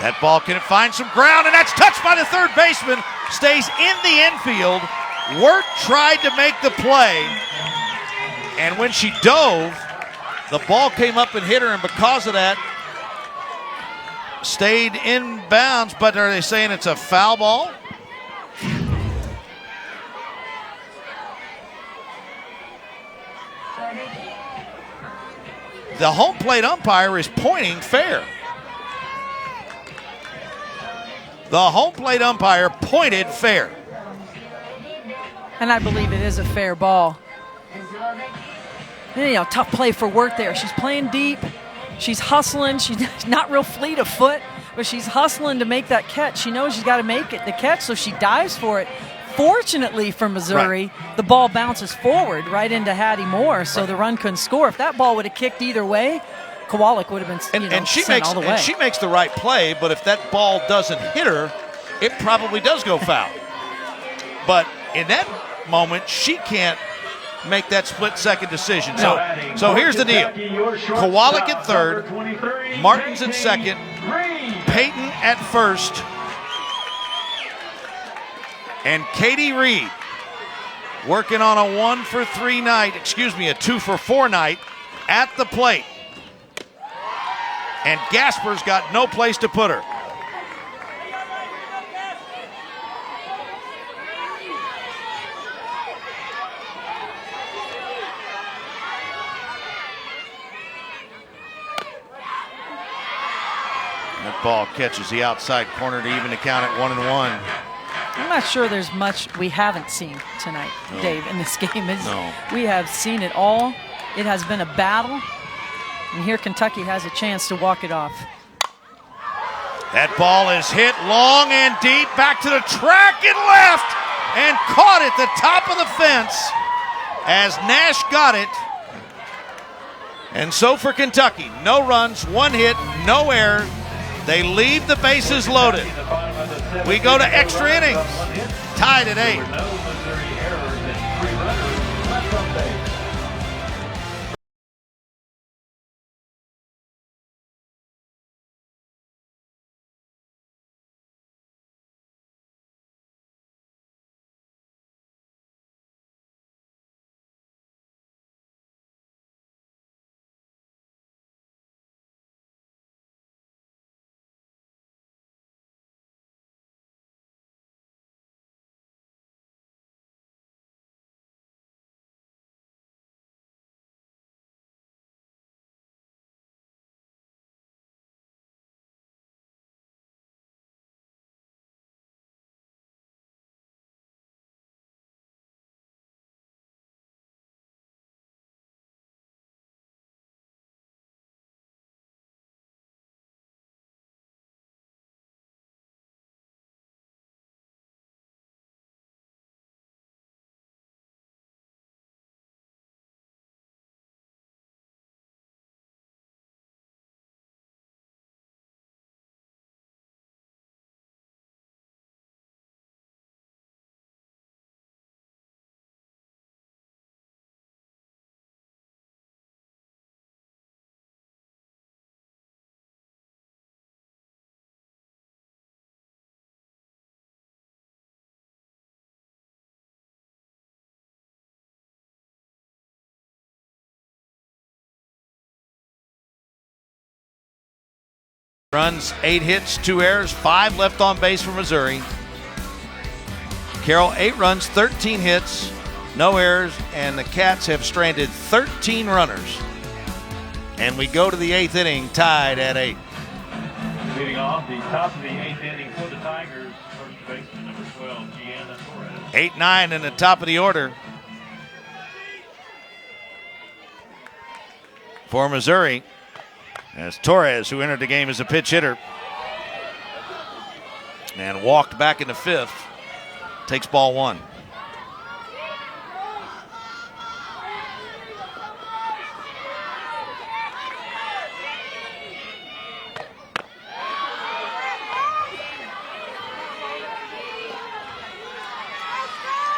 That ball can find some ground, and that's touched by the third baseman. Stays in the infield. Wirt tried to make the play, and when she dove, the ball came up and hit her, and because of that, stayed in bounds. But are they saying it's a foul ball? The home plate umpire is pointing fair. The home plate umpire pointed fair. And I believe it is a fair ball. You know, tough play for Wirt there. She's playing deep. She's hustling. She's not real fleet of foot, but she's hustling to make that catch. She knows she's got to make it, the catch, so she dives for it. Fortunately for Missouri, the ball bounces forward right into Hattie Moore, so the run couldn't score. If that ball would have kicked either way, Kowalik would have been sent all the way. And she makes the right play, but if that ball doesn't hit her, it probably does go foul. But in that moment, she can't make that split-second decision. So here's the deal. Kowalik at third, Martins at second, Payton at first, and Katie Reed working on a 1-for-3 night, a 2-for-4 night at the plate. And Gasper's got no place to put her. That ball catches the outside corner to even the count at 1-1. I'm not sure there's much we haven't seen tonight, Dave, in this game. We have seen it all. It has been a battle. And here Kentucky has a chance to walk it off. That ball is hit long and deep, back to the track and left, and caught at the top of the fence as Nash got it. And so for Kentucky, no runs, 1 hit, no error. They leave the bases loaded. We go to extra innings, tied at 8. Runs, 8 hits, 2 errors, 5 left on base for Missouri. Carroll, 8 runs, 13 hits, no errors, and the Cats have stranded 13 runners. And we go to the 8th inning, tied at 8. Leading off the top of the 8th inning for the Tigers, first baseman number 12, Gianna Torres. 8-9 in the top of the order for Missouri. As Torres, who entered the game as a pitch hitter and walked back in the 5th, takes ball 1.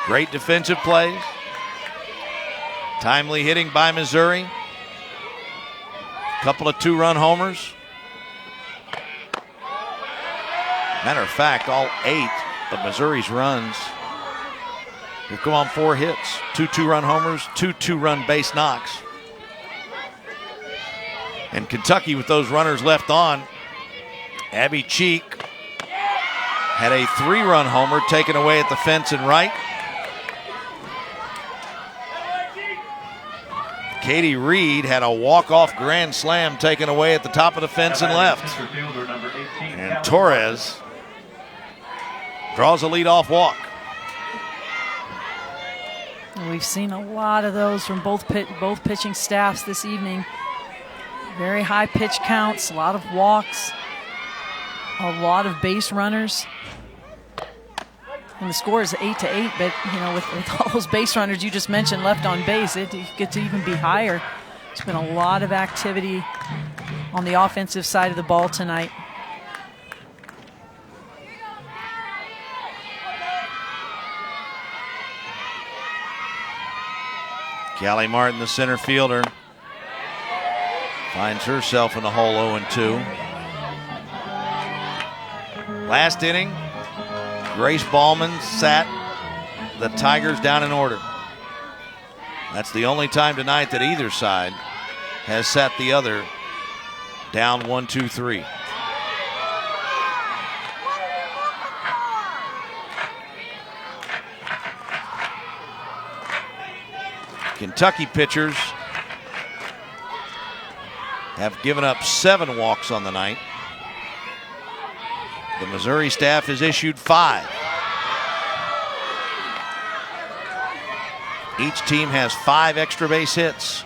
Great defensive plays. Timely hitting by Missouri. Couple of 2-run homers. Matter of fact, all 8 of Missouri's runs have come on 4 hits. 2 2-run homers, 2 2-run base knocks. And Kentucky, with those runners left on, Abby Cheek had a 3-run homer taken away at the fence and right. Katie Reed had a walk-off grand slam taken away at the top of the fence and left. And Torres draws a leadoff walk. We've seen a lot of those from both pitching staffs this evening. Very high pitch counts, a lot of walks, a lot of base runners. And the score is 8-8, but you know, with all those base runners you just mentioned left on base, it gets to even be higher. There's been a lot of activity on the offensive side of the ball tonight. Callie Martin, the center fielder, finds herself in the hole 0-2. Last inning, Grace Ballman sat the Tigers down in order. That's the only time tonight that either side has sat the other down 1-2-3. Kentucky pitchers have given up 7 walks on the night. The Missouri staff has issued 5. Each team has 5 extra base hits.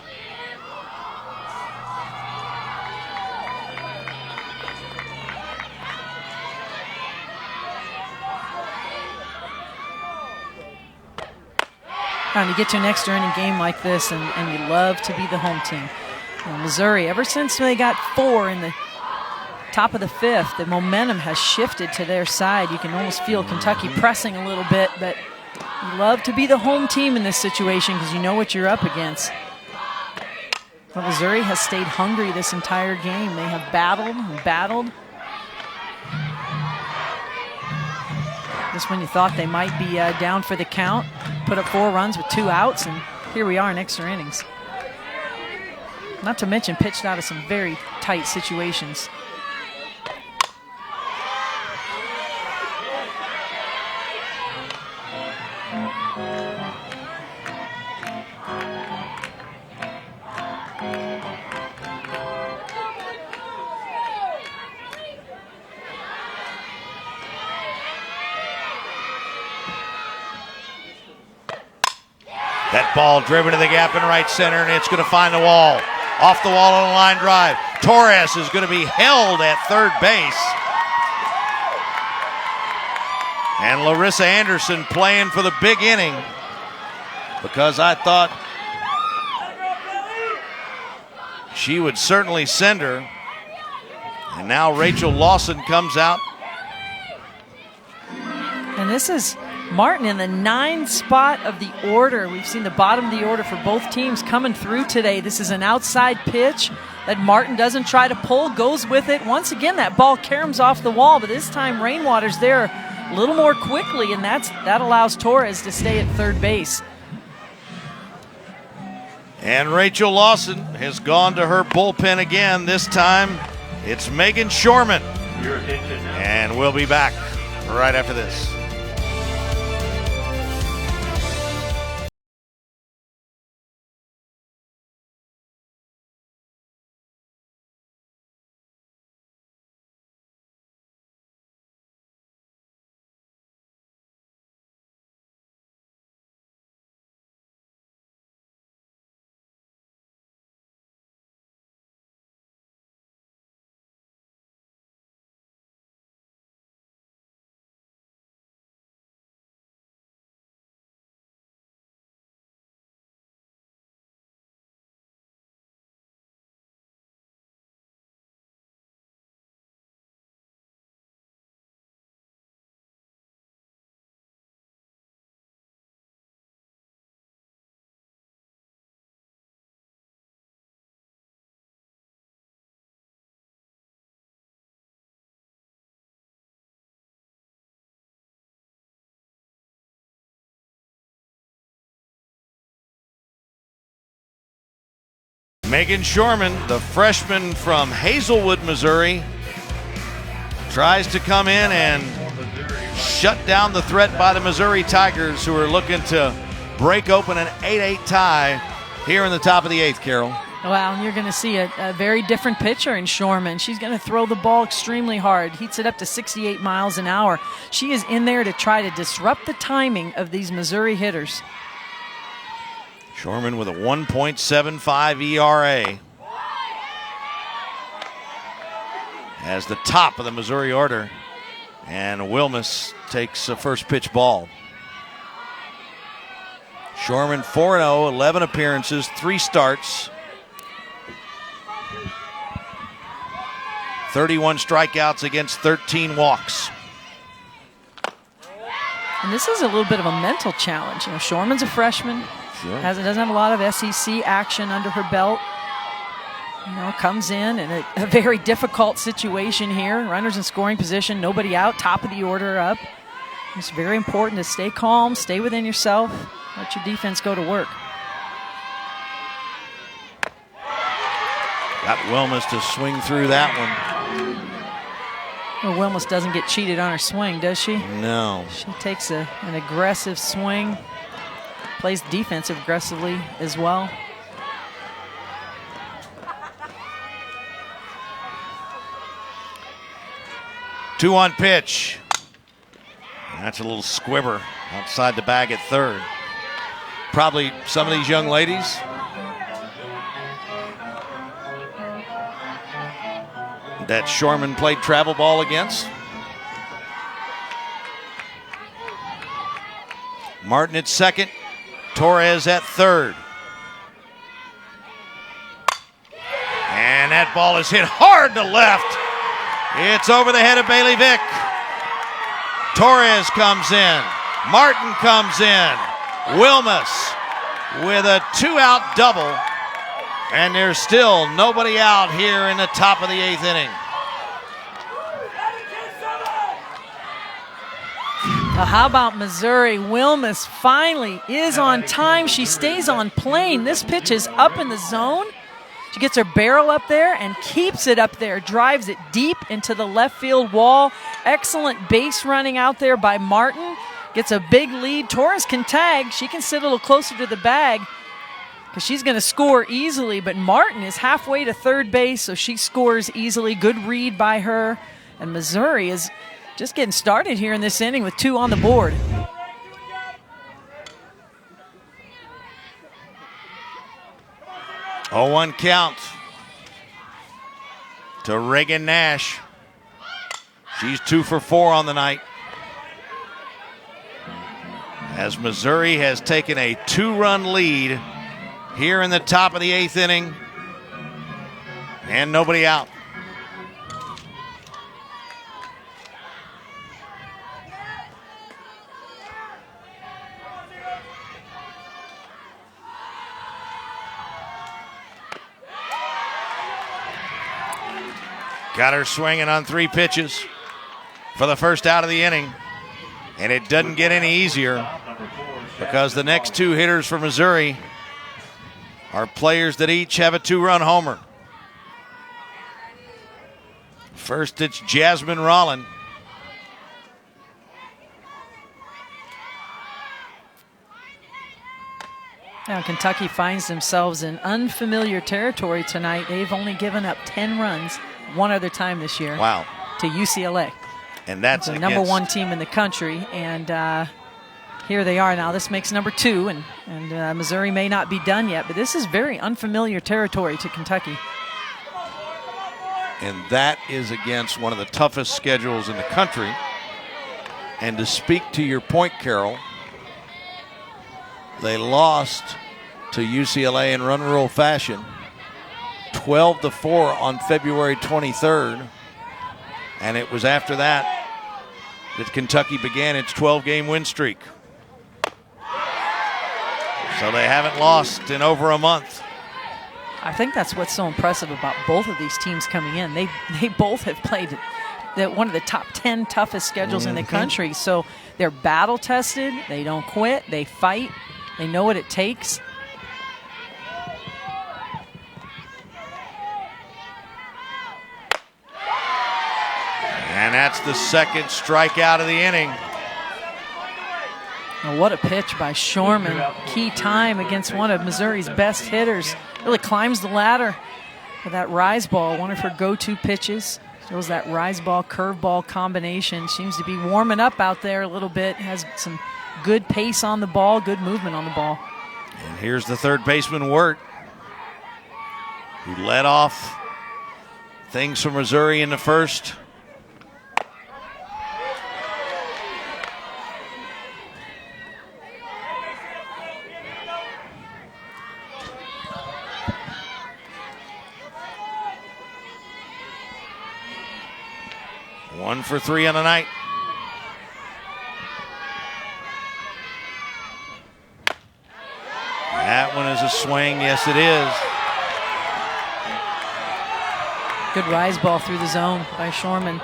Trying to get to an extra inning game like this, and you love to be the home team. Well, Missouri, ever since they got 4 in the top of the 5th, the momentum has shifted to their side. You can almost feel Kentucky pressing a little bit, but you love to be the home team in this situation because you know what you're up against. But Missouri has stayed hungry this entire game. They have battled and battled. Just when you thought they might be down for the count, put up 4 runs with 2 outs, and here we are in extra innings. Not to mention pitched out of some very tight situations. That ball driven to the gap in right center, and it's going to find the wall. Off the wall on a line drive. Torres is going to be held at third base. And Larissa Anderson playing for the big inning, because I thought she would certainly send her. And now Rachel Lawson comes out. And this is Martin in the 9th spot of the order. We've seen the bottom of the order for both teams coming through today. This is an outside pitch that Martin doesn't try to pull, goes with it. Once again, that ball caroms off the wall, but this time Rainwater's there a little more quickly, and that allows Torres to stay at third base. And Rachel Lawson has gone to her bullpen again. This time It's Megan Shorman. Your attention now. And we'll be back right after this. Megan Shorman, the freshman from Hazelwood, Missouri, tries to come in and shut down the threat by the Missouri Tigers, who are looking to break open an 8-8 tie here in the top of the 8th, Carol. Wow, and you're going to see a very different pitcher in Shorman. She's going to throw the ball extremely hard, heats it up to 68 miles an hour. She is in there to try to disrupt the timing of these Missouri hitters. Shorman with a 1.75 ERA. As the top of the Missouri order. And Wilmus takes a first pitch ball. Shorman 4-0, 11 appearances, 3 starts. 31 strikeouts against 13 walks. And this is a little bit of a mental challenge. You know, Shorman's a freshman. Sure. Doesn't have a lot of SEC action under her belt. You know, comes in a very difficult situation here. Runners in scoring position, nobody out, top of the order up. It's very important to stay calm, stay within yourself, let your defense go to work. Got Wilmus to swing through that one. Well, Wilmus doesn't get cheated on her swing, does she? No. She takes an aggressive swing. Plays defensive aggressively as well. Two on pitch. That's a little squibber outside the bag at third. Probably some of these young ladies that Shorman played travel ball against. Martin at second. Torres at third. And that ball is hit hard to left. It's over the head of Bailey Vick. Torres comes in. Martin comes in. Wilmus with a 2-out double. And there's still nobody out here in the top of the 8th inning. Well, how about Missouri? Wilmus finally is on time. She stays on plane. This pitch is up in the zone. She gets her barrel up there and keeps it up there. Drives it deep into the left field wall. Excellent base running out there by Martin. Gets a big lead. Torres can tag. She can sit a little closer to the bag because she's going to score easily. But Martin is halfway to third base, so she scores easily. Good read by her. And Missouri is just getting started here in this inning with 2 on the board. Oh, 1 count to Reagan Nash. She's 2 for 4 on the night. As Missouri has taken a 2-run lead here in the top of the 8th inning. And nobody out. Got her swinging on 3 pitches for the first out of the inning. And it doesn't get any easier because the next 2 hitters for Missouri are players that each have a 2-run homer. First, it's Jasmine Rollin. Now Kentucky finds themselves in unfamiliar territory tonight. They've only given up 10 runs one other time this year. Wow. To UCLA. And that's the number one team in the country. And here they are now. This makes number 2. And Missouri may not be done yet, but this is very unfamiliar territory to Kentucky. And that is against one of the toughest schedules in the country. And to speak to your point, Carol, they lost to UCLA in run rule fashion, 12-4 on February 23rd. And it was after that that Kentucky began its 12-game win streak. So they haven't lost in over a month. I think that's what's so impressive about both of these teams coming in. They both have played one of the top 10 toughest schedules in the country. So they're battle tested. They don't quit. They fight. They know what it takes. And that's the second strikeout of the inning. Now what a pitch by Shorman. Key time against one of Missouri's best hitters. Really climbs the ladder with that rise ball. One of her go-to pitches. Shows that rise ball, curve ball combination. Seems to be warming up out there a little bit. Has some good pace on the ball, good movement on the ball. And here's the third baseman, Wirt, who led off things for Missouri in the first. One for 3 on the night. That one is a swing. Yes, it is. Good rise ball through the zone by Shorman.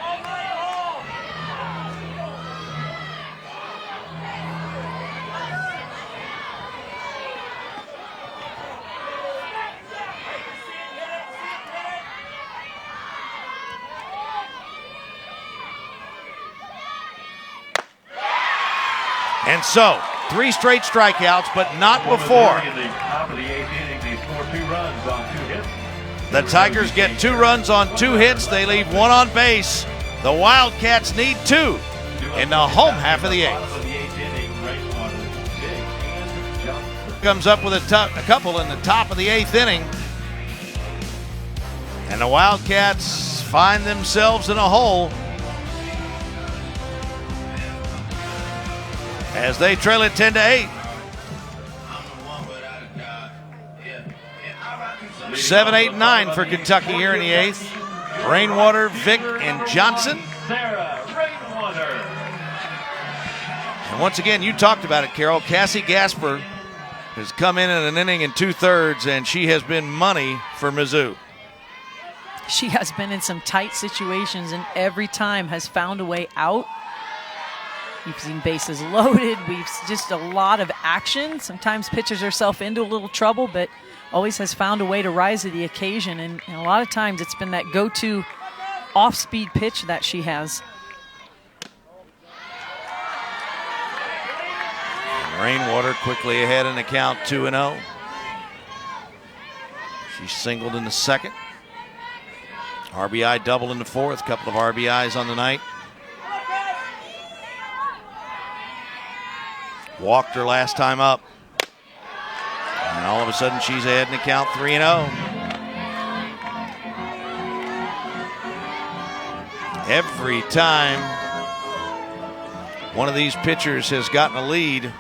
And so, 3 straight strikeouts, but not before. The Tigers get 2 runs on 2 hits. They leave 1 on base. The Wildcats need 2 in the home half of the 8th. Comes up with a couple in the top of the 8th inning. And the Wildcats find themselves in a hole as they trail it 10-8. 7, 8, 9 for Kentucky here in the 8th. Rainwater, Vick, and Johnson. And once again, you talked about it, Carol. Cassie Gasper has come in an inning and 2/3, and she has been money for Mizzou. She has been in some tight situations and every time has found a way out. We've seen bases loaded. We've just a lot of action. Sometimes pitches herself into a little trouble, but always has found a way to rise to the occasion. And a lot of times it's been that go-to off-speed pitch that she has. Rainwater quickly ahead in the count, 2-0. She singled in the second. RBI double in the fourth. Couple of RBIs on the night. Walked her last time up. And all of a sudden she's ahead in the count, 3-0. Every time one of these pitchers has gotten a lead,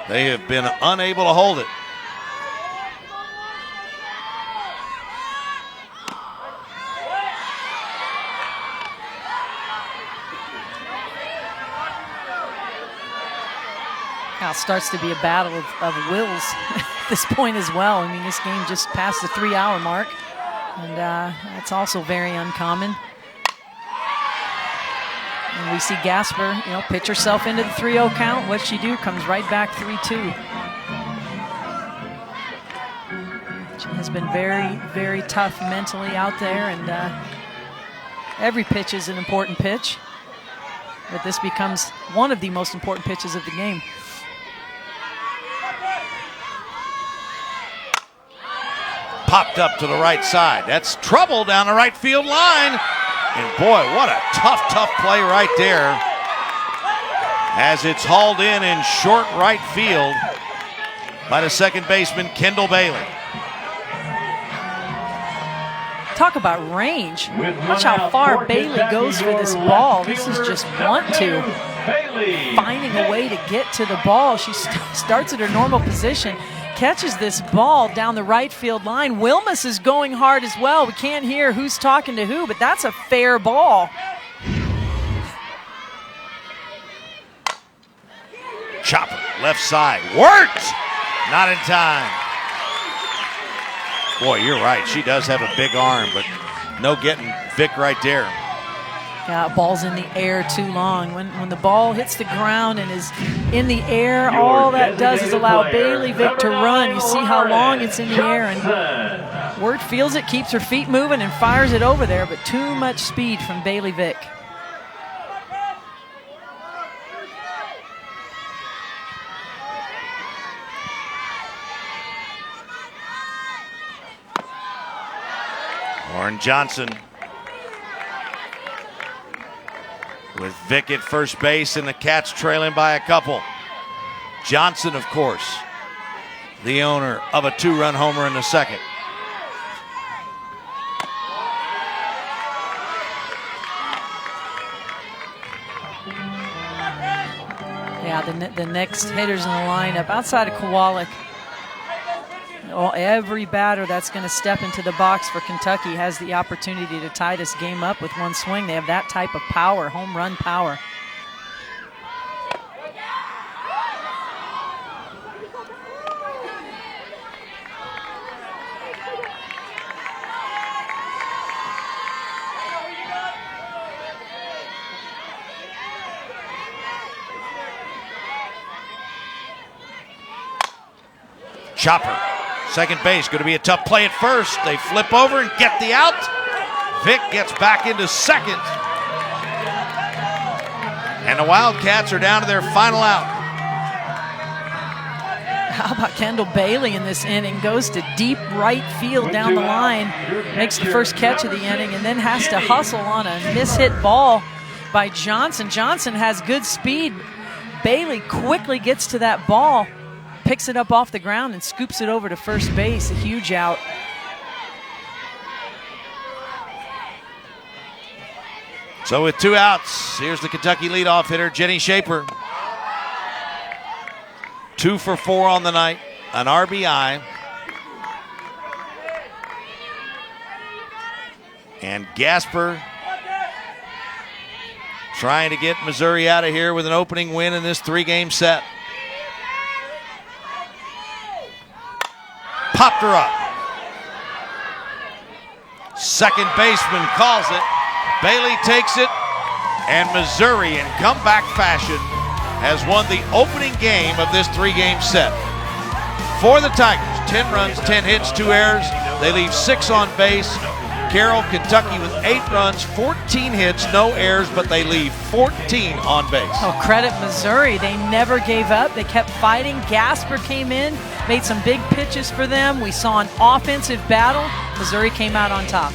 they have been unable to hold it. Now it starts to be a battle of wills at this point as well. I mean, this game just passed the 3-hour mark, and that's also very uncommon. And we see Gasper, pitch herself into the 3-0 count. What's she do? Comes right back 3-2. She has been very, very tough mentally out there, and Every pitch is an important pitch, but this becomes one of the most important pitches of the game. Popped up to the right side. That's trouble down the right field line. And boy, what a tough play right there, as it's hauled in short right field by the second baseman, Kendall Bailey. Talk about range. Watch how far Bailey goes for this ball. This is just finding a way to get to the ball. She starts at her normal position, catches this ball down the right field line. Wilmus is going hard as well. We can't hear who's talking to who, but that's a fair ball. Chopper, left side, worked! Not in time. Boy, you're right. She does have a big arm, but no getting Vic right there. Yeah, ball's in the air too long. When the ball hits the ground and is in the air, all that does is allow Bailey Vick to run. You see how long it's in the air, and Wirt feels it, keeps her feet moving, and fires it over there, but too much speed from Bailey Vick. Lauren Johnson with Vick at first base and the Cats trailing by a couple. Johnson, of course, the owner of a 2-run homer in the second. Yeah, the next hitters in the lineup outside of Kowalik. Every batter that's going to step into the box for Kentucky has the opportunity to tie this game up with one swing. They have that type of power, home run power. Chopper, second base, going to be a tough play at first. They flip over and get the out. Vick gets back into second. And the Wildcats are down to their final out. How about Kendall Bailey in this inning? Goes to deep right field down the line, makes the first catch of the inning, and then has to hustle on a mishit ball by Johnson. Johnson has good speed. Bailey quickly gets to that ball, picks it up off the ground and scoops it over to first base. A huge out. So with 2 outs, here's the Kentucky leadoff hitter, Jenny Shaper. 2 for 4 on the night, an RBI. And Gasper trying to get Missouri out of here with an opening win in this 3-game set. Popped her up. Second baseman calls it. Bailey takes it, and Missouri, in comeback fashion, has won the opening game of this 3-game set. For the Tigers, 10 runs, 10 hits, 2 errors. They leave 6 on base. Carroll, Kentucky with 8 runs, 14 hits, no errors, but they leave 14 on base. Oh, credit Missouri. They never gave up. They kept fighting. Gasper came in, made some big pitches for them. We saw an offensive battle. Missouri came out on top.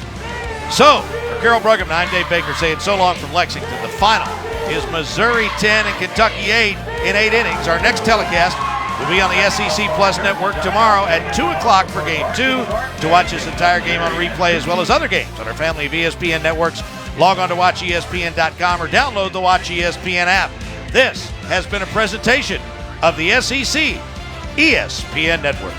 So, for Carroll Bruggeman, I'm Dave Baker saying so long from Lexington. The final is Missouri 10 and Kentucky 8 in 8 innings. Our next telecast will be on the SEC Plus Network tomorrow at 2 o'clock for Game 2. To watch this entire game on replay as well as other games on our family of ESPN networks, log on to WatchESPN.com or download the Watch ESPN app. This has been a presentation of the SEC ESPN Network.